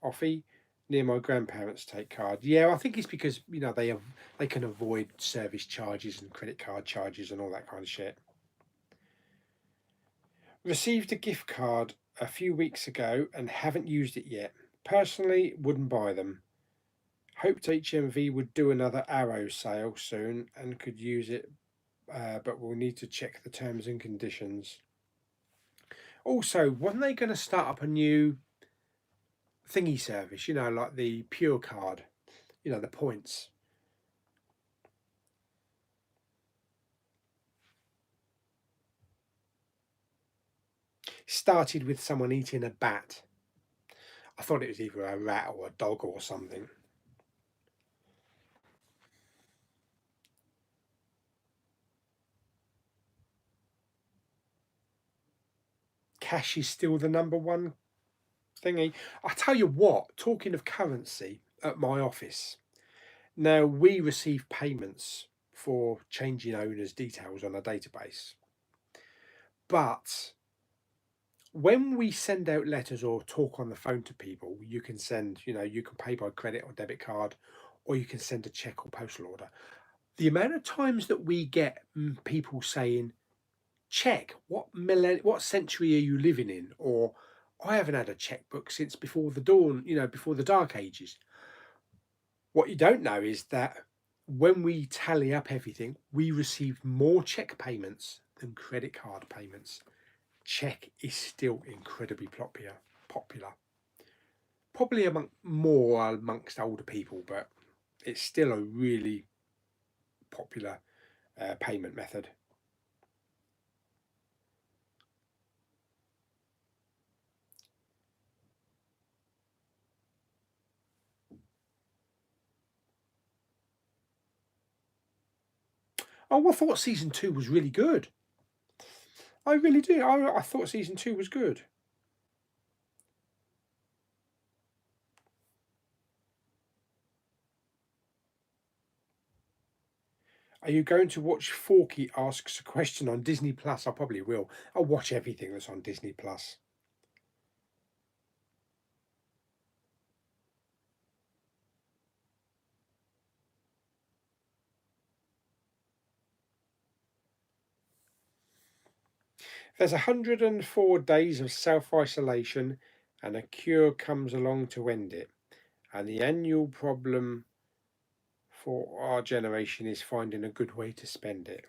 offie near my grandparents take card. Yeah, I think it's because they can avoid service charges and credit card charges and all that kind of shit. Received a gift card a few weeks ago and haven't used it yet. Personally, wouldn't buy them. Hoped HMV would do another Arrow sale soon and could use it, but we'll need to check the terms and conditions. Also, when they going to start up a new thingy service, like the Pure card, the points? Started with someone eating a bat. I thought it was either a rat or a dog or something. Cash is still the number one thingy. I tell you what, talking of currency, at my office, now we receive payments for changing owners' details on a database. But when we send out letters or talk on the phone to people, you can send, you can pay by credit or debit card, or you can send a check or postal order. The amount of times that we get people saying, check, what century are you living in? Or I haven't had a checkbook since before the dawn, before the dark ages. What you don't know is that when we tally up everything, we receive more check payments than credit card payments. Check is still incredibly popular. Probably more amongst older people, but it's still a really popular payment method. Oh, I thought season 2 was really good. I really did. I thought season 2 was good. Are you going to watch Forky Asks a Question on Disney Plus? I probably will. I'll watch everything that's on Disney Plus. There's 104 days of self-isolation and a cure comes along to end it. And the annual problem for our generation is finding a good way to spend it.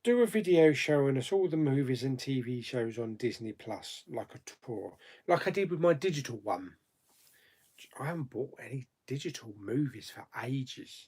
Do a video showing us all the movies and TV shows on Disney Plus, like a tour, like I did with my digital one. I haven't bought any digital movies for ages.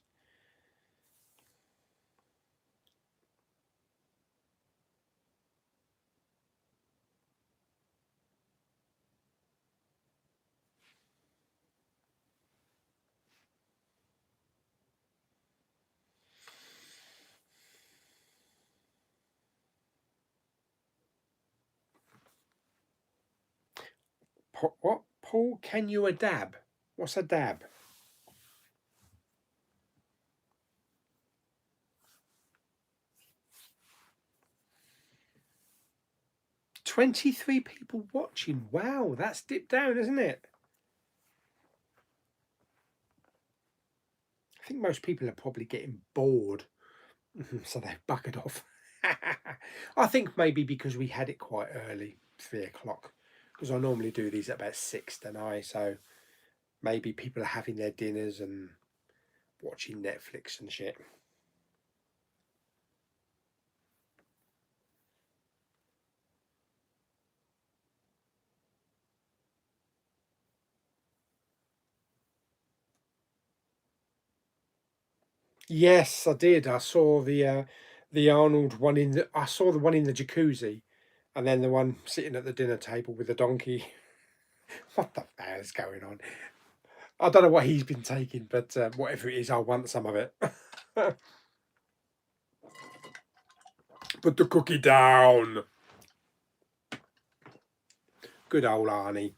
What? Paul, can you a dab? What's a dab? 23 people watching. Wow, that's dipped down, isn't it? I think most people are probably getting bored, so they've buggered off. I think maybe because we had it quite early, 3 o'clock, because I normally do these at about 6, don't I? So maybe people are having their dinners and watching Netflix and shit. Yes, I did. I saw the Arnold one I saw the one in the jacuzzi, and then the one sitting at the dinner table with the donkey. What the hell is going on? I don't know what he's been taking, but whatever it is, I want some of it. Put the cookie down. Good old Arnie.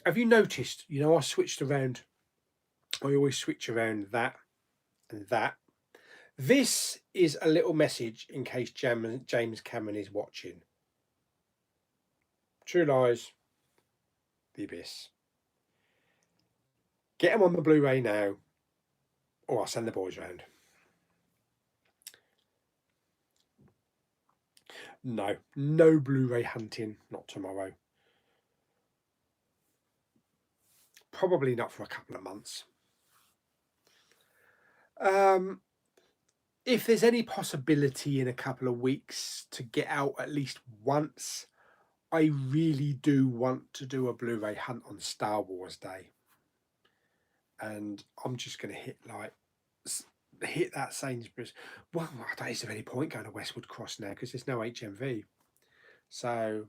Have you noticed? I switched around. I always switch around that and that. This is a little message in case James Cameron is watching. True Lies, The Abyss. Get them on the Blu-ray now, or I'll send the boys round. No, no Blu-ray hunting, not tomorrow. Probably not for a couple of months. If there's any possibility in a couple of weeks to get out at least once, I really do want to do a Blu-ray hunt on Star Wars Day. And I'm just going to hit that Sainsbury's. Well, I don't think there's any point going to Westwood Cross now because there's no HMV. So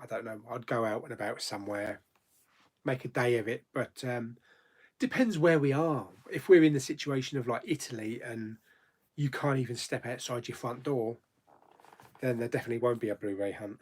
I don't know. I'd go out and about somewhere, make a day of it. But depends where we are. If we're in the situation of like Italy and you can't even step outside your front door, then there definitely won't be a Blu-ray hunt.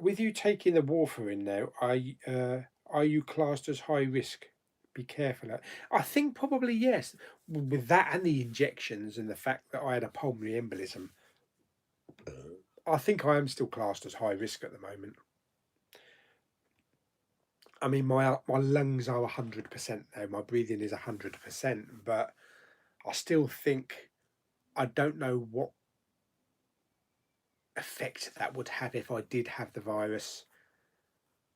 With you taking the warfarin now, are you classed as high risk? Be careful. I think probably yes. With that and the injections and the fact that I had a pulmonary embolism, I think I am still classed as high risk at the moment. I mean, my lungs are 100% now. My breathing is 100%, but I still think I don't know what effect that would have if I did have the virus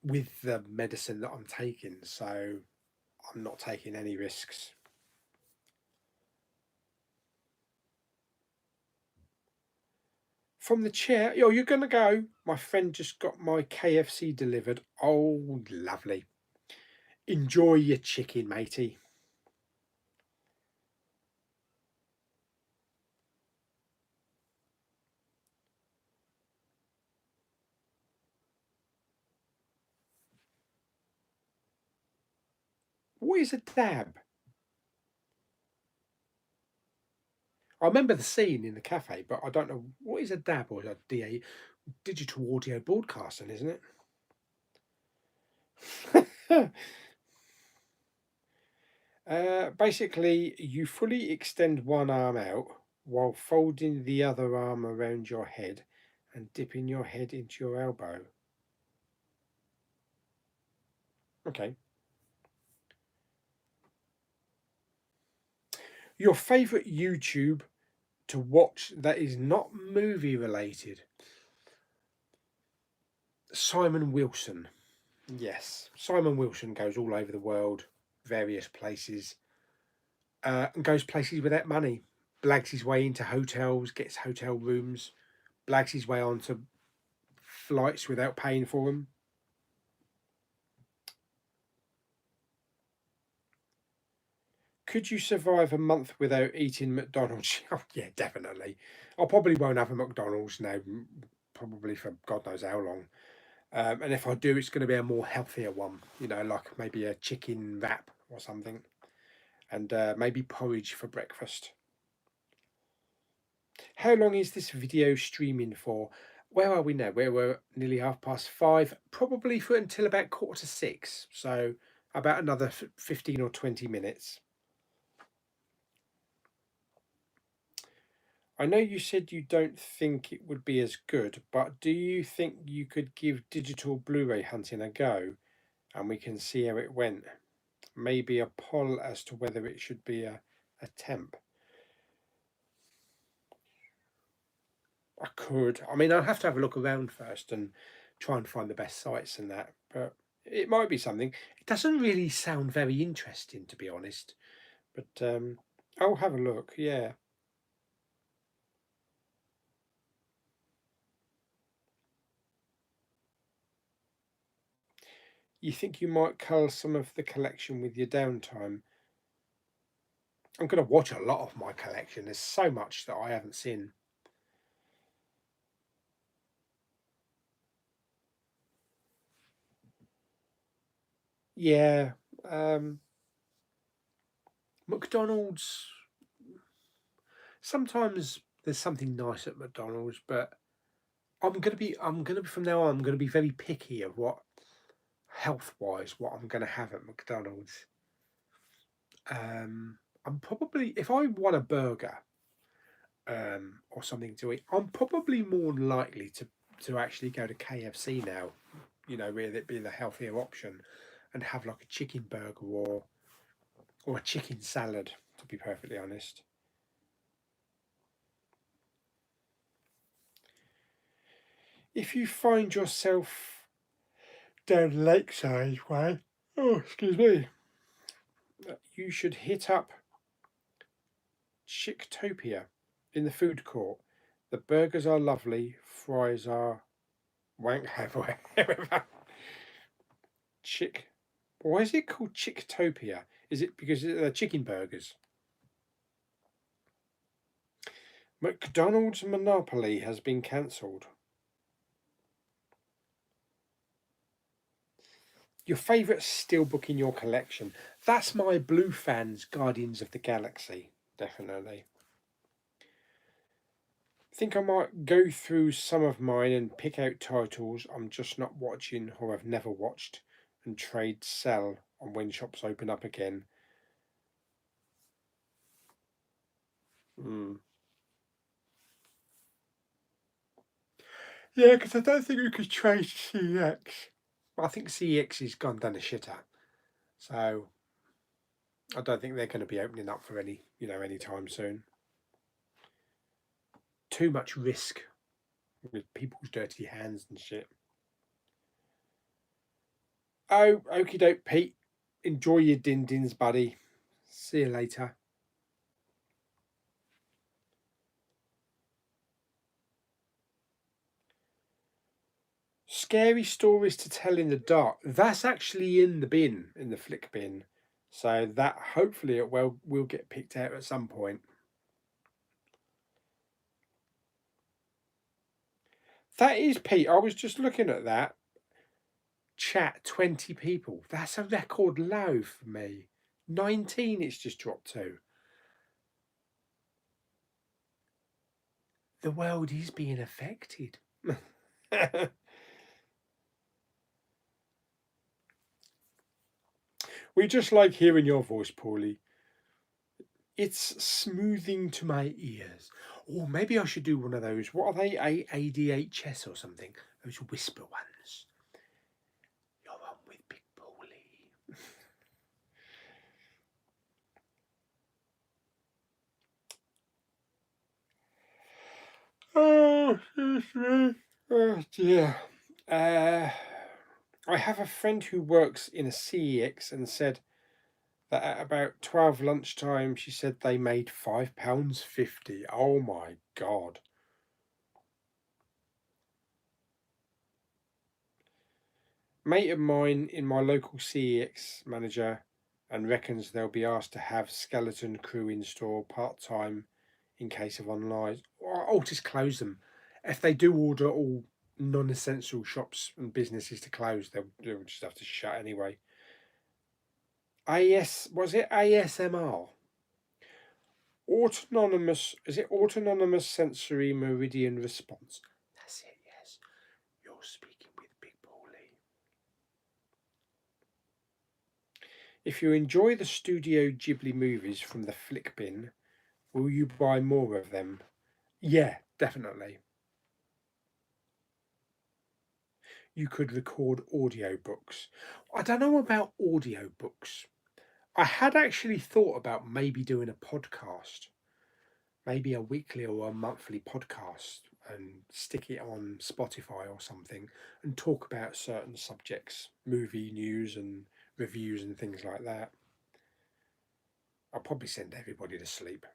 with the medicine that I'm taking. So I'm not taking any risks. From the chair, oh, you're going to go. My friend just got my KFC delivered. Oh, lovely. Enjoy your chicken, matey. What is a dab? I remember the scene in the cafe, but I don't know what is a DAB or a DA, digital audio broadcasting, isn't it? Basically, you fully extend one arm out while folding the other arm around your head and dipping your head into your elbow. Okay. Your favourite YouTube to watch that is not movie related? Simon Wilson. Yes, Simon Wilson goes all over the world, various places, and goes places without money. Blags his way into hotels, gets hotel rooms, blags his way onto flights without paying for them. Could you survive a month without eating McDonald's? Oh, yeah, definitely. I probably won't have a McDonald's now, probably for God knows how long. And if I do, it's going to be a more healthier one, like maybe a chicken wrap or something, and maybe porridge for breakfast. How long is this video streaming for? Where are we now? We're nearly 5:30, probably for until about 5:45. So about another 15 or 20 minutes. I know you said you don't think it would be as good, but do you think you could give digital Blu-ray hunting a go and we can see how it went? Maybe a poll as to whether it should be a temp. I could. I mean, I'll have to have a look around first and try and find the best sites and that, but it might be something. It doesn't really sound very interesting, to be honest, but I'll have a look, yeah. You think you might cull some of the collection with your downtime? I'm going to watch a lot of my collection. There's so much that I haven't seen. Yeah, McDonald's. Sometimes there's something nice at McDonald's, but I'm gonna be from now on. I'm gonna be very picky of what health wise what I'm gonna have at McDonald's. I'm probably if I want a burger, or something to eat, I'm probably more likely to actually go to KFC now. You know, with it being the healthier option, and have like a chicken burger or a chicken salad. To be perfectly honest, if you find yourself down Lakeside way, oh excuse me, you should hit up Chicktopia in the food court. The burgers are lovely, fries are wank however. Chick. Why is it called Chicktopia? Is it because they're chicken burgers? McDonald's monopoly has been cancelled. Your favourite steelbook in your collection? That's my Blue Fans Guardians of the Galaxy, definitely. I think I might go through some of mine and pick out titles I'm just not watching or have never watched, and trade sell on when shops open up again. Mm. Yeah, because I don't think we could trade CX. I think CX has gone down the shitter, so I don't think they're going to be opening up for anytime soon. Too much risk with people's dirty hands and shit. Oh, okie doke, Pete. Enjoy your din-dins, buddy. See you later. Scary stories to tell in the dark. That's actually in the bin, in the flick bin. So that hopefully it will get picked out at some point. That is, Pete. I was just looking at that. Chat 20 people. That's a record low for me. 19 it's just dropped to. The world is being affected. We just like hearing your voice, Paulie. It's smoothing to my ears. Or maybe I should do one of those. What are they? ADHS or something? Those whisper ones. You're on with Big Paulie. Oh, excuse me. Oh dear. I have a friend who works in a CEX and said that at about 12 lunchtime, she said they made £5.50. Oh my God. Mate of mine in my local CEX manager and reckons they'll be asked to have skeleton crew in store part time in case of online. Or just close them. If they do order all non essential shops and businesses to close, they'll just have to shut anyway. Was it ASMR? Autonomous, is it autonomous sensory meridian response? That's it, yes. You're speaking with Big Paulie. If you enjoy the Studio Ghibli movies from the flick bin, will you buy more of them? Yeah, definitely. You could record audiobooks. I don't know about audiobooks. I had actually thought about maybe doing a podcast, maybe a weekly or a monthly podcast, and stick it on Spotify or something and talk about certain subjects, movie news and reviews and things like that. I'll probably send everybody to sleep.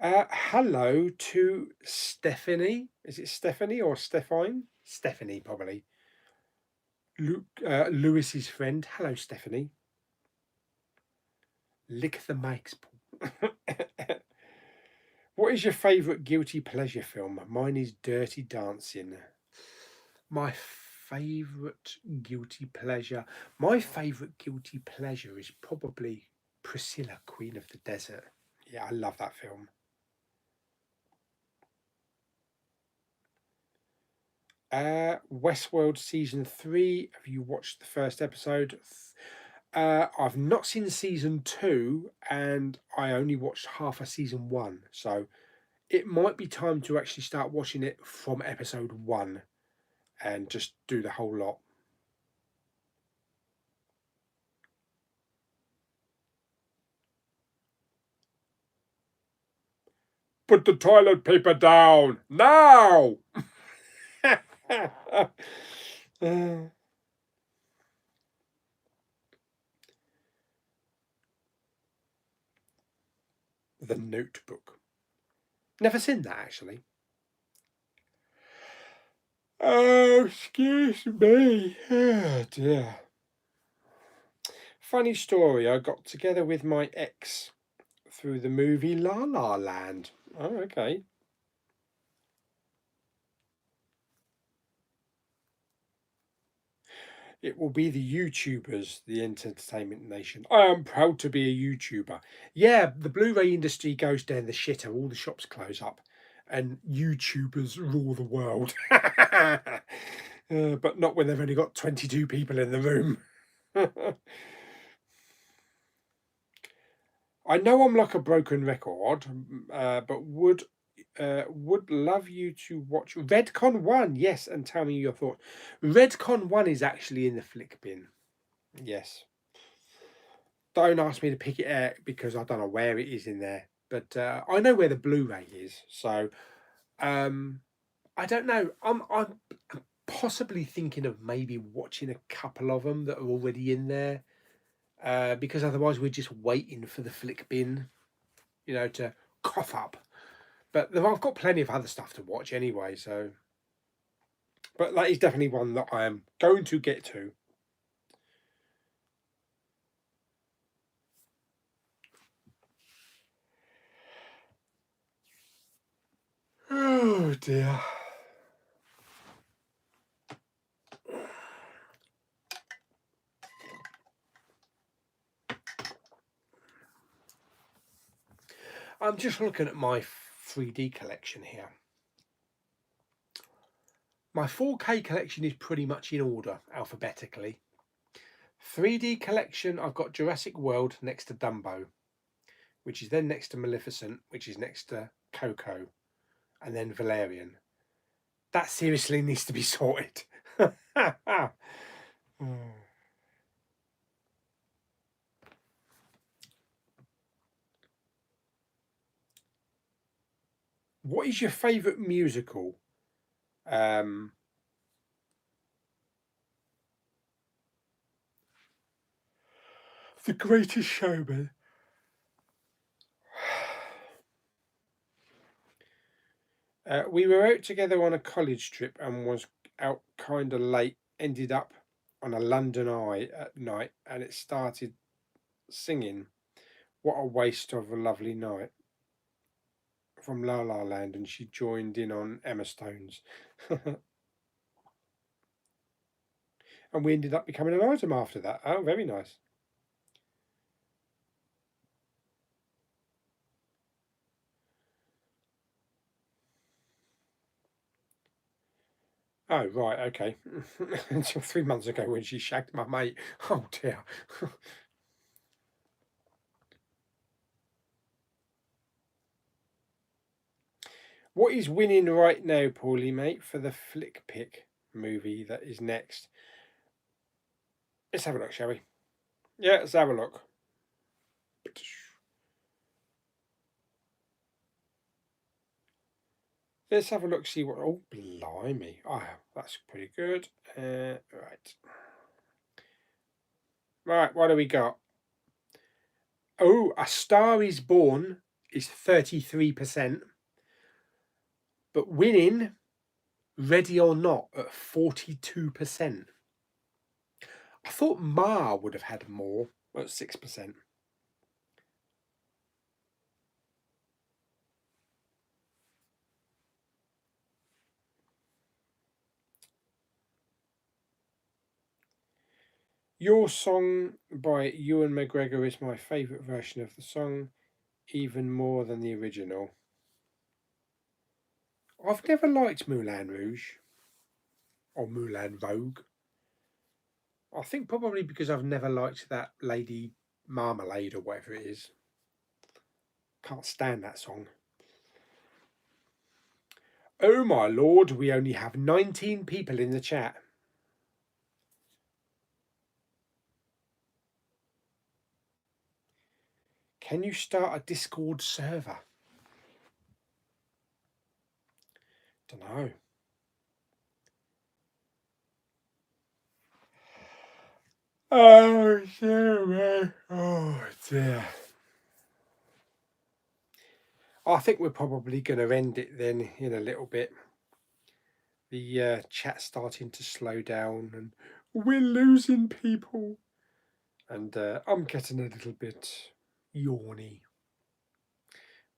Hello to Stephanie. Is it Stephanie or Stephine? Stephanie, probably. Lewis's friend. Hello, Stephanie. Lick the mics, Paul. What is your favourite guilty pleasure film? Mine is Dirty Dancing. My favourite guilty pleasure. My favourite guilty pleasure is probably Priscilla, Queen of the Desert. Yeah, I love that film. Westworld season 3. Have you watched the first episode? I've not seen season 2, and I only watched half of season 1. So it might be time to actually start watching it from episode 1 and just do the whole lot. Put the toilet paper down now! The Notebook. Never seen that, actually. Oh, excuse me. Oh, dear. Funny story, I got together with my ex through the movie La La Land. Oh, okay. It will be the YouTubers, the entertainment nation. I am proud to be a YouTuber. Yeah, the Blu-ray industry goes down the shitter. All the shops close up, and YouTubers rule the world. But not when they've only got 22 people in the room. I know I'm like a broken record, but would love you to watch Redcon 1, yes, and tell me your thoughts. Redcon 1 is actually in the flick bin. Yes. Don't ask me to pick it out because I don't know where it is in there. But I know where the Blu-ray is. So I don't know. I'm possibly thinking of maybe watching a couple of them that are already in there. Because otherwise we're just waiting for the flick bin, to cough up. But I've got plenty of other stuff to watch anyway, so. But that is definitely one that I am going to get to. Oh dear. I'm just looking at my 3D collection here. My 4K collection is pretty much in order alphabetically. 3D collection, I've got Jurassic World next to Dumbo, which is then next to Maleficent, which is next to Coco, and then Valerian. That seriously needs to be sorted. What is your favourite musical? The Greatest Showman. We were out together on a college trip and was out kind of late. Ended up on a London Eye at night, and it started singing. What a waste of a lovely night from La La Land, and she joined in on Emma Stone's. And we ended up becoming an item after that. Oh, very nice. Oh, right, okay. Until 3 months ago when she shagged my mate. Oh, dear. What is winning right now, Paulie, mate, for the Flick Pick movie that is next? Let's have a look, shall we? Yeah, let's have a look. Let's have a look, see what. Oh, blimey. Oh, that's pretty good. Right. Right, what do we got? Oh, A Star is Born is 33%. But winning, Ready or Not, at 42%. I thought Ma would have had more at 6%. Your Song by Ewan McGregor is my favourite version of the song, even more than the original. I've never liked Moulin Rouge. or Moulin Vogue. I think probably because I've never liked that Lady Marmalade or whatever it is. Can't stand that song. Oh my lord, we only have 19 people in the chat. Can you start a Discord server? Don't know. Oh dear. Oh dear. I think we're probably going to end it then in a little bit. The chat's starting to slow down and we're losing people. And I'm getting a little bit yawny.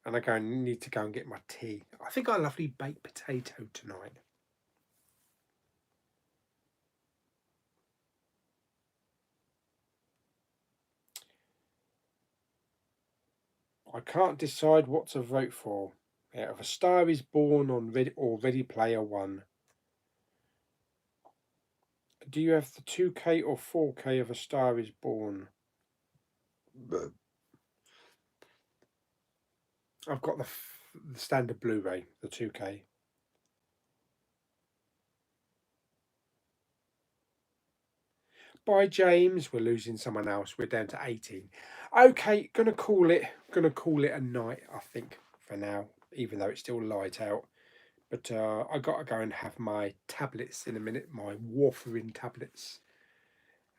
And I need to go and get my tea. I think I got a lovely baked potato tonight. I can't decide what to vote for. Out of A Star Is Born on Ready Player One. Do you have the 2K or 4K of A Star Is Born? I've got the standard Blu-ray, the 2K. Bye, James. We're losing someone else. We're down to 18. Okay, gonna call it a night, I think, for now, even though it's still light out. But I gotta go and have my tablets in a minute, my warfarin tablets,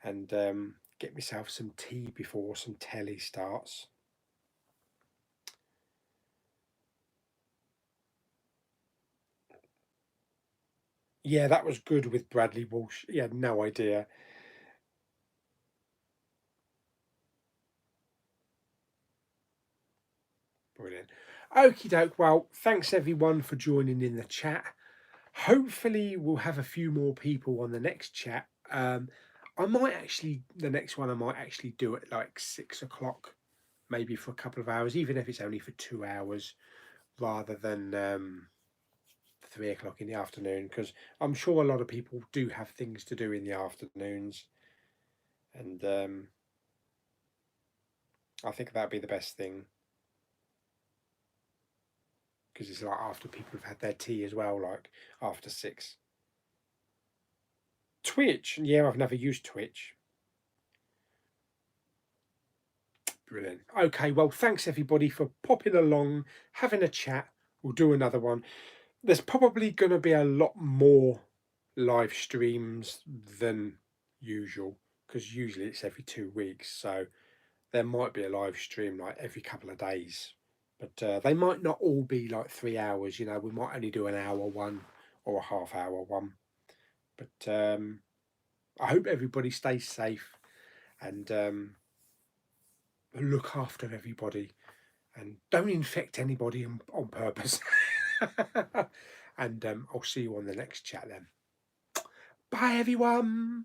and get myself some tea before some telly starts. Yeah, that was good with Bradley Walsh. He had no idea. Brilliant. Okie doke. Well, thanks everyone for joining in the chat. Hopefully, we'll have a few more people on the next chat. I might actually, the next one I might actually do it like 6 o'clock, maybe for a couple of hours, even if it's only for 2 hours, rather than 3 o'clock in the afternoon, because I'm sure a lot of people do have things to do in the afternoons, and I think that'd be the best thing, because it's like after people have had their tea as well, like after 6. Twitch, yeah, I've never used Twitch. Brilliant. Okay, well, thanks everybody for popping along, having a chat. We'll do another one. There's probably going to be a lot more live streams than usual, because usually it's every 2 weeks. So there might be a live stream like every couple of days, but they might not all be like 3 hours. You know, we might only do an hour one or a half-hour one. But I hope everybody stays safe and look after everybody and don't infect anybody on purpose. And I'll see you on the next chat then. Bye, everyone.